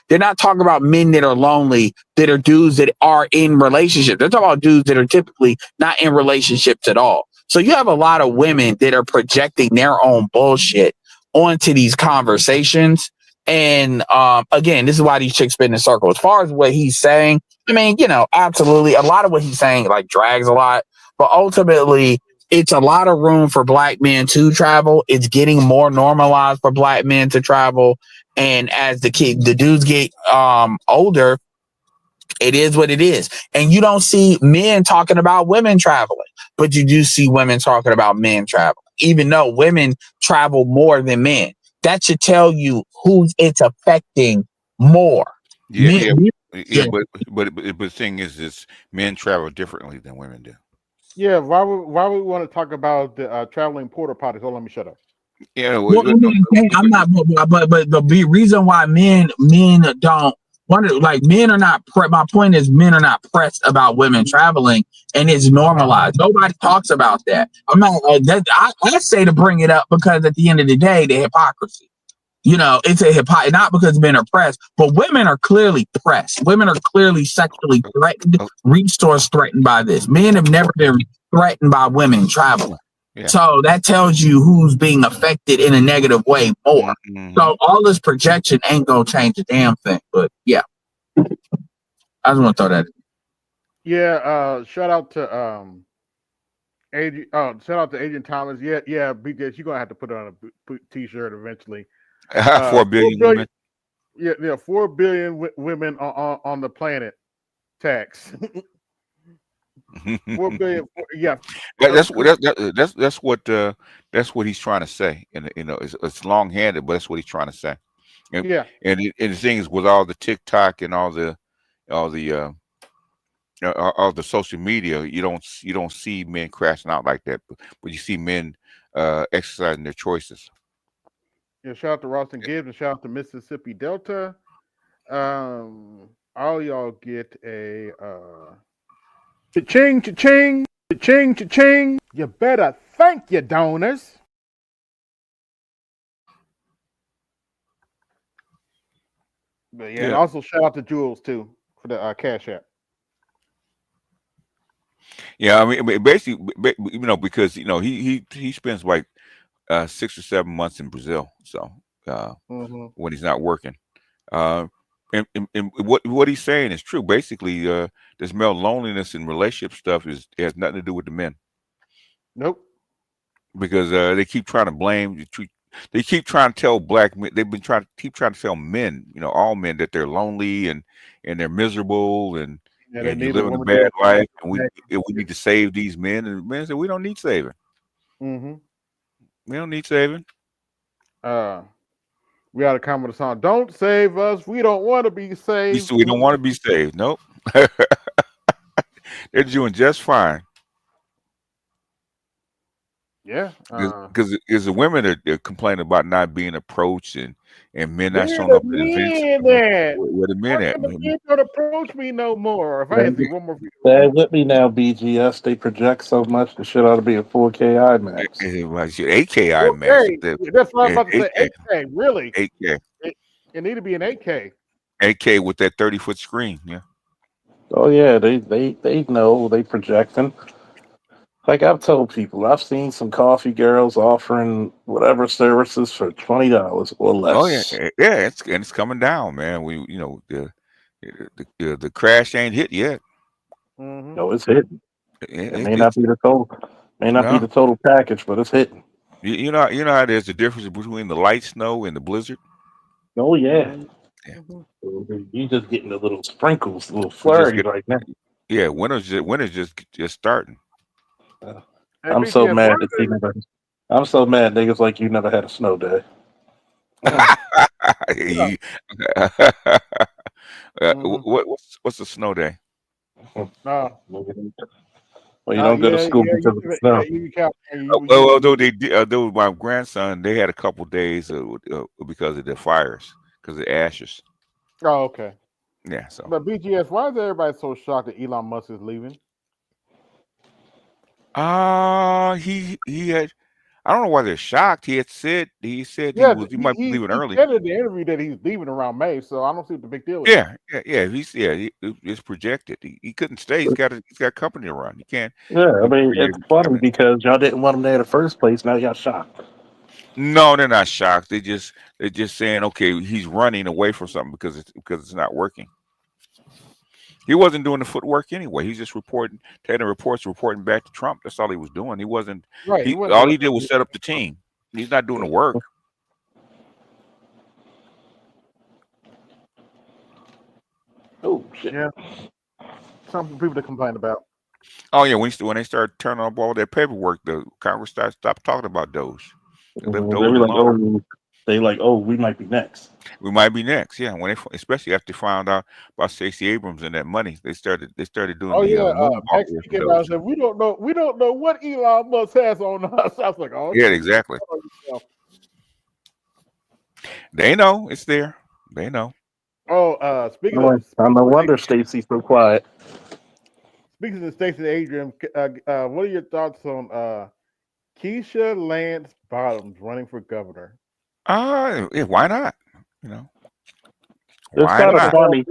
They're not talking about men that are lonely, that are dudes that are in relationships. They're talking about dudes that are typically not in relationships at all. So you have a lot of women that are projecting their own bullshit onto these conversations. And again, this is why these chicks spin in circles. As far as what he's saying, I mean, absolutely a lot of what he's saying like drags a lot, but ultimately it's a lot of room for black men to travel. It's getting more normalized for black men to travel. And as the dudes get older, it is what it is. And you don't see men talking about women traveling, but you do see women talking about men traveling, even though women travel more than men. That should tell you who it's affecting more. But the thing is men travel differently than women do. Yeah, why would we want to talk about the traveling porta potties? Hold on, let me shut up. Yeah, I'm not, but the reason why men don't want to, like, men are not. My point is, men are not pressed about women traveling, and it's normalized. Nobody talks about that. I'm not. I say to bring it up because at the end of the day, the hypocrisy. It's a hypocrisy, not because men are pressed, but women are clearly pressed. Women are clearly sexually threatened, resource threatened by this. Men have never been threatened by women traveling. Yeah. So that tells you who's being affected in a negative way more. Mm-hmm. So all this projection ain't gonna change a damn thing. But yeah, I just want to throw that in. Yeah, shout out to shout out to Adrian Thomas. Yeah, BJ, you're gonna have to put on a t-shirt eventually. 4 billion women. Yeah, 4 billion women on the planet. Tax. 4 billion. Yeah, that's what he's trying to say, and it's long-handed, but that's what he's trying to say. And, yeah, and the thing is, with all the TikTok and all the social media, you don't see men crashing out like that, but you see men exercising their choices. Yeah, shout out to Ralston Gibbs and shout out to Mississippi Delta. All y'all get a cha-ching, cha-ching, cha-ching, cha-ching. You better thank your donors. But yeah, and also shout out to Jules too for the Cash App. Yeah, I mean, basically, because he spends like 6 or 7 months in Brazil, so when he's not working, and what he's saying is true. Basically, this male loneliness and relationship stuff has nothing to do with the men. Nope. Because they keep trying to blame. They keep trying to tell black men. They've been trying to tell men, all men, that they're lonely and they're miserable and you're living a bad life, and we need to save these men. And men say we don't need saving. Mm-hmm. We don't need saving. We had a comment song. Don't save us. We don't want to be saved. We don't want to be saved. Nope. They're doing just fine. Yeah. Because the women are complaining about not being approached and men not Where showing the up at events. men at? Where the men How at? come the men don't approach me no more? If I had to see one more video. Stay with me now, BGS. They project so much, the shit ought to be a 4K IMAX. 8K IMAX. That's what I'm about to say. 8K. 8K, really? 8K. It need to be an 8K. 8K with that 30-foot screen. Yeah. Oh yeah, they know they projecting. Like I've told people, I've seen some coffee girls offering whatever services for $20 or less. Oh yeah, yeah. It's coming down, man. The crash ain't hit yet. Mm-hmm. No, it's hitting. It may not be the total package, but it's hitting. You know how there's a difference between the light snow and the blizzard. Oh yeah. Mm-hmm. You just getting the little sprinkles, little flurries right now. Yeah, winter's just starting. I'm so mad that I'm so mad niggas like you never had a snow day. What's a snow day? Well, you don't go to school because of the snow. Well, though they did, though my grandson, they had a couple days because of the fires, because of ashes. Oh, okay. Yeah. So, but BGS, why is everybody so shocked that Elon Musk is leaving? He had. I don't know why they're shocked. He said he might be leaving early. He said in the interview that he's leaving around May, so I don't see what the big deal is. Yeah. It's projected. He couldn't stay. He's got company to run. He can't. Yeah, I mean it's funny because y'all didn't want him there in the first place. Now y'all shocked. No, they're not shocked. They're just saying, okay, he's running away from something because it's not working. He wasn't doing the footwork anyway. He's just taking reports, reporting back to Trump. That's all he was doing. He wasn't. Right. All he did was set up the team. He's not doing the work. Oh shit! Yeah. Something for people to complain about. Oh yeah, when they started turning up all that paperwork, the Congress stopped talking about Doge. They like, oh, we might be next. We might be next, yeah. Especially after they found out about Stacey Abrams and that money, they started doing. Oh yeah, I said we don't know what Elon Musk has on us. I was like, oh yeah, exactly. They know it's there. They know. Oh, speaking of, no wonder Stacey's so quiet. Speaking of Stacey Abrams, what are your thoughts on Keisha Lance Bottoms running for governor? Yeah, why not? You know, why not? Funny.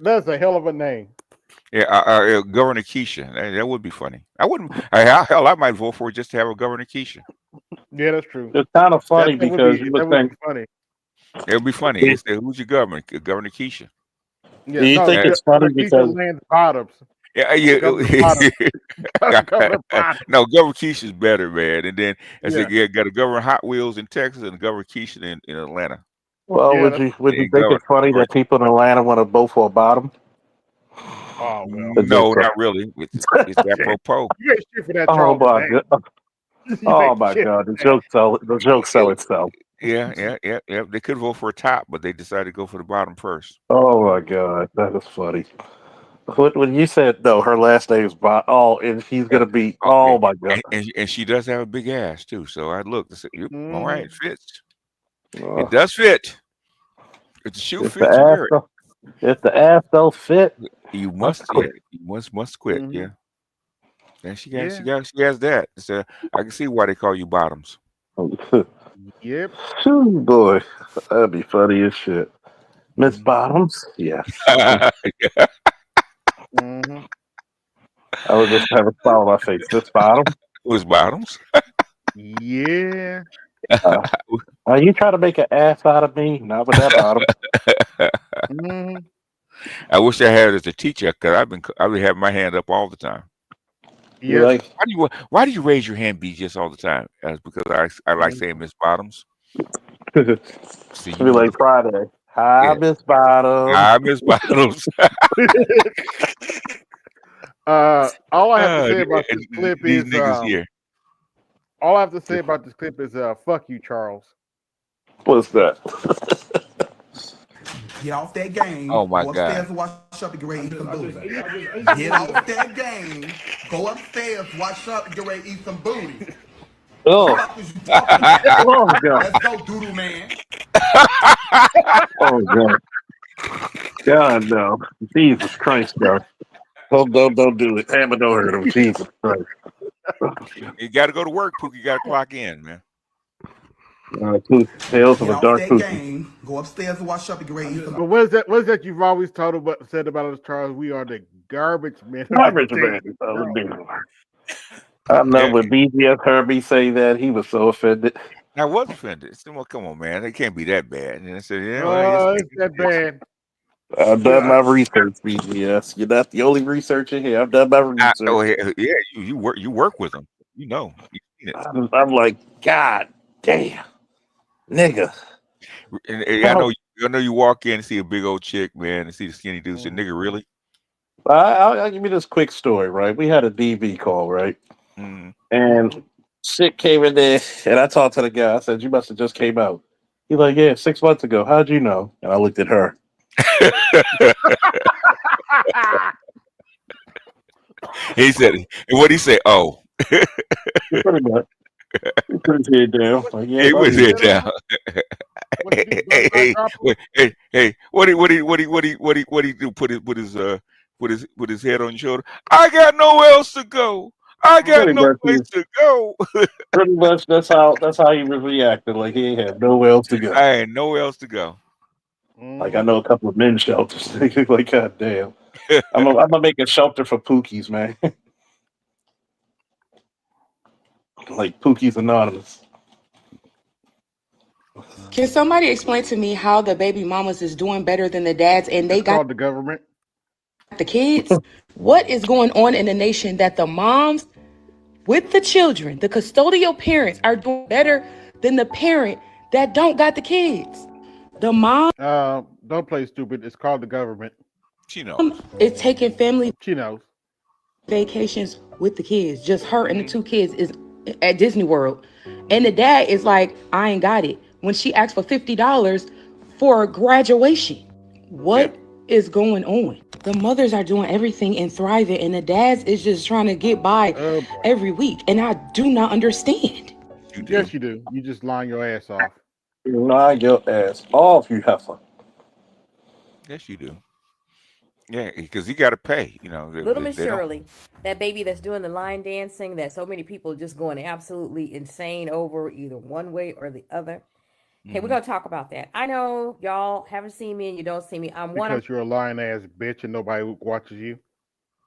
That's a hell of a name. Yeah, Governor Keisha. That would be funny. I wouldn't. Hell, I might vote for it just to have a Governor Keisha. Yeah, that's true. It's kind of funny because you would think funny. It would be funny. Who's your governor? Governor Keisha. Yeah, do you think it's funny because Lance Bottoms? Yeah. No, Governor Keisha's better, man. And then got a Governor Hot Wheels in Texas and a Governor Keisha in Atlanta. Well, would you think it's funny that people in Atlanta want to vote for a bottom? Oh well. No, not really. It's apropos. You ain't shit for that. Oh my god! Oh my god! The joke sell itself. Yeah. They could vote for a top, but they decided to go for the bottom first. Oh my god, that is funny. When you said no, her last name is and she's gonna be. Oh my god! And she does have a big ass too. So I looked and said, "All right, it fits. It does fit. If the shoe fits, if the ass don't fit, you must quit. You must quit. Mm-hmm. Yeah. And she has that. So I can see why they call you bottoms. Yep. Ooh, boy, that'd be funny as shit. Miss Bottoms, yes. Mm-hmm. I would just have a smile on my face. Miss Bottoms. Miss Bottoms. Yeah. Are you trying to make an ass out of me? Not with that bottom. Mm-hmm. I wish I had it as a teacher because I've been having my hand up all the time. Yeah. Why do you raise your hand, BGS, all the time? Because I like saying Miss Bottoms. See, be like Friday. Hi, Miss Bottoms. Hi, Miss Bottoms. All I have to say about this clip these is niggas here. All I have to say about this clip is fuck you, Charles. What's that? Get off that game. Oh my go God. upstairs and wash up and get ready to eat some booty. Get off that game. Go upstairs, wash up and get ready to eat some booty. Oh. What is you talking about? Oh God. Let's go, doodle man. Oh God. God no. Jesus Christ, God. Don't do it. Hammer don't hurt him. Jesus Christ. You got to go to work, Pookie. You got to clock in, man. Tales of Get a off dark that Pookie. game. Go upstairs and wash up and get ready. But what is that you've always said about us, Charles? We are the garbage men. Garbage man. I know when BGS heard me say that, he was so offended. I was offended. I said, well, come on, man. It can't be that bad. And I said, yeah, well, it's that bad. I've done my research, BGS. You're not the only researcher here. I've done my research. You work with them. You know. I'm like, God damn, nigga. And I know you walk in and see a big old chick, man, and see the skinny dude. Say, nigga, really? I'll give you this quick story, right? We had a DV call, right? And shit came in there, and I talked to the guy. I said, you must have just came out. He's like, yeah, 6 months ago. How'd you know? And I looked at her. He said, and what'd he say? Oh. Pretty much. He put his head down. Like, yeah, He put his head down. Hey, what he do? Put his head on your shoulder. I got nowhere else to go. I got no place to go. Pretty much that's how he was reacting. Like he ain't had nowhere else to go. I ain't nowhere else to go. Like I know a couple of men's shelters. Like, God damn. I'm gonna make a shelter for Pookies, man. Like Pookie's Anonymous. Can somebody explain to me how the baby mamas is doing better than the dads and they got the government? The kids? What is going on in the nation that the moms with the children, the custodial parents, are doing better than the parent that don't got the kids? The mom don't play stupid. It's called the government. She knows. Is taking family She knows. vacations with the kids. Just her and the two kids is at Disney World. And the dad is like, I ain't got it. When she asked for $50 for graduation. What is going on? The mothers are doing everything and thriving, and the dads is just trying to get by every week. And I do not understand. Yes, you do. You just lying your ass off. You lie your ass off, you heifer. Yes, you do. Yeah, because you got to pay. You know, Little Miss Shirley, that baby that's doing the line dancing that so many people are just going absolutely insane over either one way or the other. Okay, we're gonna talk about that. I know y'all haven't seen me and you don't see me. I'm because you're a lying ass bitch and nobody watches you.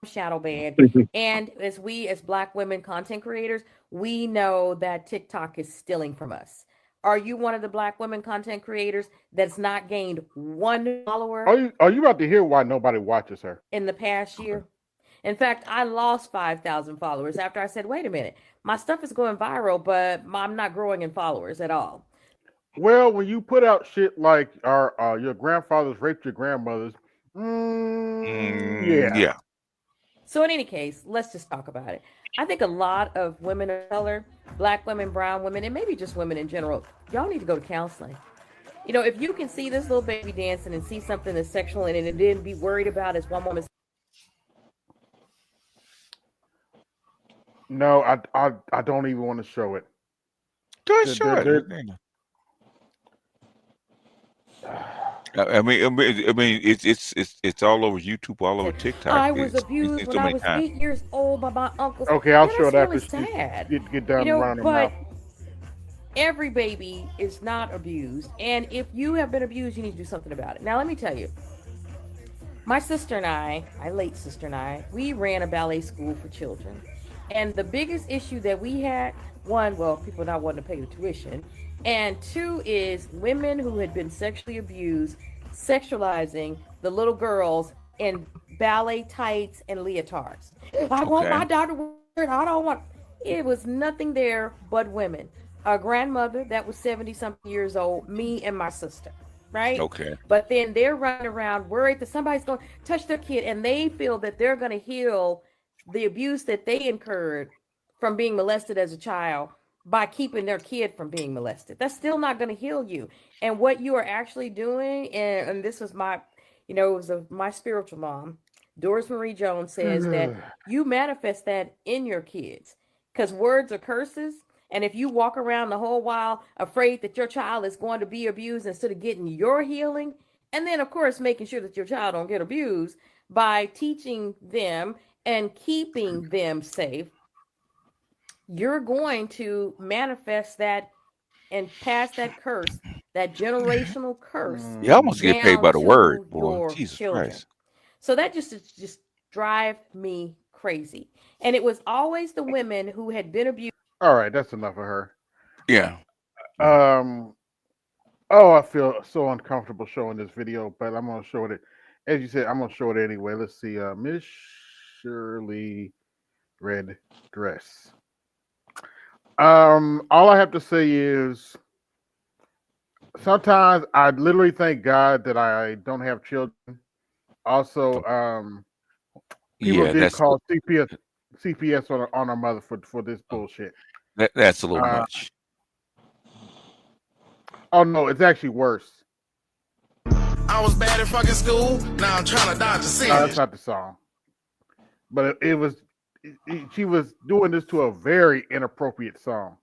Shadow banned. And as Black women content creators, we know that TikTok is stealing from us. Are you one of the Black women content creators that's not gained one follower? Are you about to hear why nobody watches her? In the past year? In fact, I lost 5,000 followers after I said, wait a minute, my stuff is going viral, but I'm not growing in followers at all. Well, when you put out shit like your grandfathers raped your grandmothers, yeah. So in any case, let's just talk about it. I think a lot of women of color, Black women, brown women, and maybe just women in general, y'all need to go to counseling. You know, if you can see this little baby dancing and see something that's sexual and it didn't be worried about as one woman. No, I don't even want to show it. Don't show it. I mean, it's all over YouTube, all over TikTok. I was abused when I was 8 years old by my uncles. Okay, I'll show that. Really sad. Get down and run but every baby is not abused, and if you have been abused, you need to do something about it. Now, let me tell you, my sister and I, my late sister and I, we ran a ballet school for children, and the biggest issue that we had, one, well, people not wanting to pay the tuition. And two is women who had been sexually abused, sexualizing the little girls in ballet tights and leotards. I want my daughter to wear it. I don't want. It was nothing there but women. A grandmother that was 70-something years old, me and my sister, right? Okay. But then they're running around worried that somebody's going to touch their kid, and they feel that they're going to heal the abuse that they incurred from being molested as a child by keeping their kid from being molested. That's still not going to heal you. And what you are actually doing, and this was my, it was my spiritual mom, Doris Marie Jones, says that you manifest that in your kids, because words are curses. And if you walk around the whole while afraid that your child is going to be abused instead of getting your healing, and then of course making sure that your child don't get abused by teaching them and keeping them safe, you're going to manifest that and pass that curse, that generational curse, You almost get paid down by the word, to boy. your Jesus children. Christ. So that just drive me crazy. And it was always the women who had been abused. All right, that's enough of her. Yeah. Oh, I feel so uncomfortable showing this video, but I'm gonna show it. As you said, I'm gonna show it anyway. Let's see. Miss Shirley red dress. All I have to say is sometimes I literally thank God that I don't have children. Also, people Yeah, did that's call CPS on our mother for this bullshit. that's a little much. Oh no, it's actually worse. I was bad at fucking school. Now I'm trying to dodge a sin. No, that's not the song. But it was. She was doing this to a very inappropriate song.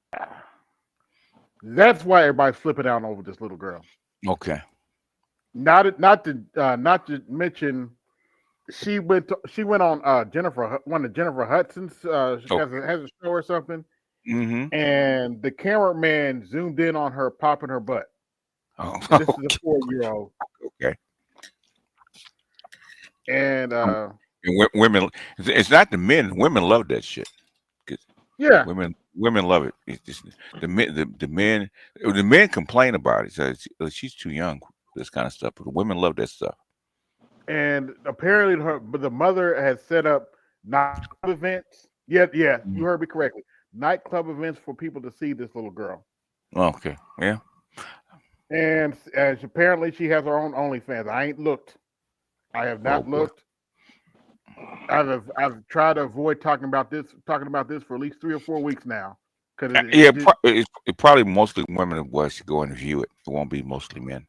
That's why everybody's flipping out over this little girl. Okay. Not to mention, she went on one of Jennifer Hudson's has a show or something, and the cameraman zoomed in on her popping her butt. Oh, this is a 4-year-old. Okay. And women, it's not the men. Women love that shit. Yeah, women love it. It's just, the men complain about it. So she's too young for this kind of stuff, but the women love that stuff. And apparently, the mother has set up nightclub events. Yeah, you heard me correctly. Nightclub events for people to see this little girl. Okay, yeah. And apparently, she has her own OnlyFans. I ain't looked. I have not looked. I've tried to avoid talking about this for at least 3 or 4 weeks now. It's probably mostly women that should go and view it. It won't be mostly men.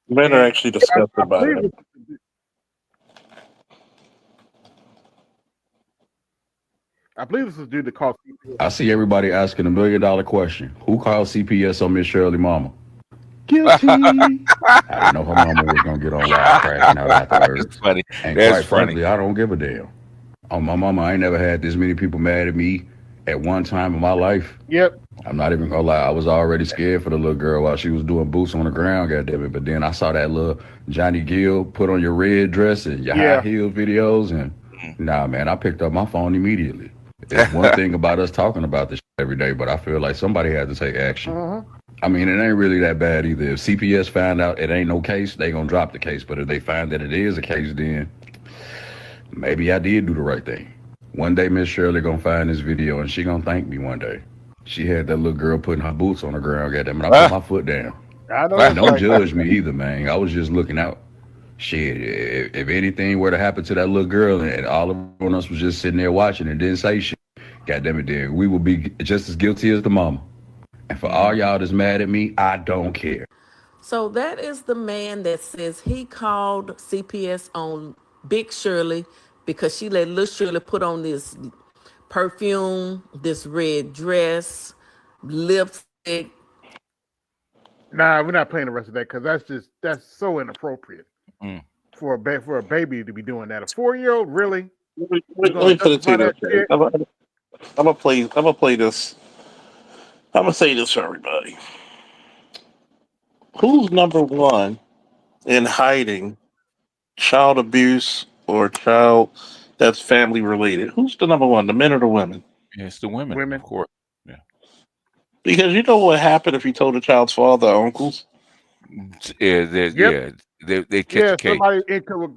Men are actually disgusted about it. I believe this is due to call CPS. I see everybody asking $1 million question. Who called CPS on Miss Shirley mama? Guilty. I didn't know her mama was gonna get on live crashing out afterwards. That's funny. And That's quite funny. frankly, I don't give a damn. On my mama, I ain't never had this many people mad at me at one time in my life. Yep. I'm not even gonna lie. I was already scared for the little girl while she was doing boots on the ground, goddammit. But then I saw that little Johnny Gill put on your red dress and your high heel videos, and nah, man, I picked up my phone immediately. It's one thing about us talking about this every day, but I feel like somebody had to take action. I mean, it ain't really that bad either. If CPS find out it ain't no case, they gonna drop the case. But if they find that it is a case, then maybe I did do the right thing. One day, Miss Shirley gonna find this video and she gonna thank me one day. She had that little girl putting her boots on the ground, goddamn, and I put my foot down. I know. And don't judge me either, man. I was just looking out. Shit, if anything were to happen to that little girl and all of us was just sitting there watching and didn't say shit, goddamn it, then we would be just as guilty as the mama. And for all y'all that's mad at me, I don't care. So that is the man that says he called CPS on Big Shirley because she let little Shirley put on this perfume, this red dress, lipstick. Nah, we're not playing the rest of that because that's so inappropriate for a baby to be doing that. A 4-year-old, really? Let me put it to you this way. I'm gonna play this. I'm gonna say this for everybody. Who's number one in hiding child abuse or child that's family related? Who's the number one, the men or the women? Yeah, it's the women, of course. Yeah. Because you know what happened if you told a child's father or uncles? Yeah, they catch a case. Somebody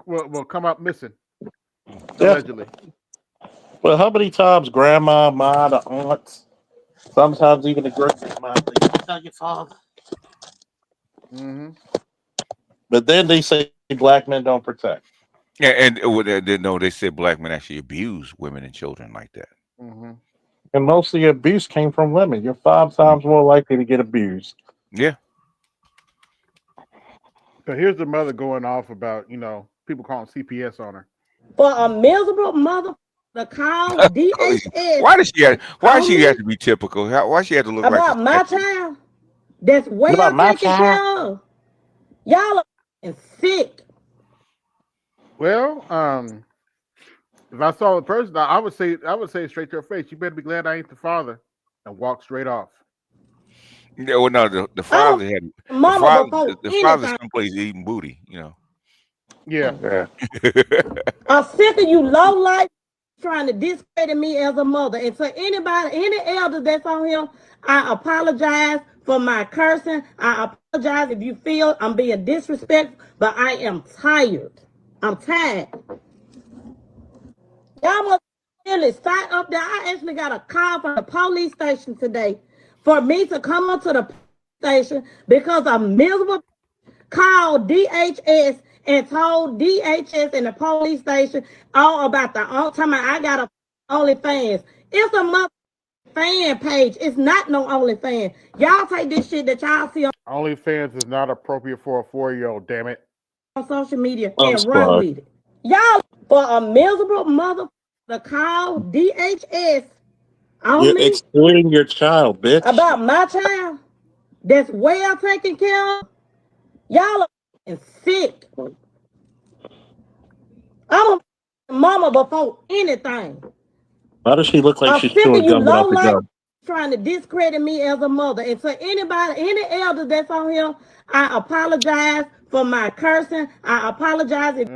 will come up missing. Allegedly. Well, how many times grandma, ma, the aunts, sometimes even the great grandma, they don't tell your father. But then they say black men don't protect. Yeah, and no, they said black men actually abuse women and children like that. And most of the abuse came from women. You're 5 times more likely to get abused. Yeah. So here's the mother going off about, people calling CPS on her. For a miserable mother The call DHS. Why does she have to be typical? Why she have to look about like my child? That's well about my taken care of. Y'all are sick. Well, if I saw a person, I would say straight to her face, "You better be glad I ain't the father," and walk straight off. Yeah, well, no, the father had the father's someplace eating booty, you know. Yeah. I'm sick of you low life trying to discredit me as a mother. And to any elder that's on here, I apologize for my cursing. I apologize if you feel I'm being disrespectful, but I am tired. I'm tired. Y'all must really start up there. I actually got a call from the police station today for me to come up to the station because a miserable called DHS and told DHS and the police station all about the time I got a OnlyFans. It's a mother fan page. It's not no OnlyFans. Y'all take this shit that y'all see on OnlyFans is not appropriate for a 4-year-old. Damn it. On social media and run with it. Y'all for a miserable mother to call DHS on You're me exploiting your child, bitch. about my child that's well taken care of. Y'all are sick. I'm a mama before anything. Why does she look like I'm she's sick of chewing you gum low without the life gum? trying to discredit me as a mother. And to any elder that's on here, I apologize for my cursing. I apologize if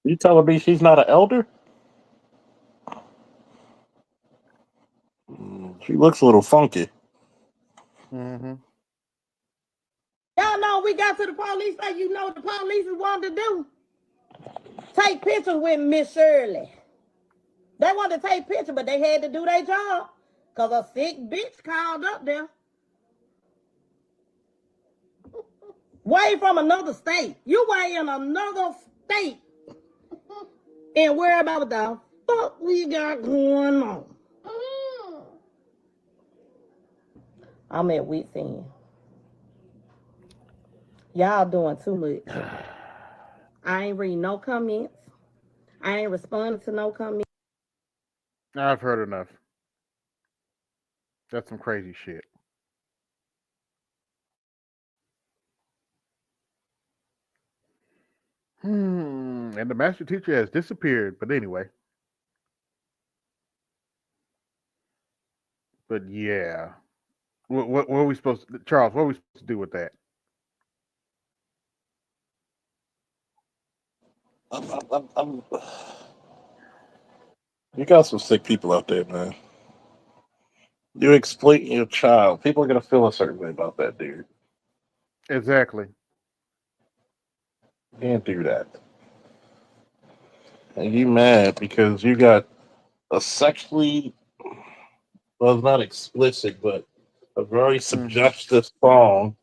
You telling me she's not an elder? She looks a little funky. Mm-hmm. y'all know we got to the police like you know what the police wanted to do. Take pictures with Miss Shirley. They wanted to take pictures, but they had to do their job. Because a sick bitch called up there. Way from another state. You way in another state. And worry about what the fuck we got going on. I'm at wit's end. Y'all doing too much. I ain't reading no comments. I ain't responding to no comments. I've heard enough. That's some crazy shit. And the master teacher has disappeared. But anyway. But yeah. What are we supposed to, Charles, what are we supposed to do with that? You got some sick people out there, man. You exploiting your child. People are gonna feel a certain way about that, dude. Exactly. You can't do that. And you mad because you got a sexually, well, it's not explicit, but a very suggestive song.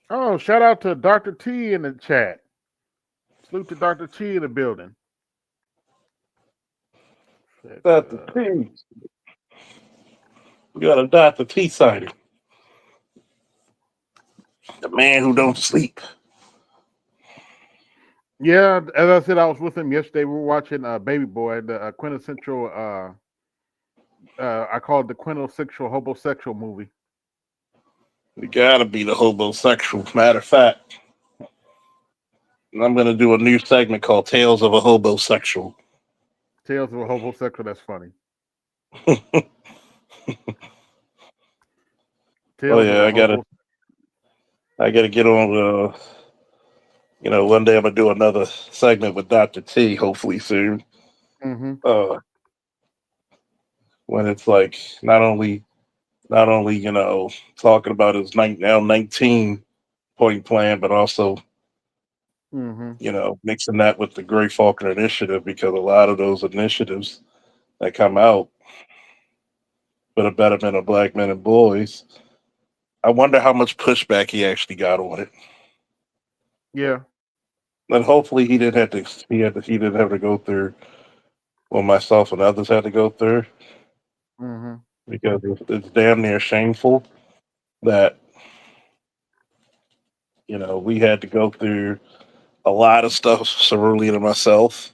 Oh, shout out to Dr. T in the chat. Salute to Dr. T in the building. Dr. T. You got a Dr. T sighting. The man who don't sleep. Yeah, as I said, I was with him yesterday. We were watching Baby Boy, the quintessential, I call it the quintessential homosexual movie. You gotta be the homosexual. Matter of fact, I'm gonna do a new segment called Tales of a Homosexual. Tales of a homosexual, that's funny. Oh yeah, I gotta get on. One day I'm gonna do another segment with Dr. T. Hopefully soon. Mm-hmm. When it's like not only talking about his now 19-point plan, but also mixing that with the Gray Falcon Initiative, because a lot of those initiatives that come out for the betterment of black men and boys, I wonder how much pushback he actually got on it. Yeah. And hopefully he didn't have to go through what myself and others had to go through. Mm-hmm. Because it's damn near shameful that we had to go through a lot of stuff cerulean to myself.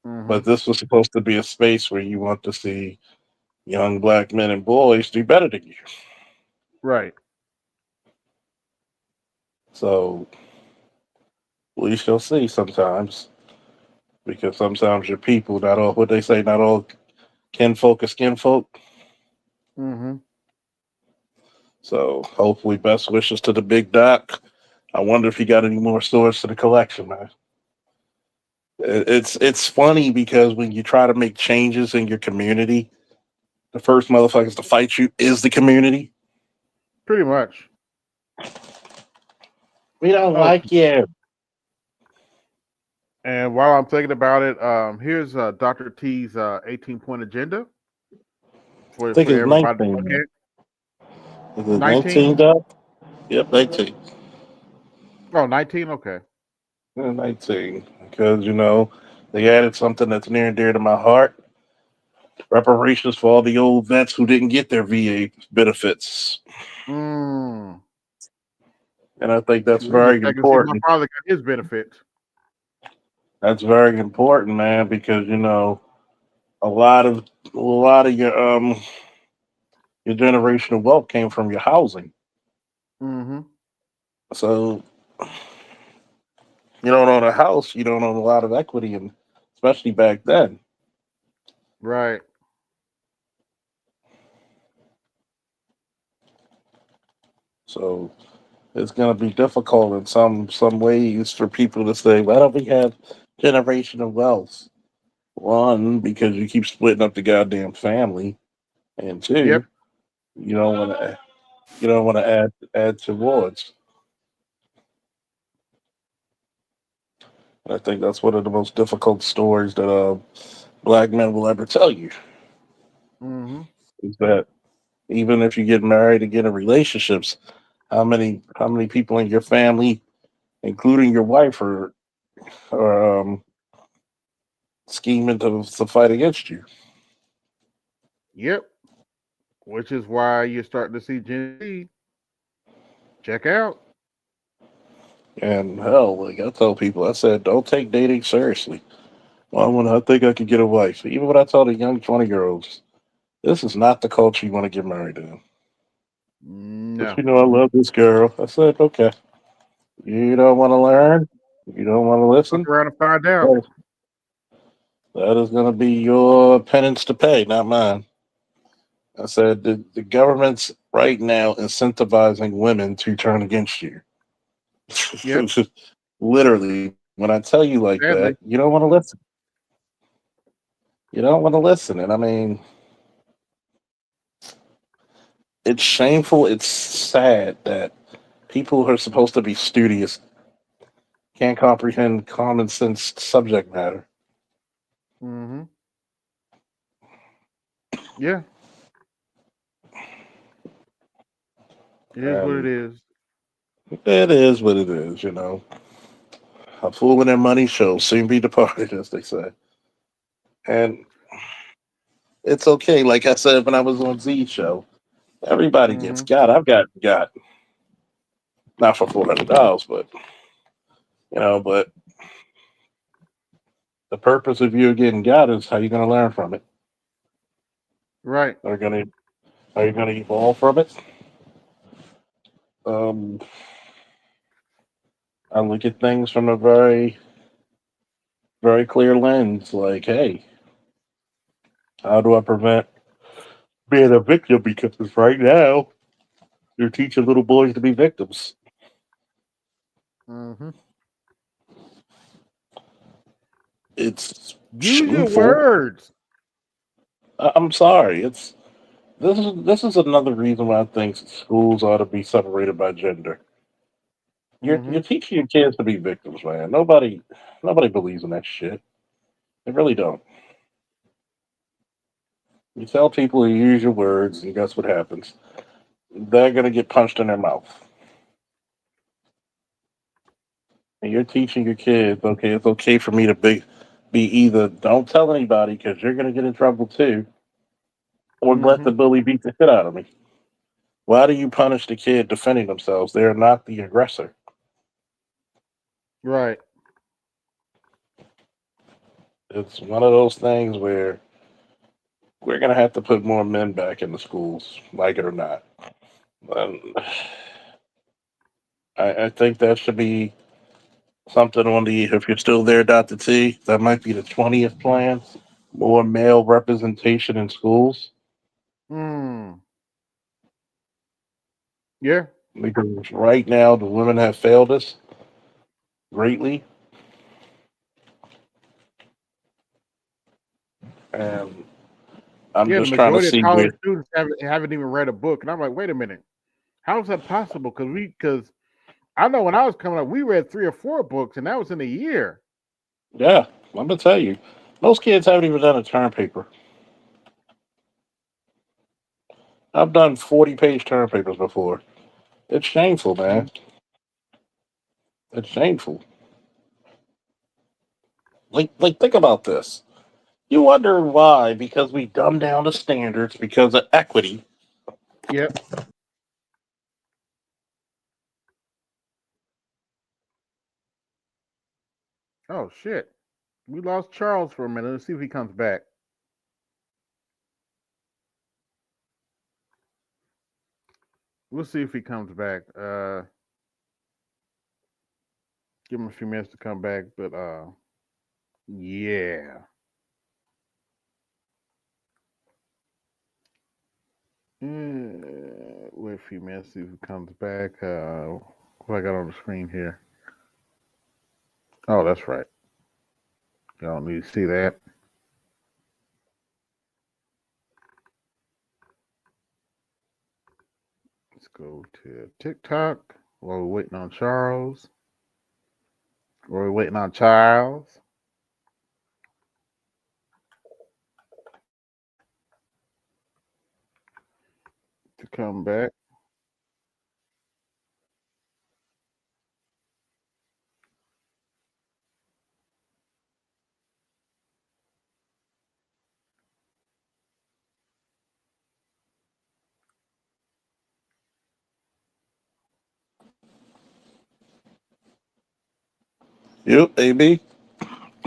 Mm-hmm. But this was supposed to be a space where you want to see young black men and boys do better than you. Right. So we shall see sometimes. Because sometimes your people, not all what they say, not all kinfolk are skinfolk. Mm-hmm. So hopefully best wishes to the big doc. I wonder if he got any more swords to the collection, man. It's funny because when you try to make changes in your community, the first motherfuckers to fight you is the community. Pretty much. We don't like you. And while I'm thinking about it, here's Dr. T's 18-point agenda I think for it's everybody to 19. look at. Is it 19, Doc? Yep, 19. Oh, 19? Okay. 19. Because, they added something that's near and dear to my heart. Reparations for all the old vets who didn't get their VA benefits. Mm. And I think that's I'm very just checking to see if my important. father got his benefits. That's very important, man, because a lot of your generational wealth came from your housing. Mm-hmm. So you don't own a house, you don't own a lot of equity, and especially back then. Right. So it's going to be difficult in some ways for people to say, "Why don't we have generational wealth?" One, because you keep splitting up the goddamn family, and two, Yep. you don't want to add towards. And I think that's one of the most difficult stories that black men will ever tell you. Mm-hmm. Is that even if you get married and get in relationships, how many people in your family, including your wife, are scheming to fight against you? Yep. Which is why you're starting to see Gen Z check out. And hell, like I tell people, I said, don't take dating seriously. Well, I think I could get a wife. Even when I tell the young 20-year-olds, this is not the culture you want to get married in. No. But I love this girl. I said, okay. You don't want to learn? You don't want to listen? Look around and find out. Well, that is going to be your penance to pay, not mine. I said, the government's right now incentivizing women to turn against you. Yep. Literally, when I tell you like Sadly. that, you don't want to listen. You don't want to listen. And I mean, it's shameful. It's sad that people who are supposed to be studious can't comprehend common sense subject matter. Mm-hmm. Yeah. It is what it is. It is what it is, A fool with their money shall soon be departed, as they say. And it's okay. Like I said when I was on Z's show, everybody gets got. I've got not for $400, but but the purpose of you getting got is how you're going to learn from it. Right. Are you gonna evolve from it? Um, I look at things from a very, very clear lens. Like, hey, how do I prevent being a victim? Because right now, you're teaching little boys to be victims. Mm-hmm. It's Use your shameful. words. I'm sorry. This is another reason why I think schools ought to be separated by gender. You're teaching your kids to be victims, man. Nobody believes in that shit. They really don't. You tell people to use your words, and guess what happens? They're gonna get punched in their mouth. And you're teaching your kids, okay, it's okay for me to be either don't tell anybody because you're gonna get in trouble too, or let the bully beat the shit out of me. Why do you punish the kid defending themselves? They are not the aggressor. Right. It's one of those things where we're gonna have to put more men back in the schools, like it or not. I think that should be something on the, if you're still there, Dr. T, that might be the 20th plan. More male representation in schools. Yeah. Because right now the women have failed us greatly. And I'm Yeah, the just trying to majority of see where. college students haven't even read a book, and I'm like, wait a minute, how is that possible? Because I know when I was coming up, we read 3 or 4 books, and that was in a year. Yeah, I'm gonna tell you, most kids haven't even done a term paper. I've done 40-page term papers before. It's shameful, man. It's shameful. Like think about this. You wonder why? Because we dumb down the standards because of equity. Yep. Oh shit, we lost Charles for a minute. Let's see if he comes back. We'll see if he comes back. Give him a few minutes to come back, but yeah. Wait a few minutes, see if he comes back. What I got on the screen here? Oh, that's right. Y'all need to see that. Let's go to TikTok while we're waiting on Charles. While we're waiting on Charles to come back. Yep, AB.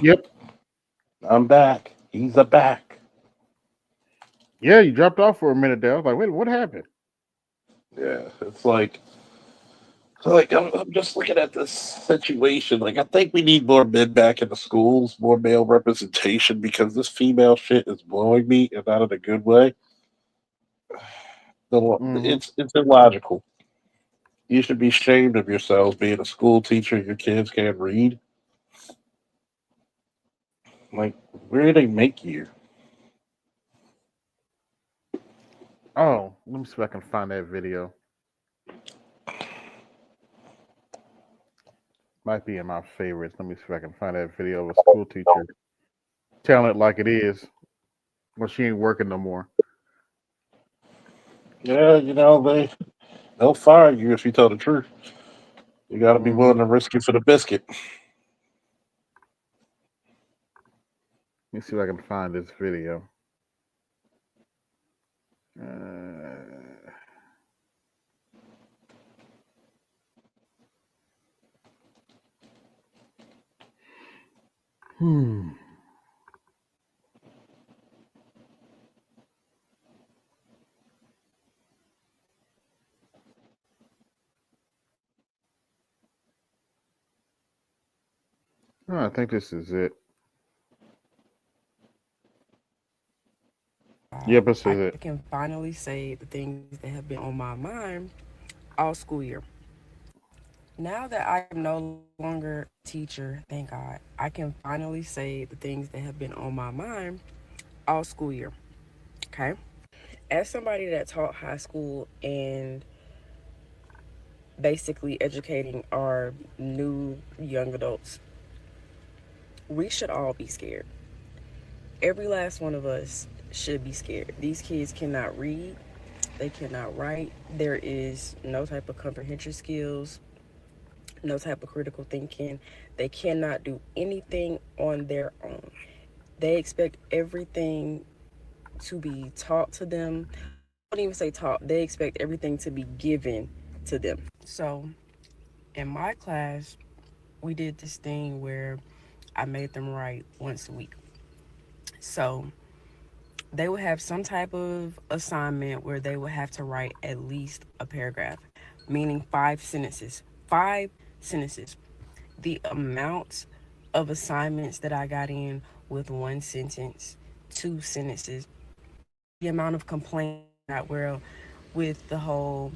Yep. I'm back. He's a back. Yeah, you dropped off for a minute there. I was like, wait, what happened? Yeah, it's like I'm just looking at this situation. Like I think we need more men back in the schools, more male representation, because this female shit is blowing me, and not in a good way. It's illogical. You should be ashamed of yourselves being a school teacher. Your kids can't read. Like, where do they make you? Oh, let me see if I can find that video. Might be in my favorites. Let me see if I can find that video of a school teacher telling it like it is. Well, she ain't working no more. Yeah, they'll fire you if you tell the truth. You got to be willing to risk it for the biscuit. Let me see if I can find this video. Hmm. Oh, I think this is it. Yep, this is it. I can finally say the things that have been on my mind all school year. Now that I am no longer a teacher, thank God, I can finally say the things that have been on my mind all school year. Okay? As somebody that taught high school and basically educating our new young adults, we should all be scared. Every last one of us should be scared. These kids cannot read, they cannot write, there is no type of comprehension skills, no type of critical thinking. They cannot do anything on their own. They expect everything to be taught to them. I don't even say taught, they expect everything to be given to them. So in my class, we did this thing where I made them write once a week. So they would have some type of assignment where they would have to write at least a paragraph, meaning 5 sentences. 5 sentences. The amount of assignments that I got in with 1 sentence, 2 sentences, the amount of complaints I got where with the whole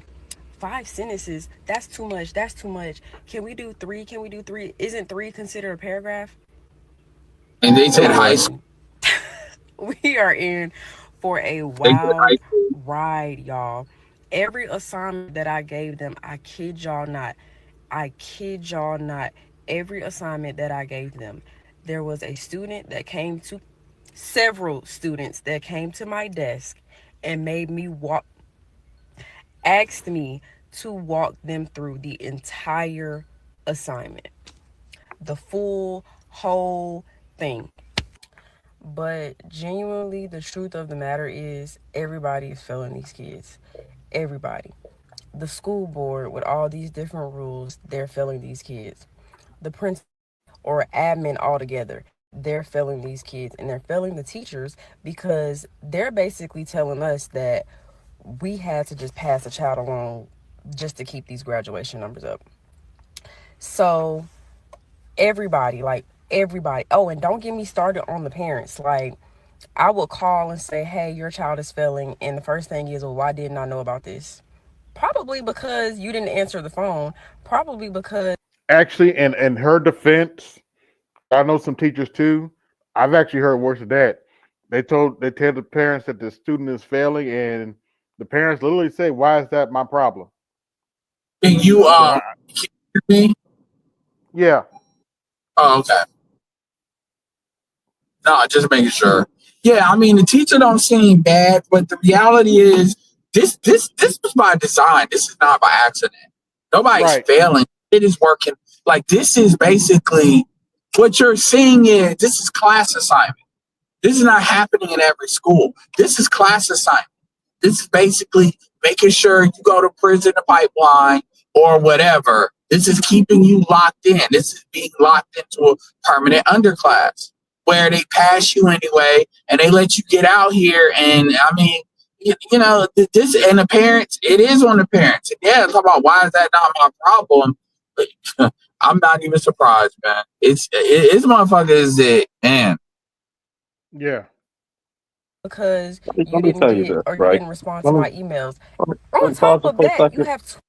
5 sentences, that's too much, that's too much. Can we do 3? Can we do 3? Isn't 3 considered a paragraph? And they said high school. We are in for a wild ride, y'all. Every assignment that I gave them, I kid y'all not, every assignment that I gave them, there was a student that came to, several students that came to my desk and asked me to walk them through the entire assignment, the whole thing. But genuinely, the truth of the matter is everybody is failing these kids. Everybody. The school board with all these different rules, they're failing these kids. The principal or admin altogether, they're failing these kids, and they're failing the teachers because they're basically telling us that we had to just pass a child along just to keep these graduation numbers up. So everybody. Oh, and don't get me started on the parents. Like, I will call and say, hey, your child is failing, and the first thing is, well, why didn't I know about this? Probably because you didn't answer the phone. Probably because actually, in her defense, I know some teachers too. I've actually heard worse than that. They tell the parents that the student is failing, and the parents literally say, "Why is that my problem?" Can you hear me? Yeah. Oh, okay. No, just making sure. Yeah, I mean the teacher don't seem bad, but the reality is this was by design. This is not by accident. Nobody's failing. It is working. Like, this is basically what you're seeing is this is class assignment. This is not happening in every school. This is class assignment. This is basically making sure you go to prison the pipeline or whatever. This is keeping you locked in. This is being locked into a permanent underclass where they pass you anyway and they let you get out here. And I mean, you know, this, and the parents, it is on the parents. Yeah, talk about why is that not my problem? But I'm not even surprised, man. It's motherfuckers that, man. Yeah. Because let you me didn't tell get you this, or you right? didn't respond to my emails. On Pause top it of for a that, you second. have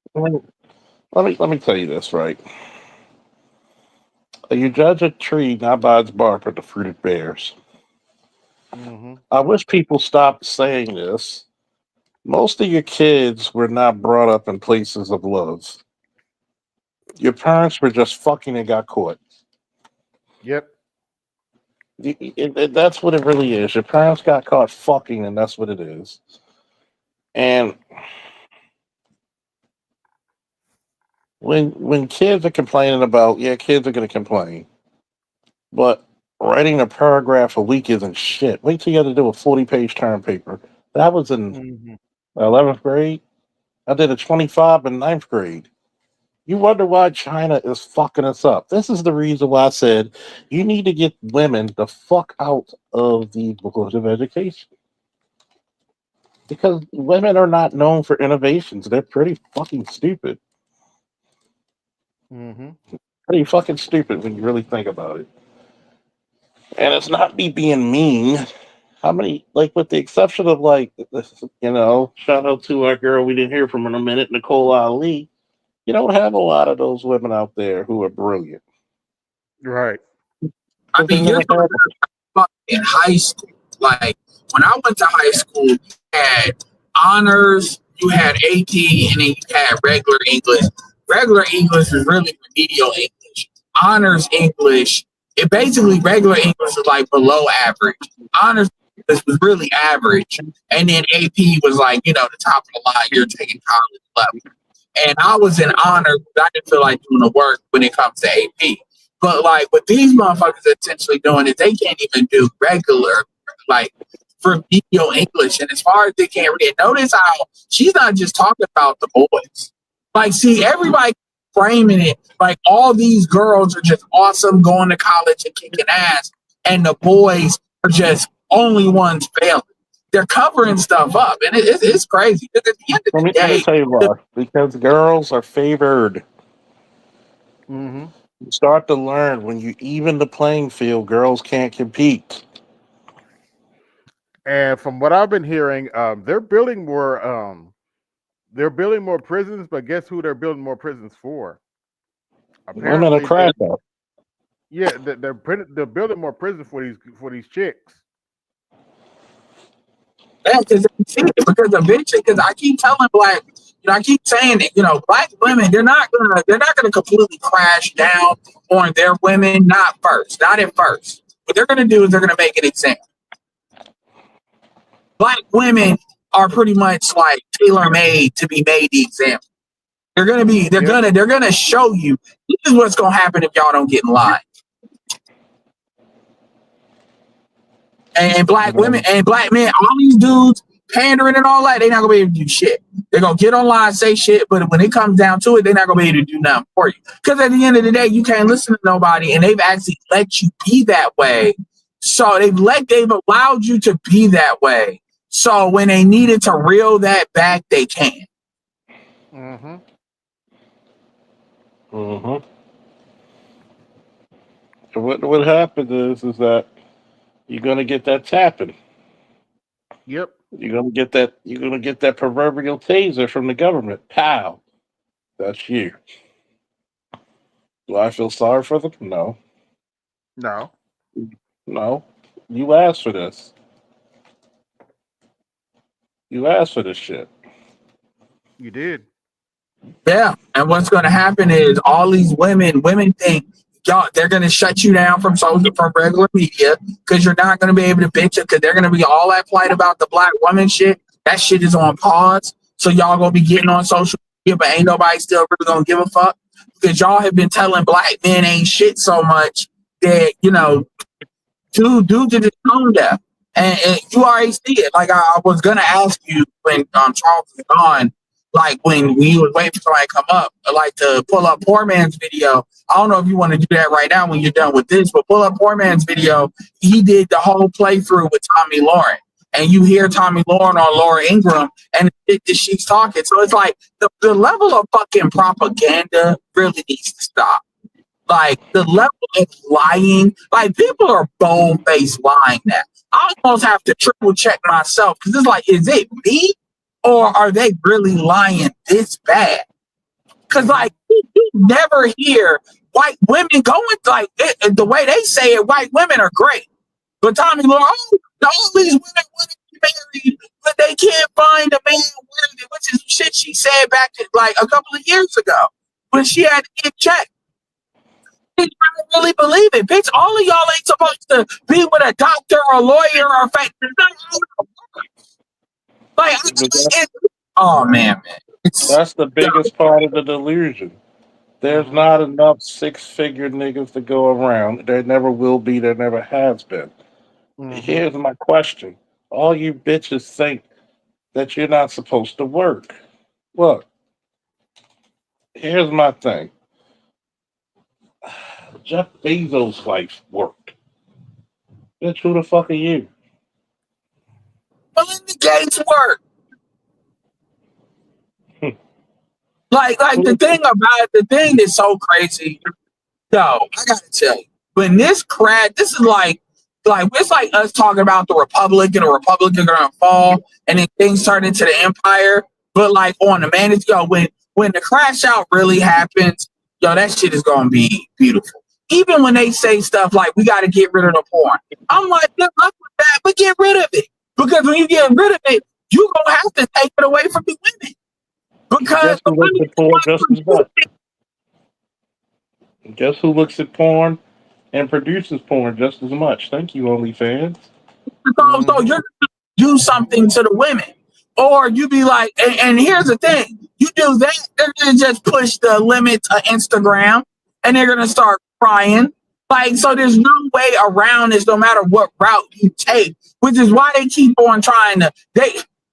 Let me tell you this, right? You judge a tree not by its bark, but the fruit it bears. Mm-hmm. I wish people stopped saying this. Most of your kids were not brought up in places of love. Your parents were just fucking and got caught. Yep. That's what it really is. Your parents got caught fucking, and that's what it is. And when kids are complaining about, yeah, kids are going to complain, but writing a paragraph a week isn't shit. Wait till you have to do a 40-page term paper. That was in 11th grade. I did a 25 in 9th grade. You wonder why China is fucking us up. This is the reason why I said you need to get women the fuck out of the Board of Education. Because women are not known for innovations. They're pretty fucking stupid. Mm-hmm. Pretty fucking stupid when you really think about it. And it's not me being mean. How many, like, with the exception of, like, you know, shout out to our girl we didn't hear from in a minute, Nicole Ali. You don't have a lot of those women out there who are brilliant. Right. I mean, you're talking about in high school. Like, when I went to high school, you had honors, you had AP, and then you had regular English. Regular English was really remedial English. Honors English, it basically, regular English was like below average. Honors English was really average. And then AP was like, you know, the top of the line, you're taking college level. And I was in honors, but I didn't feel like doing the work when it comes to AP. But like what these motherfuckers are essentially doing is they can't even do regular, like, remedial English. And as far as they can't read, notice how she's not just talking about the boys. Like, see, everybody framing it like all these girls are just awesome, going to college and kicking ass, and the boys are just only ones failing. They're covering stuff up, and it's crazy. At the end of the day, Let me tell you why. Because girls are favored. Mm-hmm. You start to learn when you even the playing field, girls can't compete. And from what I've been hearing, they're building more. They're building more prisons, but guess who they're building more prisons for? Women are crack out. Yeah, they're building more prisons for these chicks. Yeah, because eventually, because I keep telling I keep saying it. Black women, they're not gonna completely crash down on their women. Not at first. What they're gonna do is they're gonna make an example. Black women are pretty much like tailor-made to be made the example. They're gonna show you this is what's gonna happen if y'all don't get in line. And black women and black men, all these dudes pandering and all that, they're not gonna be able to do shit. They're gonna get online, say shit, but when it comes down to it, they're not gonna be able to do nothing for you. Because at the end of the day, you can't listen to nobody, and they've actually let you be that way. So they've allowed you to be that way. So when they needed to reel that back, they can. Mm-hmm. So what happens is that you're gonna get that tapping. Yep. You're gonna get that proverbial taser from the government. Pow. That's you. Do I feel sorry for them? No. No. No. You asked for this. You asked for this shit. You did. Yeah, and what's going to happen is all these women think they're going to shut you down from regular media because you're not going to be able to bitch it because they're going to be all that plight about the black woman shit. That shit is on pause, so y'all going to be getting on social media, but ain't nobody still really going to give a fuck because y'all have been telling black men ain't shit so much that dudes are just tone deaf, and you already see it. Like I was going to ask you when Charles was gone. Like when you was waiting for somebody to come up, like to pull up Poor Man's video. I don't know if you want to do that right now when you're done with this, but pull up Poor Man's video. He did the whole playthrough with Tommy Lauren. And you hear Tommy Lauren or Laura Ingraham and she's talking. So it's like the level of fucking propaganda really needs to stop. Like the level of lying, like people are bold-faced lying now. I almost have to triple check myself because it's like, is it me? Or are they really lying this bad? Because, like, you never hear white women going like the way they say it. White women are great, but Tommy Lauren, all these women want to be married, but they can't find a man worthy, which is shit she said back like a couple of years ago when she had to get checked. I really believe it, bitch. All of y'all ain't supposed to be with a doctor or a lawyer or a fake. Like, oh man, that's the biggest part of the delusion. There's not enough six-figure niggas to go around. There never will be. There never has been. Here's my question: all you bitches think that you're not supposed to work. Look, here's my thing. Jeff Bezos' wife worked. Bitch, who the fuck are you? Melinda Gates work. Like the thing that's so crazy. Yo, I gotta tell you, when this is like it's like us talking about the Republic and the Republican gonna fall, and then things turn into the empire. But like on the when the crash out really happens, yo, that shit is gonna be beautiful. Even when they say stuff like we got to get rid of the porn, I'm like, good luck with that, but get rid of it because when you get rid of it, you gonna have to take it away from the women. Because guess who looks at porn and produces porn just as much? Thank you, OnlyFans. So you're gonna do something to the women, or you be like, and here's the thing: you do that, they're gonna just push the limit to Instagram, and they're gonna start crying. Like, so there's no way around this, no matter what route you take. Which is why they keep on trying to.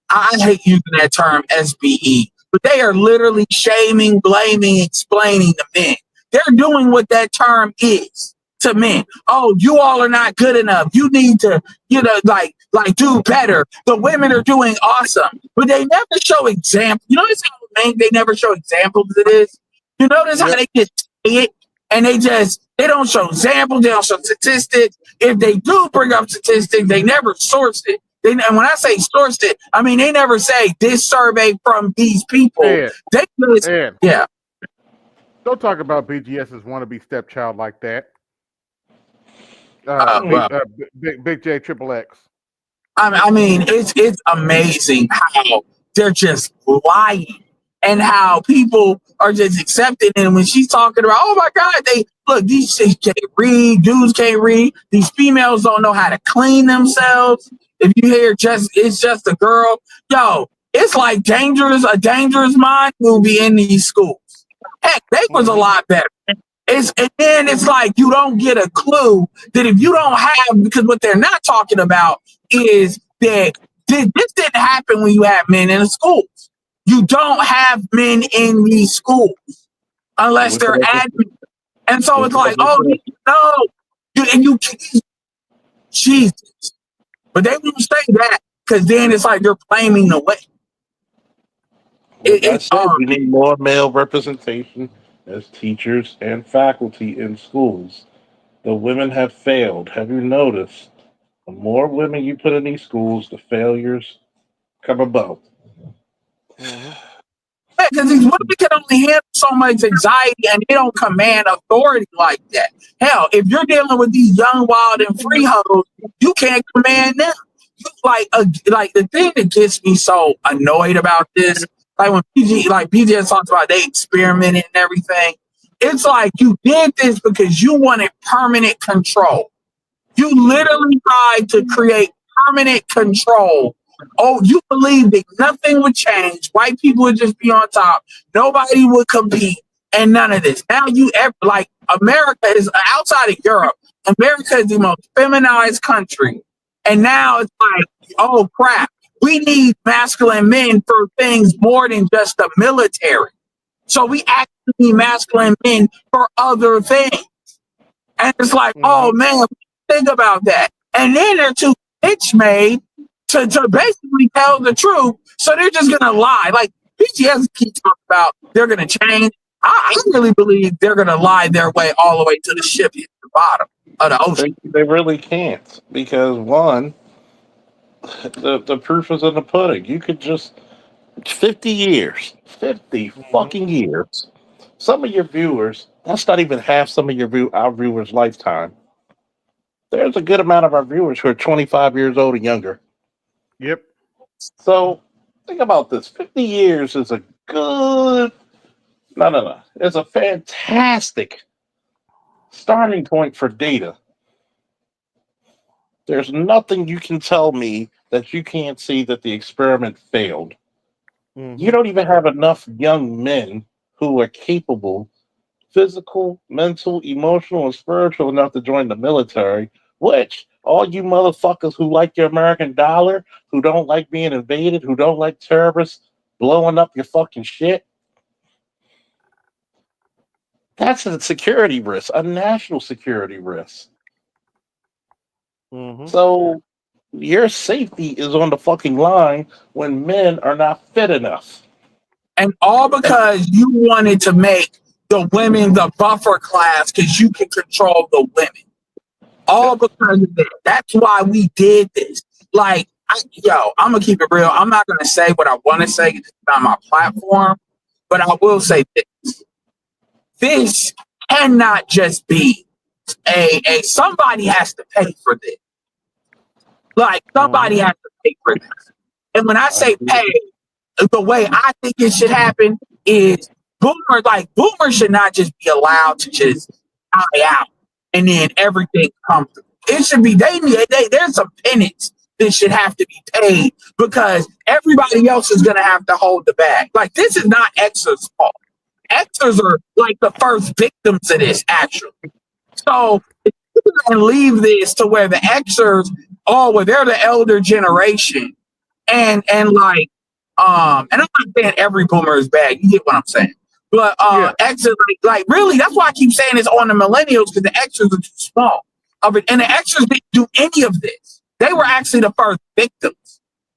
I hate using that term SBE. But they are literally shaming, blaming, explaining the men. They're doing what that term is to men. Oh, you all are not good enough. You need to, like do better. The women are doing awesome, but they never show examples. You notice how they never show examples of this. You notice how they just say it and they don't show examples. They don't show statistics. If they do bring up statistics, they never source it. And when I say sourced it, I mean they never say this survey from these people. They just, yeah. Don't talk about BGS's wannabe stepchild like that. Big J Triple X. I mean, it's amazing how they're just lying and how people are just accepting it. And when she's talking about, oh my God, these chicks can't read, dudes can't read, these females don't know how to clean themselves. If you hear it's just a girl, it's like a dangerous mind movie in these schools. Heck, they was a lot better. And then it's like you don't get a clue that if you don't have, because what they're not talking about is that this didn't happen when you have men in the schools. You don't have men in these schools unless they're admin. And so it's like, oh no, and you Jesus. But they won't say that because then it's like you're blaming the way. We need more male representation as teachers and faculty in schools. The women have failed. Have you noticed? The more women you put in these schools, the failures come about. Because these women can only handle so much anxiety and they don't command authority like that. Hell, if you're dealing with these young, wild, and free hoes, you can't command them. Like the thing that gets me so annoyed about this, like when PJ talks about they experimented and everything, it's like you did this because you wanted permanent control. You literally tried to create permanent control. Oh, you believe that nothing would change. White people would just be on top. Nobody would compete and none of this. Now America is outside of Europe. America is the most feminized country. And now it's like, oh crap, we need masculine men for things more than just the military. So we actually need masculine men for other things. And it's like, oh man, think about that. And then they're too bitch made to basically tell the truth. So they're just gonna lie. Like BGS keeps talking about they're gonna change. I really believe they're gonna lie their way all the way to the ship at the bottom of the ocean. They really can't because one, the proof is in the pudding. You could just 50 fucking years. Some of your viewers, that's not even half some of our viewers' lifetime. There's a good amount of our viewers who are 25 years old and younger. Yep. So think about this. 50 years is a good it's a fantastic starting point for data. There's nothing you can tell me that you can't see that the experiment failed. You don't even have enough young men who are capable, physical, mental, emotional, and spiritual enough to join the military, which all you motherfuckers who like your American dollar, who don't like being invaded, who don't like terrorists blowing up your fucking shit, that's a security risk, a national security risk. So your safety is on the fucking line when men are not fit enough. And all because you wanted to make the women the buffer class because you can control the women. All because of that. That's why we did this. Like, I'm going to keep it real. I'm not going to say what I want to say. It's not my platform. But I will say this. This cannot just be somebody has to pay for this. Like, somebody has to pay for this. And when I say pay, the way I think it should happen is boomers should not just be allowed to just die out and then everything comes. It should be, there's some penance that should have to be paid because everybody else is going to have to hold the bag. Like, this is not X's fault. Xers are like the first victims of this, actually. So if you're going to leave this to where the Xers, they're the elder generation, and I'm not saying every boomer is bad. You get what I'm saying. But X's like really, that's why I keep saying it's on the millennials because the X's are too small. And the X's didn't do any of this. They were actually the first victims.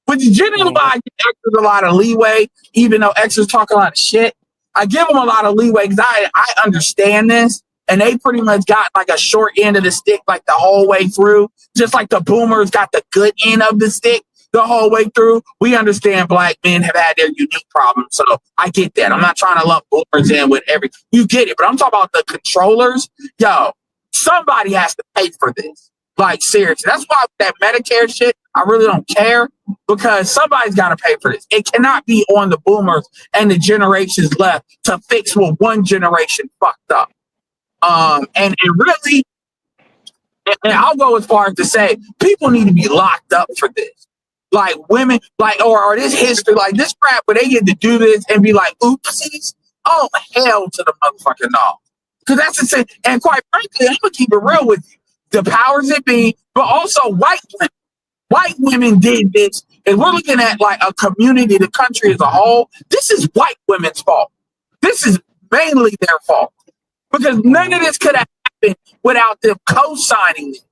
Which generally I give X's a lot of leeway, even though X's talk a lot of shit. I give them a lot of leeway because I understand this. And they pretty much got like a short end of the stick like the whole way through. Just like the boomers got the good end of the stick the whole way through. We understand black men have had their unique problems. So I get that. I'm not trying to lump boomers in with you get it. But I'm talking about the controllers. Yo, somebody has to pay for this. Like, seriously. That's why that Medicare shit, I really don't care because somebody's got to pay for this. It cannot be on the boomers and the generations left to fix what one generation fucked up. And really, and I'll go as far as to say people need to be locked up for this. Like women, like or this history, like this crap where they get to do this and be like, oopsies. Oh, hell to the motherfucking no. Because that's the thing. And quite frankly, I'm gonna keep it real with you. The powers that be, but also white women. White women did this, and we're looking at like a community, the country as a whole. This is white women's fault. This is mainly their fault. Because none of this could have happened without them co-signing this.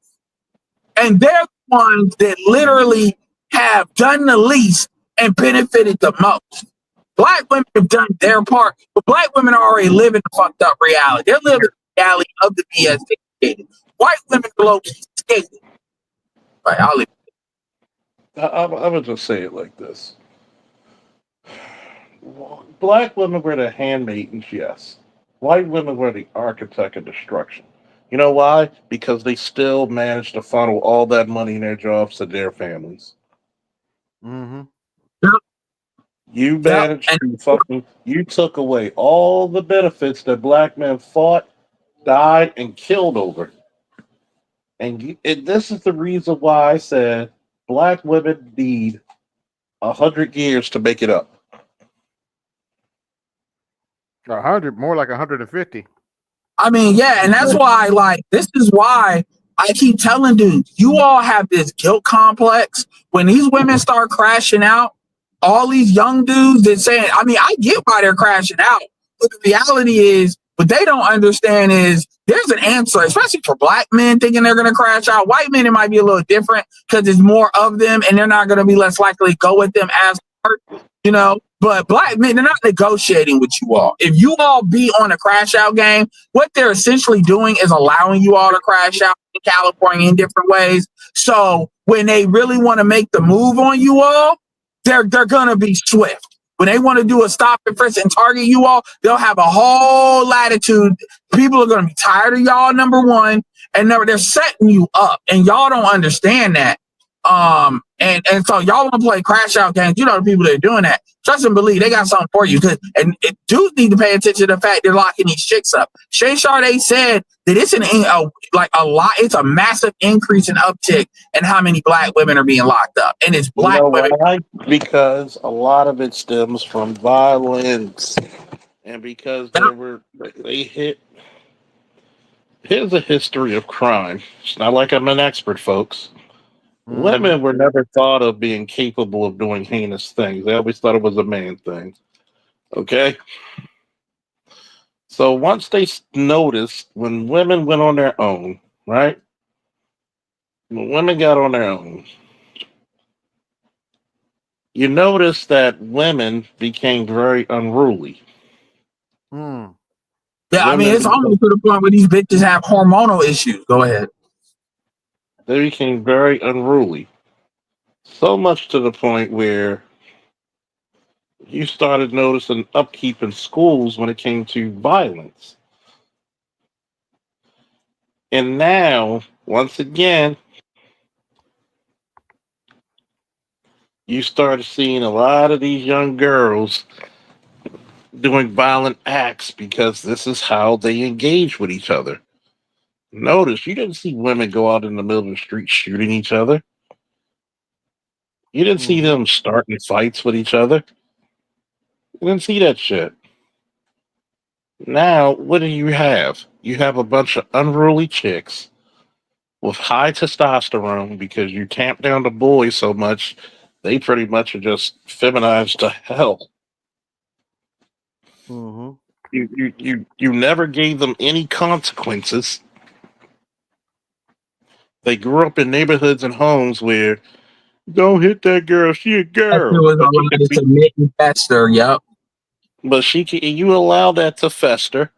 And they're the ones that literally have done the least and benefited the most. Black women have done their part, but black women are already living the fucked up reality. They're living the reality of the BS they created. White women below skated. Right, I'll leave it. I'm going to just say it like this. Black women were the handmaidens, yes. White women were the architect of destruction. You know why? Because they still managed to funnel all that money in their jobs to their families. Mm-hmm. You managed to you took away all the benefits that black men fought, died, and killed over. And this is the reason why I said black women need 100 years to make it up. 100, more like 150. I mean, yeah, and that's why, like, this is why I keep telling dudes, you all have this guilt complex. When these women start crashing out, all these young dudes that saying, I mean, I get why they're crashing out, but the reality is, what they don't understand is there's an answer, especially for black men thinking they're going to crash out. White men, it might be a little different because there's more of them and they're not going to be less likely to go with them as hurt, you know. But black men, they're not negotiating with you all. If you all be on a crash out game, what they're essentially doing is allowing you all to crash out in California in different ways. So when they really want to make the move on you all, they're going to be swift. When they want to do a stop and frisk and target you all, they'll have a whole latitude. People are going to be tired of y'all, number one, and they're setting you up, and y'all don't understand that. And so y'all want to play crash out games. You know the people that are doing that. Trust and believe they got something for you. And dudes need to pay attention to the fact they're locking these chicks up. Shay Sade said that it's it's a massive increase in uptick in how many black women are being locked up, and it's black women. Why? Because a lot of it stems from violence, and because they hit. Here's a history of crime. It's not like I'm an expert, folks. Women were never thought of being capable of doing heinous things. They always thought it was a man thing. Okay? So once they noticed when women went on their own, right? When women got on their own, you notice that women became very unruly. Yeah, I mean, it's almost to the point where these bitches have hormonal issues. Go ahead. They became very unruly. So much to the point where you started noticing upkeep in schools when it came to violence. And now, once again, you started seeing a lot of these young girls doing violent acts because this is how they engage with each other. Notice, you didn't see women go out in the middle of the street shooting each other. You didn't see them starting fights with each other. You didn't see that shit. Now, what do you have? You have a bunch of unruly chicks with high testosterone because you tamp down the boys so much, they pretty much are just feminized to hell. You never gave them any consequences. They grew up in neighborhoods and homes where don't hit that girl, she a girl. It was allowed to submit and fester. Yep. But you allow that to fester.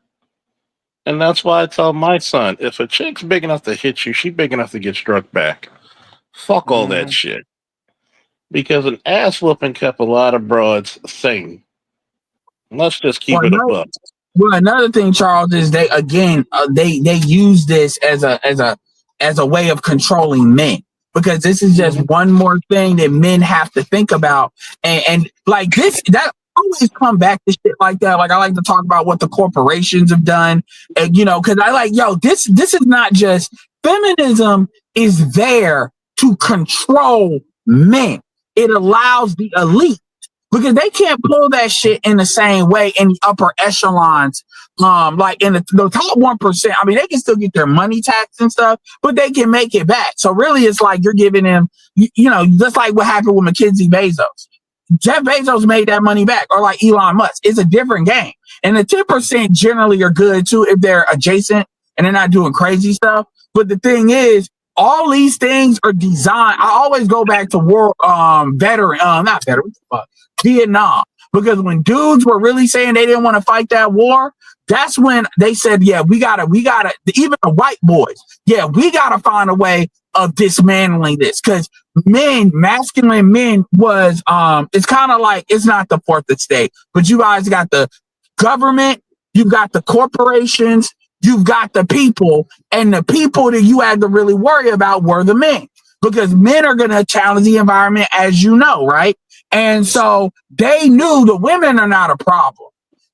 And that's why I tell my son, if a chick's big enough to hit you, she's big enough to get struck back. Fuck all that shit. Because an ass whooping kept a lot of broads sane. Let's just keep it above. Well, another thing, Charles, is they use this as a way of controlling men, because this is just one more thing that men have to think about, and like this that always come back to shit like that. Like I like to talk about what the corporations have done, and because I like this is not just feminism is there to control men. It allows the elite, because they can't pull that shit in the same way in the upper echelons. Like in the top 1%, I mean, they can still get their money taxed and stuff, but they can make it back. So really, it's like you're giving them, just like what happened with Mackenzie Bezos. Jeff Bezos made that money back, or like Elon Musk. It's a different game. And the 10% generally are good too if they're adjacent and they're not doing crazy stuff. But the thing is, all these things are designed. I always go back to Vietnam, because when dudes were really saying they didn't want to fight that war, that's when they said, yeah, we gotta, even the white boys, yeah, we gotta find a way of dismantling this, because masculine men was, it's kind of like, it's not the fourth estate, but you guys got the government, you've got the corporations, you've got the people, and the people that you had to really worry about were the men, because men are going to challenge the environment, as you know, right? And so they knew the women are not a problem.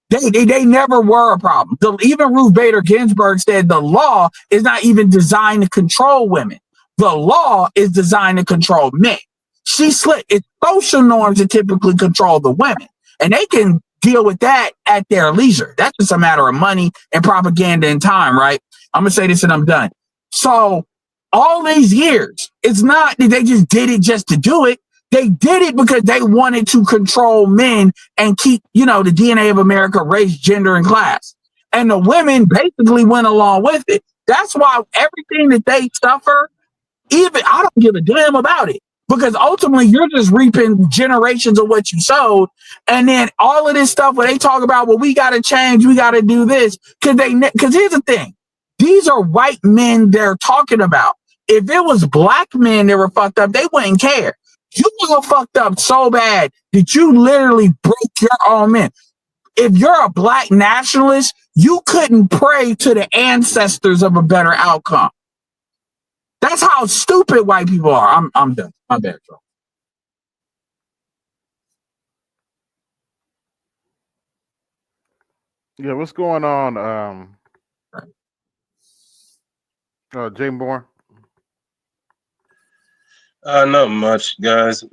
They never were a problem. Even Ruth Bader Ginsburg said the law is not even designed to control women. The law is designed to control men. She slipped. It's social norms that typically control the women, and they can deal with that at their leisure. That's just a matter of money and propaganda and time, right? I'm going to say this and I'm done. So all these years, it's not that they just did it just to do it. They did it because they wanted to control men and keep, the DNA of America, race, gender, and class. And the women basically went along with it. That's why everything that they suffer, even I don't give a damn about it. Because ultimately, you're just reaping generations of what you sowed. And then all of this stuff where they talk about, well, we got to change, we got to do this. Because here's the thing. These are white men they're talking about. If it was black men that were fucked up, they wouldn't care. You were fucked up so bad that you literally broke your own men. If you're a black nationalist, you couldn't pray to the ancestors of a better outcome. That's how stupid white people are. I'm done. My bad, Joe. Yeah, what's going on? Jay Moore. Not much, guys.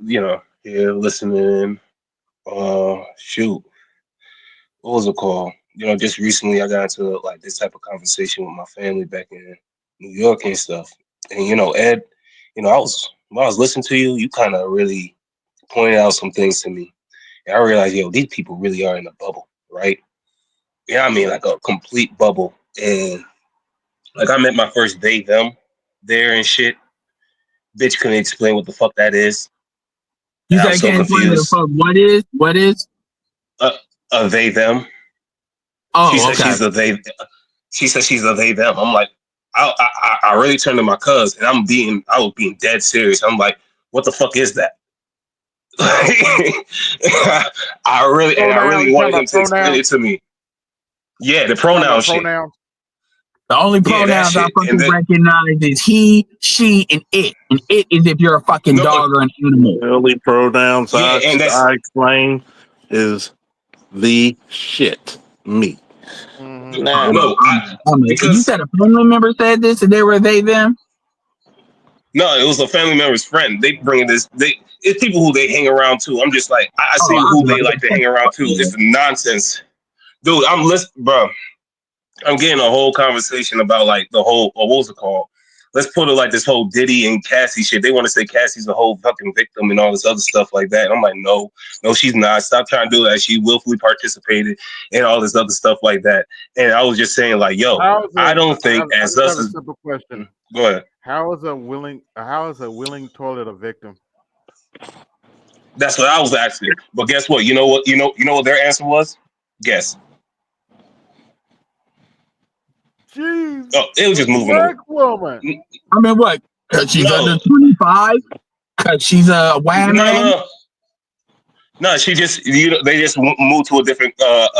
Here listening. Shoot. What was it called? Just recently I got into like this type of conversation with my family back in New York and stuff. And Ed, when I was listening to you, you kind of really pointed out some things to me. And I realized, these people really are in a bubble, right? Yeah, I mean, like a complete bubble. And like I met my first they, them there and shit. Bitch couldn't explain what the fuck that is. You say so confused. What is? A they, them. Oh, she said okay. She's a they. She said she's a they, them. I'm like, I really turned to my cuz and I was being dead serious. I'm like, what the fuck is that? I really wanted him to explain it to me. Yeah, the pronoun shit. The only pronouns I fucking recognize is he, she, and it. And it is if you're a fucking dog or an animal. The only pronouns I explain is the shit, me. No, you said a family member said this and they were they, them? No, it was a family member's friend. They bring this. It's people who they hang around too. I'm just like, I see who they like to hang around too. It's nonsense, dude. I'm listening, bro. I'm getting a whole conversation about like the whole, what was it called? let's put it like this whole Diddy and Cassie shit. They want to say Cassie's a whole fucking victim and all this other stuff like that. And I'm like, no, she's not. Stop trying to do that. She willfully participated in all this other stuff like that. And I was just saying, like, yo, I don't think as us. A simple question. Go ahead. How is a willing toilet a victim? That's what I was asking. But guess what? You know what their answer was? Guess. Jeez. Oh, it was just moving over. Woman. I mean, what? Because she's under 25? Because she's a wham man? No, she just they just moved to a different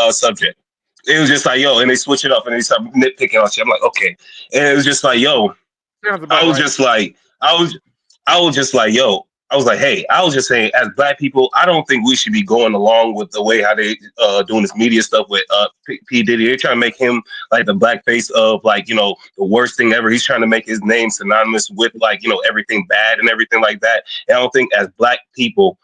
subject. It was just like, yo, and they switch it up and they start nitpicking on shit. I'm like, okay. And it was just like, yo, I was just like, yo, I was like, hey, I was just saying, as Black people, I don't think we should be going along with the way how they doing this media stuff with P. Diddy. They're trying to make him like the black face of like, you know, the worst thing ever. He's trying to make his name synonymous with like, you know, everything bad and everything like that. And I don't think as Black people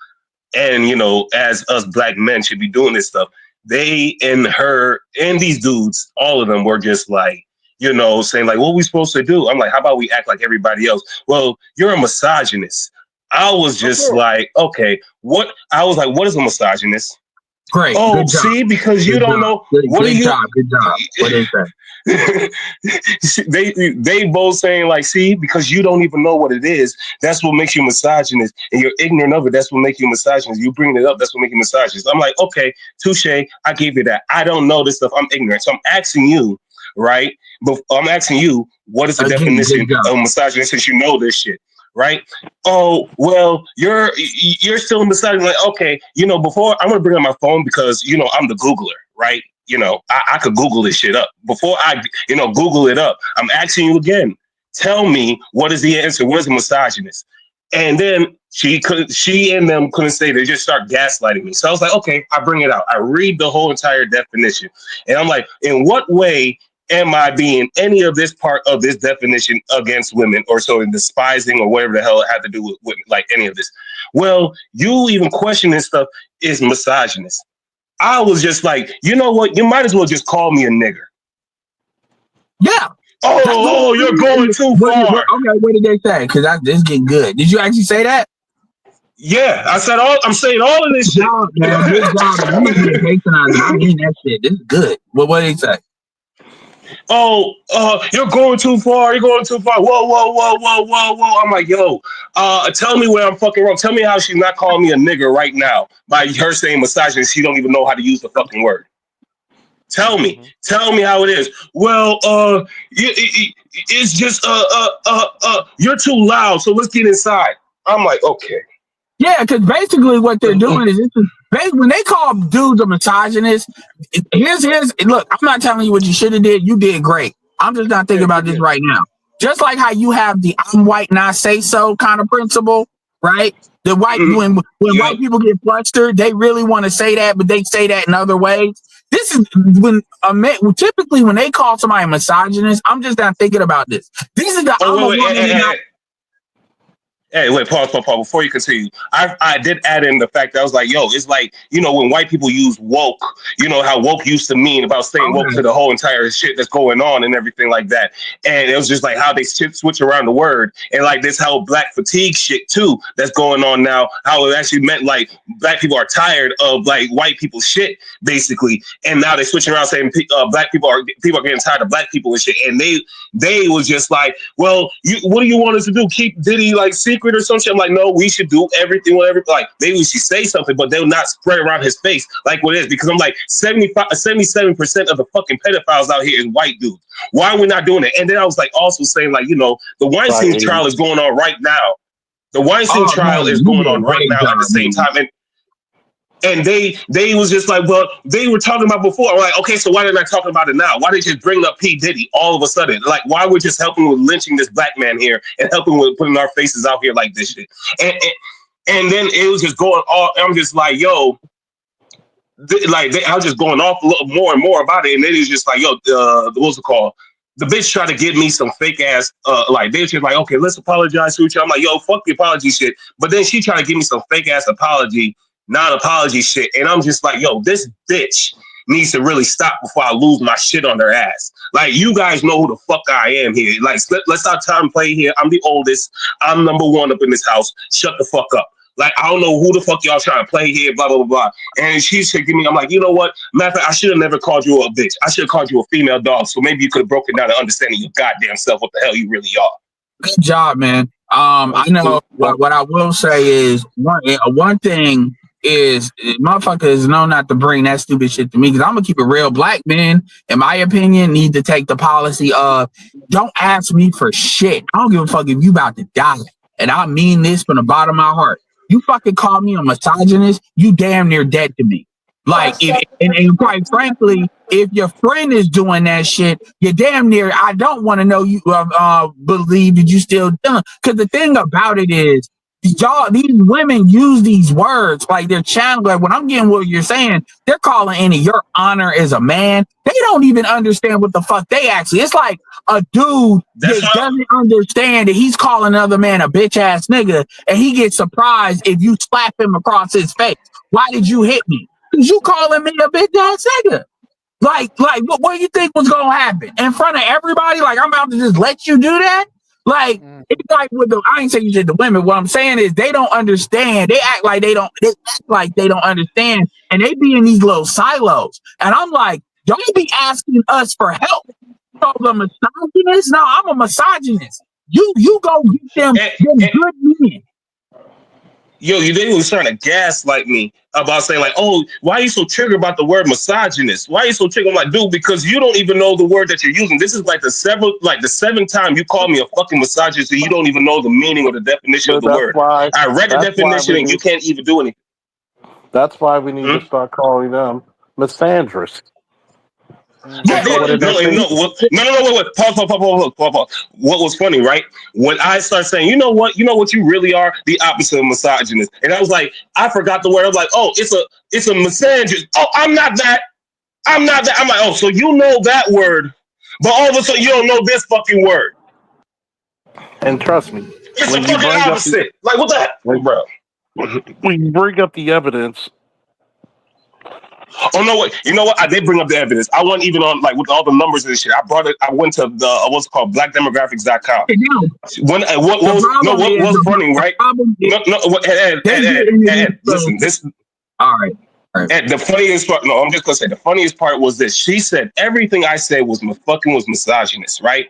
and, you know, as us Black men should be doing this stuff. They and her and these dudes, all of them were just like, you know, saying like, what are we supposed to do? I'm like, how about we act like everybody else? Well, you're a misogynist. I was just like, okay, what? I was like, what is a misogynist? Great. Oh, see, because you don't know. What are you? Good job. What is that? they both saying like, see, because you don't even know what it is. That's what makes you misogynist, and you're ignorant of it. That's what makes you misogynist. You bring it up. That's what makes you misogynist. I'm like, okay, touche. I give you that. I don't know this stuff. I'm ignorant. So I'm asking you, right? But I'm asking you, what is the definition of misogynist? Since you know this shit. Right? Oh, well, you're still misogynist. Like, okay, you know, before I'm gonna bring up my phone because you know I'm the Googler, right? You know, I could Google this shit up. Before I, you know, Google it up, I'm asking you again. Tell me what is the answer? What is a misogynist? And then she and them couldn't say. They just start gaslighting me. So I was like, okay, I bring it out. I read the whole entire definition, and I'm like, in what way am I being any of this part of this definition against women or so in despising or whatever the hell it had to do with women, like any of this? Well, you even questioning stuff is misogynist. I was just like, you know what? You might as well just call me a nigger. Yeah. Oh, you're going too far. Okay, what did they say? Because this getting good. Did you actually say that? Yeah, I said I'm saying all of this shit. Man, good job. I mean that shit. This is good. What did they say? Oh, you're going too far. You're going too far. Whoa. I'm like, yo, tell me where I'm fucking wrong. Tell me how she's not calling me a nigger right now by her saying misogynist. She don't even know how to use the fucking word. Tell me how it is. Well, it's just, you're too loud. So let's get inside. I'm like, okay. Yeah, because basically what they're doing is when they call dudes a misogynist, here's look, I'm not telling you what you should have did. You did great. I'm just not thinking about this right now. Just like how you have the I'm white and I say so kind of principle, right? The white when white people get flustered, they really want to say that, but they say that in other ways. This is when typically when they call somebody a misogynist, I'm just not thinking about this. These are the Hey, wait, pause. Before you continue, I did add in the fact that I was like, yo, it's like, you know, when white people use woke, you know, how woke used to mean about staying woke to the whole entire shit that's going on and everything like that. And it was just like how they switch around the word. And like this whole black fatigue shit, too, that's going on now, how it actually meant like black people are tired of like white people's shit, basically. And now they're switching around saying black people are getting tired of black people and shit. And they was just like, well, what do you want us to do? Keep Diddy like secret or some shit? I'm like, no, we should do everything, whatever. Like maybe we should say something, but they'll not spread around his face like what it is. Because I'm like 77% of the fucking pedophiles out here is white dudes. Why are we not doing it? And then I was like also saying like, you know, the Weinstein trial is going on right now. The Weinstein trial is going on right now at the same time. And they was just like, well, they were talking about before. I'm like, okay, so why are they not talking about it now? Why they just bring up P. Diddy all of a sudden? Like, why we're just helping with lynching this black man here and helping with putting our faces out here like this shit? And then it was just going off. I'm just like, yo, I was just going off a little more and more about it. And then it was just like, yo, what's it called? The bitch tried to give me some fake ass, like they were just like, okay, let's apologize to each other. I'm like, yo, fuck the apology shit. But then she tried to give me some fake ass apology, non-apology shit. And I'm just like, yo, this bitch needs to really stop before I lose my shit on their ass. Like, you guys know who the fuck I am here. Like, let's stop trying to play here. I'm the oldest. I'm number one up in this house. Shut the fuck up. Like, I don't know who the fuck y'all trying to play here, blah, blah, blah, blah. And she said to me, I'm like, you know what? Matter of fact, I should have never called you a bitch. I should have called you a female dog. So maybe you could have broken down and understanding your goddamn self, what the hell you really are. Good job, man. I know what I will say is one thing is motherfuckers know not to bring that stupid shit to me, because I'm gonna keep it real. Black men, in my opinion, need to take the policy of don't ask me for shit. I don't give a fuck if you about to die. And I mean this from the bottom of my heart. You fucking call me a misogynist, you damn near dead to me. Like, and quite frankly, if your friend is doing that shit, you're damn near, I don't want to know you believe that you still done. Because the thing about it is, y'all, these women use these words like they're channeling. Like, when I'm getting what you're saying, they're calling any your honor as a man. They don't even understand what the fuck they actually. It's like a dude that doesn't understand that he's calling another man a bitch ass nigga, and he gets surprised if you slap him across his face. Why did you hit me? Because you calling me a bitch ass nigga. Like what do you think was gonna happen in front of everybody? Like, I'm about to just let you do that? Like, it's like with the, I ain't saying you did the women. What I'm saying is they don't understand. They act like they don't understand, and they be in these little silos. And I'm like, y'all be asking us for help. So the misogynist? No, I'm a misogynist. You go get them good men. Yo, they was trying to gaslight me about saying like, oh, why are you so triggered about the word misogynist? Why are you so triggered? I'm like, dude, because you don't even know the word that you're using. This is like the seventh time you call me a fucking misogynist and you don't even know the meaning or the definition of the word. I read the definition and you can't even do anything. That's why we need to start calling them misandrists. Yeah, no. Pause. What was funny, right? When I started saying, you know what you really are? The opposite of misogynist. And I was like, I forgot the word. I was like, oh, it's a misandrist. Oh, I'm not that. I'm like, oh, so you know that word, but all of a sudden you don't know this fucking word. And trust me, it's a fucking opposite. Like, what the heck, bro? When you bring up the evidence. Oh no! You know what? I did bring up the evidence. I wasn't even on like with all the numbers and shit. I brought it. I went to the what's it called blackdemographics.com. What was funny, right? Ed, listen, this. All right. And the funniest part. No, I'm just gonna say the funniest part was this. She said everything I said was misogynist, right?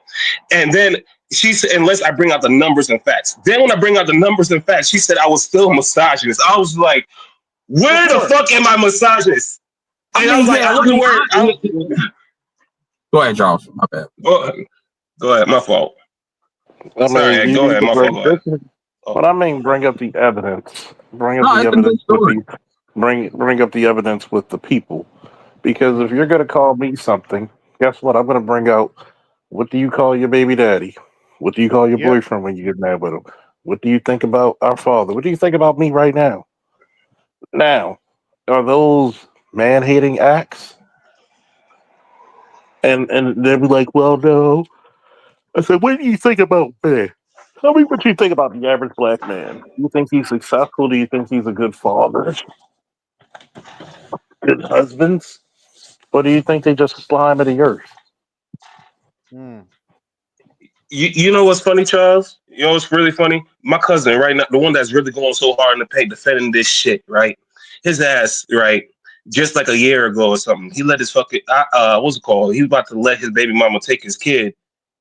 And then she said, unless I bring out the numbers and facts. Then when I bring out the numbers and facts, she said I was still misogynist. I was like, where the fuck am I misogynist? And I was like, I look at where. Go ahead, Charles. My bad. Go ahead. My fault. Go ahead. My fault. But I mean, bring up the evidence. Bring up the evidence with the people. Because if you're going to call me something, guess what? I'm going to bring out, what do you call your baby daddy? What do you call your boyfriend when you get mad with him? What do you think about our father? What do you think about me right now? Now, are those man-hating acts? And they'll be like, well, no. I said, what do you think about me? Tell me what you think about the average black man. Do you think he's successful? Do you think he's a good father? Good husbands? Or do you think they just slime of the earth? You know what's funny, Charles? You know what's really funny? My cousin, right now, the one that's really going so hard in the paint defending this shit, right? His ass, right? Just like a year ago or something, he let his fucking what's it called? He was about to let his baby mama take his kid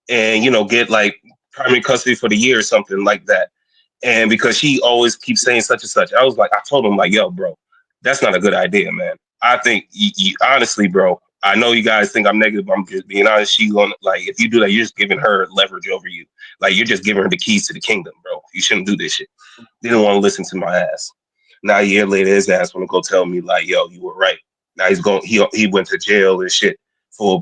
and get like primary custody for the year or something like that. And because she always keeps saying such and such, I told him like, yo, bro, that's not a good idea, man. I think honestly, bro, I know you guys think I'm negative. I'm just being honest. She's gonna, like, if you do that, you're just giving her leverage over you. Like, you're just giving her the keys to the kingdom, bro. You shouldn't do this shit. Didn't want to listen to my ass. Now a year later, his ass want to go tell me like, yo, you were right. Now he's going. He went to jail and shit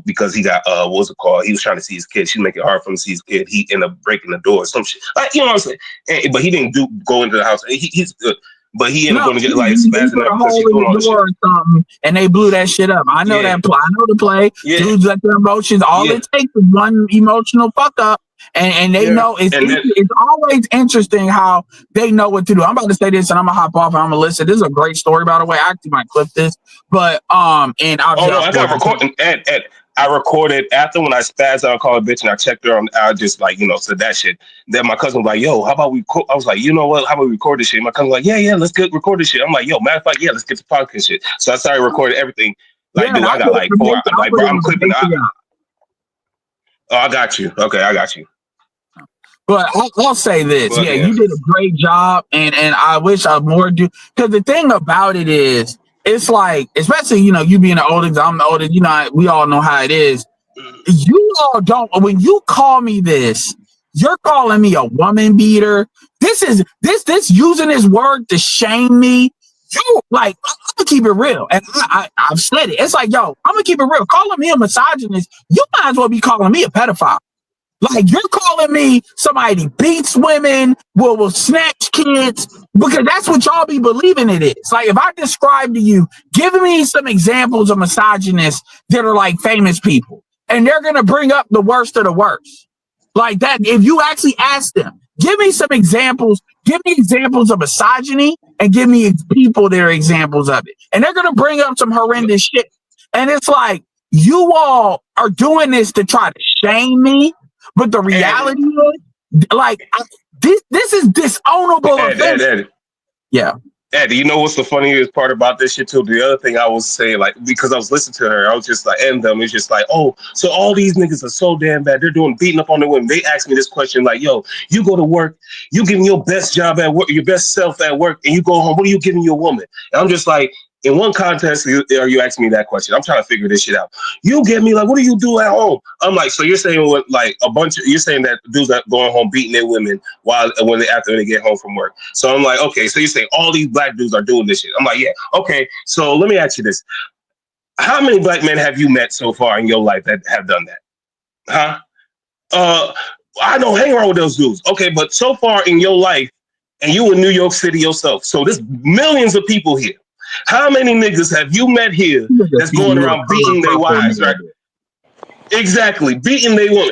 because he got what was it called? He was trying to see his kid. She make it hard for him to see his kid. He ended up breaking the door or some shit. Like, you know what I'm saying? But he didn't go into the house. He's good. But he ended up going to get like spazzing out because she's doing all this shit. Or something, and they blew that shit up. I know that play. I know the play. Yeah. Dudes let their emotions. All it takes is one emotional fuck up, And they know it's always interesting how they know what to do. I'm about to say this and I'm gonna hop off and I'm gonna listen. This is a great story, by the way. I actually might clip this, but and I got recording. Ed, I recorded after when I spazzed out and called a bitch and I checked her on. I just like said that shit. Then my cousin was like, "Yo, how about we?" I was like, "You know what? How about we record this shit?" My cousin was like, "Yeah, let's get record this shit." I'm like, "Yo, matter of fact, yeah, let's get the podcast shit." So I started recording everything. Like, dude, I got like 4 hours. Like, bro, I'm clipping out. Oh, I got you. Okay, I got you. But I'll say this. Well, yeah, you did a great job, and I wish I more do. Because the thing about it is, it's like, especially you being the oldest, I'm the oldest. We all know how it is. You all don't. When you call me this, you're calling me a woman beater. This using this word to shame me. You like, I'm gonna keep it real, and I've said it. It's like, yo, I'm gonna keep it real. Calling me a misogynist, you might as well be calling me a pedophile. Like, you're calling me somebody beats women, will snatch kids, because that's what y'all be believing it is. Like, if I describe to you, give me some examples of misogynists that are like famous people, and they're gonna bring up the worst of the worst. Like that, if you actually ask them, give me some examples, give me examples of misogyny, and give me people that are examples of it. And they're gonna bring up some horrendous shit. And it's like, you all are doing this to try to shame me. But the reality is, like, this is disownable. Ed. Yeah. Ed, you know what's the funniest part about this shit too? The other thing I was saying, like, because I was listening to her, I was just like, it's just like, oh, so all these niggas are so damn bad. They're beating up on the women. They asked me this question, like, yo, you go to work, you give me your best job at work, your best self at work, and you go home. What are you giving your woman? And I'm just like, in one context, are you asking me that question? I'm trying to figure this shit out. You get me, like, what do you do at home? I'm like, so you're saying what, like you're saying that dudes are going home beating their women after they get home from work. So I'm like, okay, so you're saying all these black dudes are doing this shit. I'm like, yeah, okay. So let me ask you this. How many black men have you met so far in your life that have done that? Huh? I don't hang around with those dudes. Okay, but so far in your life, and you in New York City yourself, so there's millions of people here. How many niggas have you met here that's going around beating their wives, right? Exactly, beating their women.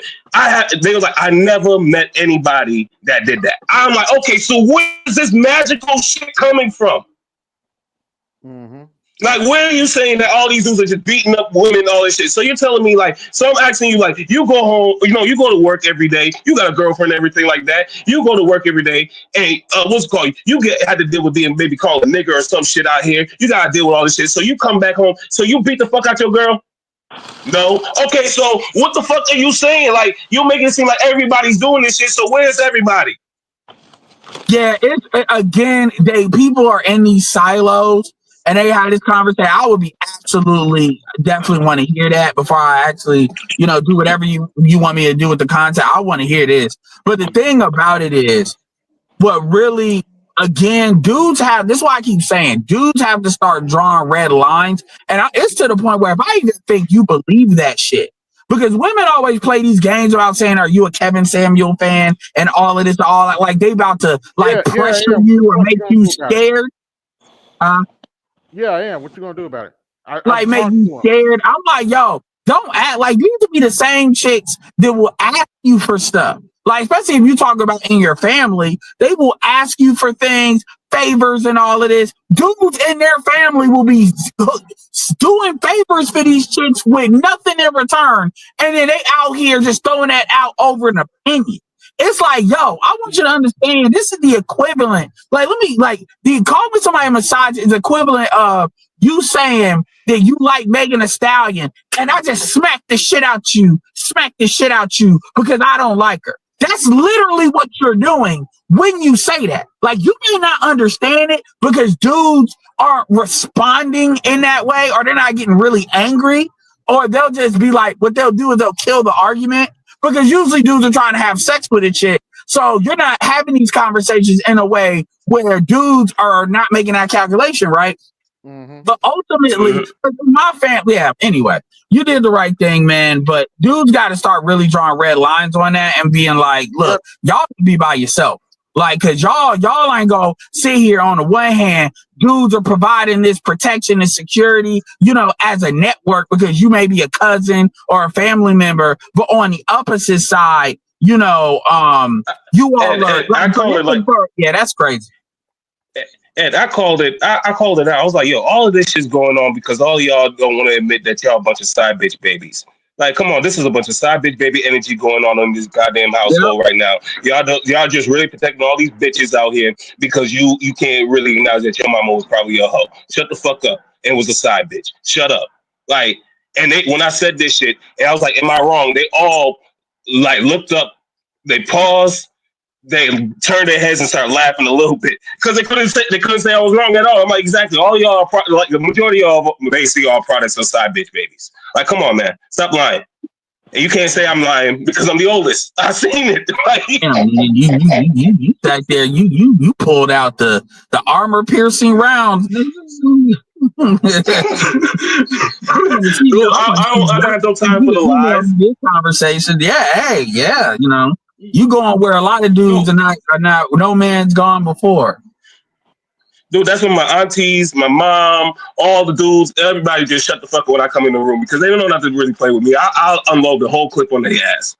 They was like, I never met anybody that did that. I'm like, okay, so where is this magical shit coming from? Mm-hmm. Like, where are you saying that all these dudes are just beating up women and all this shit? So you're telling me, like, so I'm asking you, like, you go home, you go to work every day, you got a girlfriend and everything like that, you go to work every day, and what's it called? You had to deal with being maybe called a nigger or some shit out here. You got to deal with all this shit. So you come back home, so you beat the fuck out your girl? No? Okay, so what the fuck are you saying? Like, you're making it seem like everybody's doing this shit, so where's everybody? Yeah, people are in these silos. And they had this conversation. I would be definitely want to hear that before I actually, do whatever you want me to do with the content. I want to hear this. But the thing about it is, what really, again, this is why I keep saying, dudes have to start drawing red lines. And it's to the point where if I even think you believe that shit, because women always play these games about saying, are you a Kevin Samuel fan? And all of this, all that, like they about to pressure you or make you scared. Yeah, I am. What you gonna do about it? Make you scared. I'm like, yo, don't act like you need to be the same chicks that will ask you for stuff. Like, especially if you talk about in your family, they will ask you for things, favors, and all of this. Dudes in their family will be doing favors for these chicks with nothing in return, and then they out here just throwing that out over an opinion. It's like, yo, I want you to understand this is the equivalent. Like, call me somebody a misogynist is equivalent of you saying that you like Megan Thee Stallion and I just smack the shit out you because I don't like her. That's literally what you're doing when you say that. Like, you may not understand it because dudes aren't responding in that way, or they're not getting really angry, or they'll just be like, what they'll do is they'll kill the argument. Because usually dudes are trying to have sex with a chick. So you're not having these conversations in a way where dudes are not making that calculation, right? Mm-hmm. But ultimately, my family, anyway, you did the right thing, man. But dudes got to start really drawing red lines on that and being like, look, y'all can be by yourself. Like, cause y'all ain't gonna sit here on the one hand, dudes are providing this protection and security, as a network because you may be a cousin or a family member. But on the opposite side, you all are. I call it like, yeah, that's crazy. And I called it. I called it out. I was like, yo, all of this shit's going on because all y'all don't want to admit that y'all a bunch of side bitch babies. Like, come on, this is a bunch of side bitch baby energy going on in this goddamn household right now. Y'all just really protecting all these bitches out here because you can't really acknowledge that your mama was probably a hoe. Shut the fuck up and was a side bitch. Shut up. Like, and when I said this shit, and I was like, am I wrong? They all like looked up, they paused. They turned their heads and started laughing a little bit because they couldn't say I was wrong at all. I'm like, exactly. All y'all are like the majority of y'all basically all products of side bitch babies. Like, come on, man, stop lying. And you can't say I'm lying because I'm the oldest. I seen it. Like, you back there. You pulled out the armor piercing rounds. I don't have no time for the lies. This conversation, yeah, you going where a lot of dudes are not. No man's gone before. Dude, that's when my aunties, my mom, all the dudes, everybody just shut the fuck up when I come in the room because they don't know not to really play with me. I'll unload the whole clip on their ass.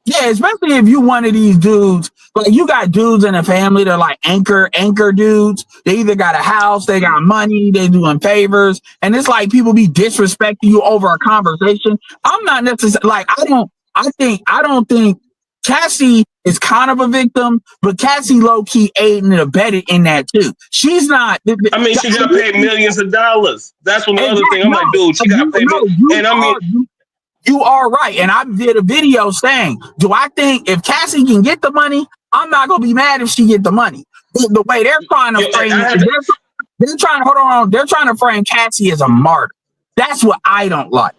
Yeah, especially if you one of these dudes, like you got dudes in a family that are like anchor dudes. They either got a house, they got money, they doing favors, and it's like people be disrespecting you over a conversation. I'm not necessarily like I don't think Cassie is kind of a victim, but Cassie low-key aided and abetted in that too. She's not. I mean, she got paid millions of dollars. That's one other thing. I'm like, dude, she got paid. You are right. And I did a video saying, do I think if Cassie can get the money, I'm not going to be mad if she get the money. The way they're trying to frame they're trying to frame Cassie as a martyr. That's what I don't like.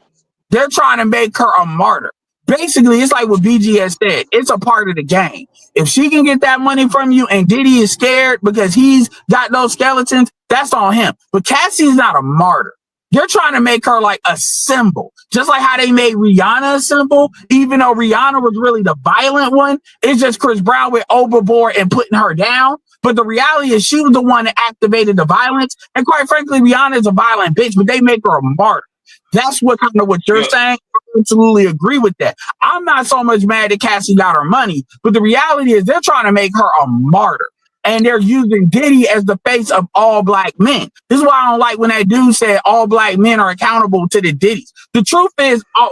They're trying to make her a martyr. Basically, it's like what BGS said. It's a part of the game. If she can get that money from you and Diddy is scared because he's got those skeletons, that's on him. But Cassie's not a martyr. They're trying to make her like a symbol, just like how they made Rihanna a symbol, even though Rihanna was really the violent one. It's just Chris Brown went overboard and putting her down. But the reality is she was the one that activated the violence. And quite frankly, Rihanna is a violent bitch, but they make her a martyr. That's what you're saying. I absolutely agree with that. I'm not so much mad that Cassie got her money, but the reality is they're trying to make her a martyr. And they're using Diddy as the face of all black men. This is why I don't like when that dude said all black men are accountable to the Diddies. The truth is, R.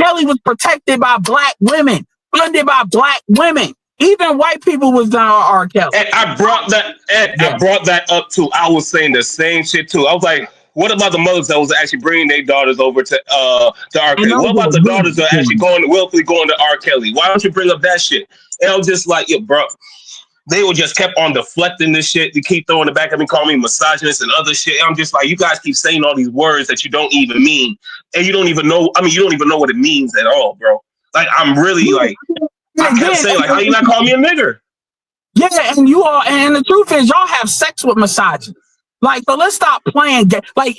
Kelly was protected by black women, funded by black women. Even white people was done on R. Kelly. And I brought that up too. I was saying the same shit too. I was like, what about the mothers that was actually bringing their daughters over to R. Kelly? What about the daughters that are actually willfully going to R. Kelly? Why don't you bring up that shit? And I was just like, yo, bro. They were just kept on deflecting this shit. They keep throwing it back at me, calling me misogynist and other shit. I'm just like, you guys keep saying all these words that you don't even mean. And you don't even know, you don't even know what it means at all, bro. Like, I'm really like, I kept saying, like, how you not call me a nigger? Yeah, and you all, and the truth is, y'all have sex with misogynists. Like, so let's stop playing. Like,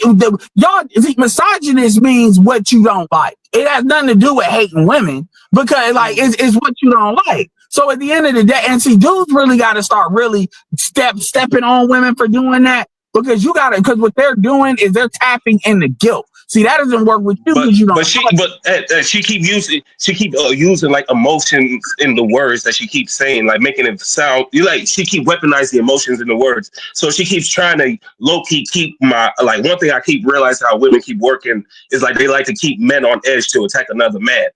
misogynist means what you don't like. It has nothing to do with hating women because, like, it's what you don't like. So at the end of the day, and see, dudes really got to start really stepping on women for doing that because because what they're doing is they're tapping into guilt. See, that doesn't work with you because you don't. She keep using like emotions in the words that she keeps saying, like making it sound she keep weaponizing the emotions in the words. So she keeps trying to low key keep one thing I keep realizing how women keep working is like they like to keep men on edge to attack another man.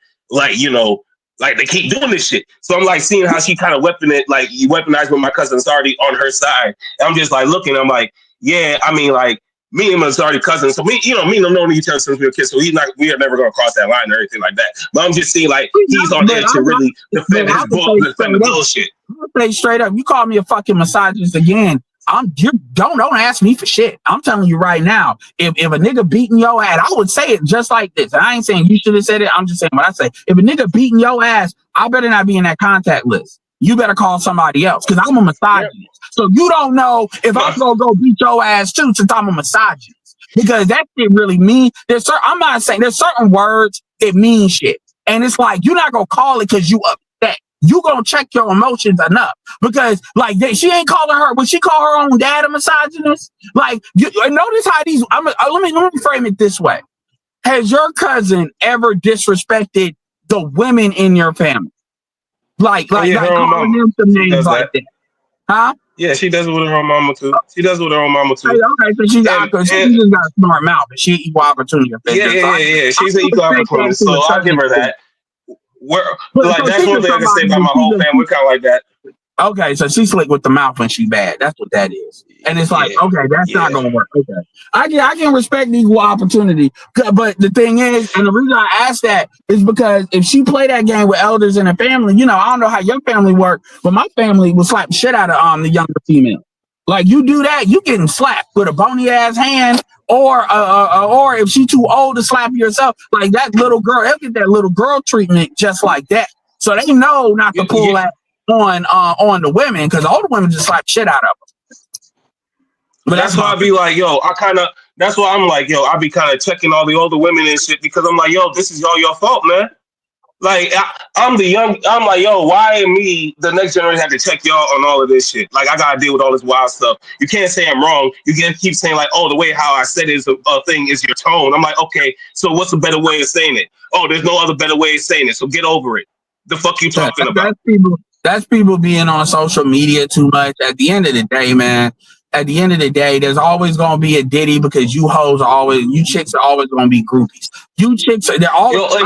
Like they keep doing this shit. So I'm like seeing how she kind of you weaponized when my cousin's already on her side. And I'm just like looking, I'm like, yeah, I mean, like me and him is already cousins. So me and him knowing each other since we were kids. So we are never gonna cross that line or anything like that. But I'm just seeing like he's on edge to really defend the bullshit. I'll say straight up, you call me a fucking misogynist again. Don't ask me for shit. I'm telling you right now, if a nigga beating your ass, I would say it just like this. I ain't saying you should have said it. I'm just saying what I say. If a nigga beating your ass, I better not be in that contact list. You better call somebody else because I'm a misogynist. Yep. So you don't know if I'm gonna go beat your ass too since I'm a misogynist because that shit really mean. I'm not saying there's certain words that mean shit, and it's like you're not gonna call it because you upset. You gonna check your emotions enough because like she ain't calling her. Would she call her own dad a misogynist? Like notice how these. Let me frame it this way: has your cousin ever disrespected the women in your family. Like calling them some names like that. Huh? Yeah, she does it with her own mama too. She does it with her own mama too. Okay, so she just got a smart mouth, and she equal opportunity offender. Yeah. She's an equal opportunity, so I'll give her that. That's one thing I can say about my whole family. We're kind of like that. Okay, so she's slick with the mouth when she bad. That's what that is. And it's like, okay, that's not gonna work. Okay, I can respect equal opportunity, but the thing is, and the reason I ask that is because if she play that game with elders in her family, I don't know how your family worked, but my family would slap the shit out of the younger female. Like you do that, you getting slapped with a bony ass hand, or if she too old to slap yourself, like that little girl, they'll get that little girl treatment just like that. So they know not to pull that on the women, because all the women just slap shit out of them. But that's why I be like, that's why I'm like, I be kind of checking all the older women and shit, because I'm like, this is all your fault, man. Like, I'm like, why me, the next generation, have to check y'all on all of this shit? Like, I gotta deal with all this wild stuff. You can't say I'm wrong. You can't keep saying like, the way how I said it is a thing is your tone. I'm like, okay, so what's a better way of saying it? Oh, there's no other better way of saying it, so get over it. The fuck you talking about? That's people being on social media too much. At the end of the day, man, there's always going to be a Diddy, because you chicks are always going to be groupies. You chicks, they're all you all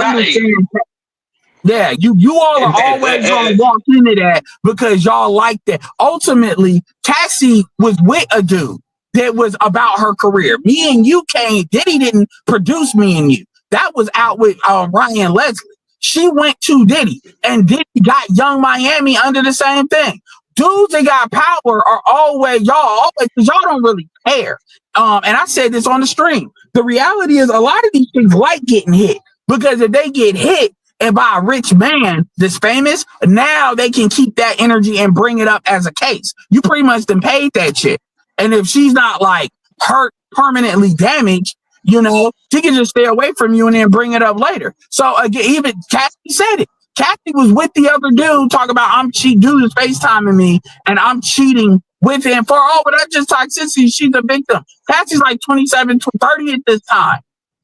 are always going to walk into that because y'all like that. Ultimately, Cassie was with a dude that was about her career. Me and you came, Diddy didn't produce me and you. That was out with Ryan Leslie. She went to Diddy, and Diddy got Young Miami under the same thing. Dudes that got power are always, because y'all don't really care. And I said this on the stream. The reality is a lot of these things like getting hit, because if they get hit and by a rich man that's famous, now they can keep that energy and bring it up as a case. You pretty much done paid that shit. And if she's not like hurt, permanently damaged, she can just stay away from you and then bring it up later. So again, even Cassie said it. Cassie was with the other dude talking about dude is FaceTiming me and I'm cheating with him but that's just toxicity. She's a victim. Cassie's like 27, 30 at this time.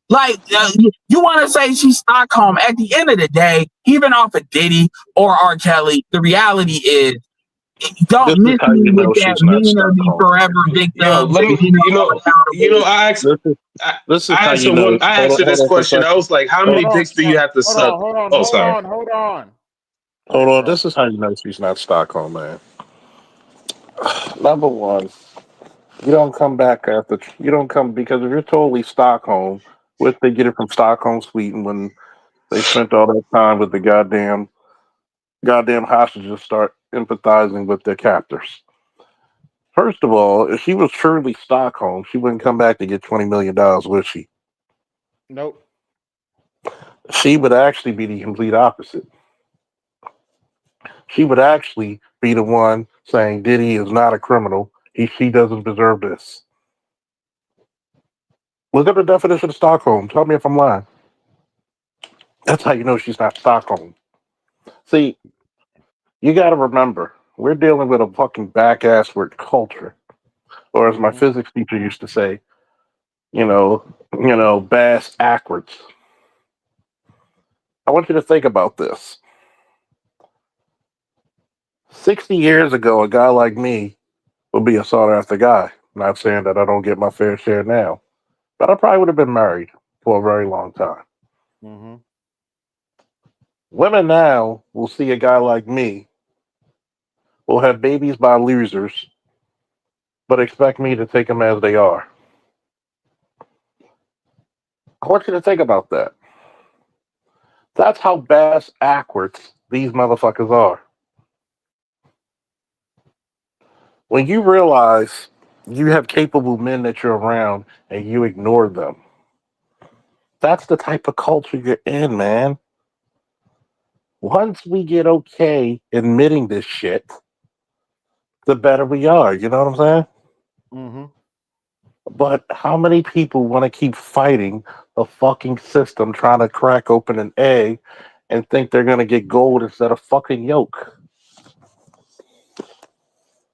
Like you want to say she's Stockholm. At the end of the day, even off of Diddy or R. Kelly, the reality is, don't miss me with that men are the forever victim. I asked her this question. I was like, how many dicks do you have to suck? Hold on. This is how you know she's not Stockholm, man. Number one, you don't come because if you're totally Stockholm, what they get it from Stockholm, Sweden, when they spent all that time with the goddamn hostages, start empathizing with their captors. First of all, if she was truly Stockholm, she wouldn't come back to get $20 million, would she? Nope. She would actually be the complete opposite. She would actually be the one saying Diddy is not a criminal. She doesn't deserve this. Look up the definition of Stockholm. Tell me if I'm lying. That's how you know she's not Stockholm. See, you got to remember, we're dealing with a fucking back-ass word culture. Or as my physics teacher used to say, bass backwards. I want you to think about this. 60 years ago, a guy like me would be a sought-after guy. Not saying that I don't get my fair share now, but I probably would have been married for a very long time. Mm-hmm. Women now will see a guy like me, will have babies by losers, but expect me to take them as they are. I want you to think about that. That's how bass backwards these motherfuckers are. When you realize you have capable men that you're around and you ignore them, that's the type of culture you're in, man. Once we get okay admitting this shit, the better we are. You know what I'm saying? Mm-hmm. But how many people want to keep fighting the fucking system, trying to crack open an egg and think they're going to get gold instead of fucking yolk?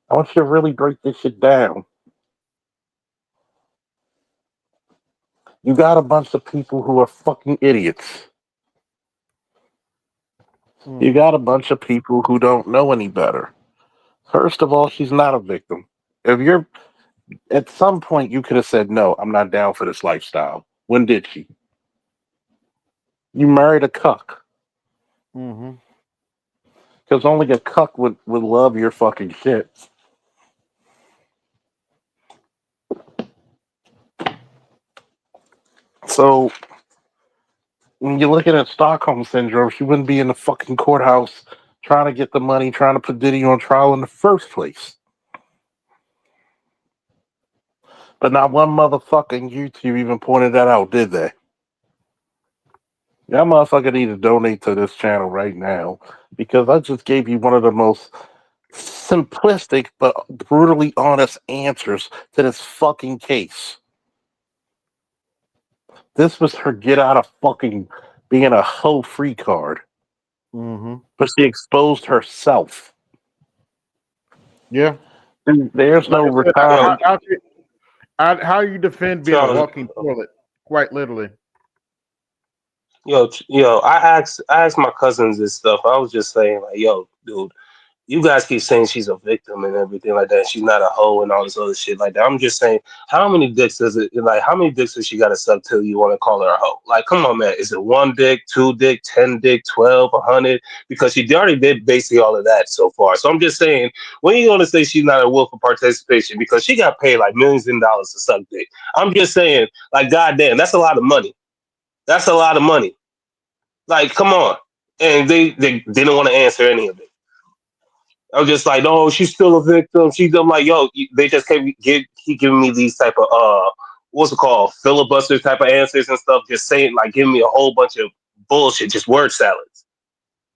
I want you to really break this shit down. You got a bunch of people who are fucking idiots. You got a bunch of people who don't know any better. First of all, she's not a victim. If you're at some point, you could have said, "No, I'm not down for this lifestyle." When did she? You married a cuck. Mm-hmm. Because only a cuck would love your fucking shit. So when you're looking at Stockholm Syndrome, she wouldn't be in the fucking courthouse trying to get the money, trying to put Diddy on trial in the first place. But not one motherfucking YouTube even pointed that out, did they? That motherfucker need to donate to this channel right now, because I just gave you one of the most simplistic but brutally honest answers to this fucking case. This was her get out of fucking being a hoe free card. Mm-hmm. But she exposed herself. Yeah. And there's no Like I retirement. said, how you defend being a walking toilet? Quite literally. Yo, I asked my cousins this stuff. I was just saying, like, yo, dude, you guys keep saying she's a victim and everything like that. She's not a hoe and all this other shit like that. I'm just saying, how many dicks does she got to suck till you want to call her a hoe? Like, come on, man. Is it 1 dick, 2 dick, 10 dick, 12, 100? Because she already did basically all of that so far. So I'm just saying, when you going to say she's not a willful participation, because she got paid like millions of dollars to suck dick. I'm just saying, like, goddamn, that's a lot of money. That's a lot of money. Like, come on. And they didn't want to answer any of it. I was just like, no, she's still a victim. I'm like, yo, they just keep giving me these type of what's it called, filibuster type of answers and stuff. Just saying, like, giving me a whole bunch of bullshit, just word salads.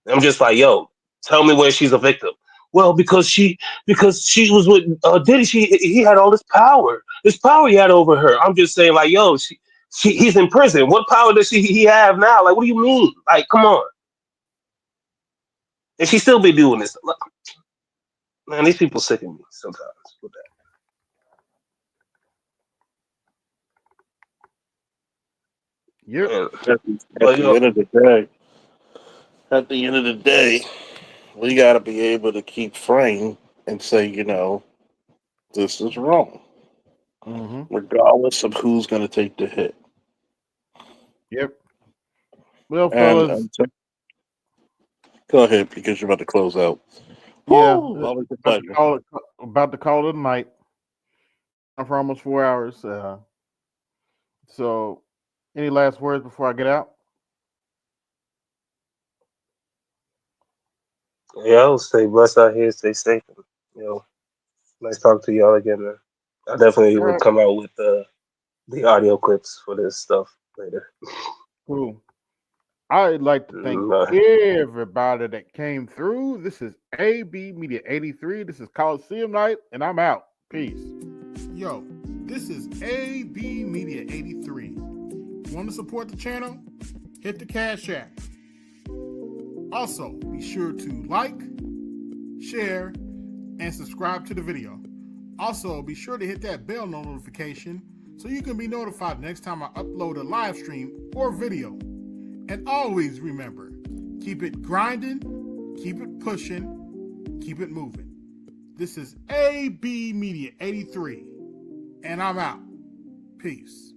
And I'm just like, yo, tell me where she's a victim. Well, because she was with Diddy, he had all this power he had over her. I'm just saying, like, yo, he's in prison. What power does he have now? Like, what do you mean? Like, come on. And she still be doing this. Man, these people sicken me sometimes with that. Yep. At the end of the day, we got to be able to keep frame and say, you know, this is wrong, regardless of who's going to take the hit. Yep. Well, fellas, go ahead, because you're about to close out. Yeah, Woo, always a pleasure. About to call it a night. For almost 4 hours. So, any last words before I get out? Yeah, I'll stay blessed out here, stay safe. You know, nice talking to y'all again, man. I definitely will come out with the audio clips for this stuff later. Cool. I'd like to thank everybody that came through. This is AB Media 83. This is Colosseum Night, and I'm out. Peace. Yo, this is AB Media 83. Want to support the channel? Hit the Cash App. Also, be sure to like, share, and subscribe to the video. Also, be sure to hit that bell notification so you can be notified next time I upload a live stream or video. And always remember, keep it grinding, keep it pushing, keep it moving. This is AB Media 83, and I'm out. Peace.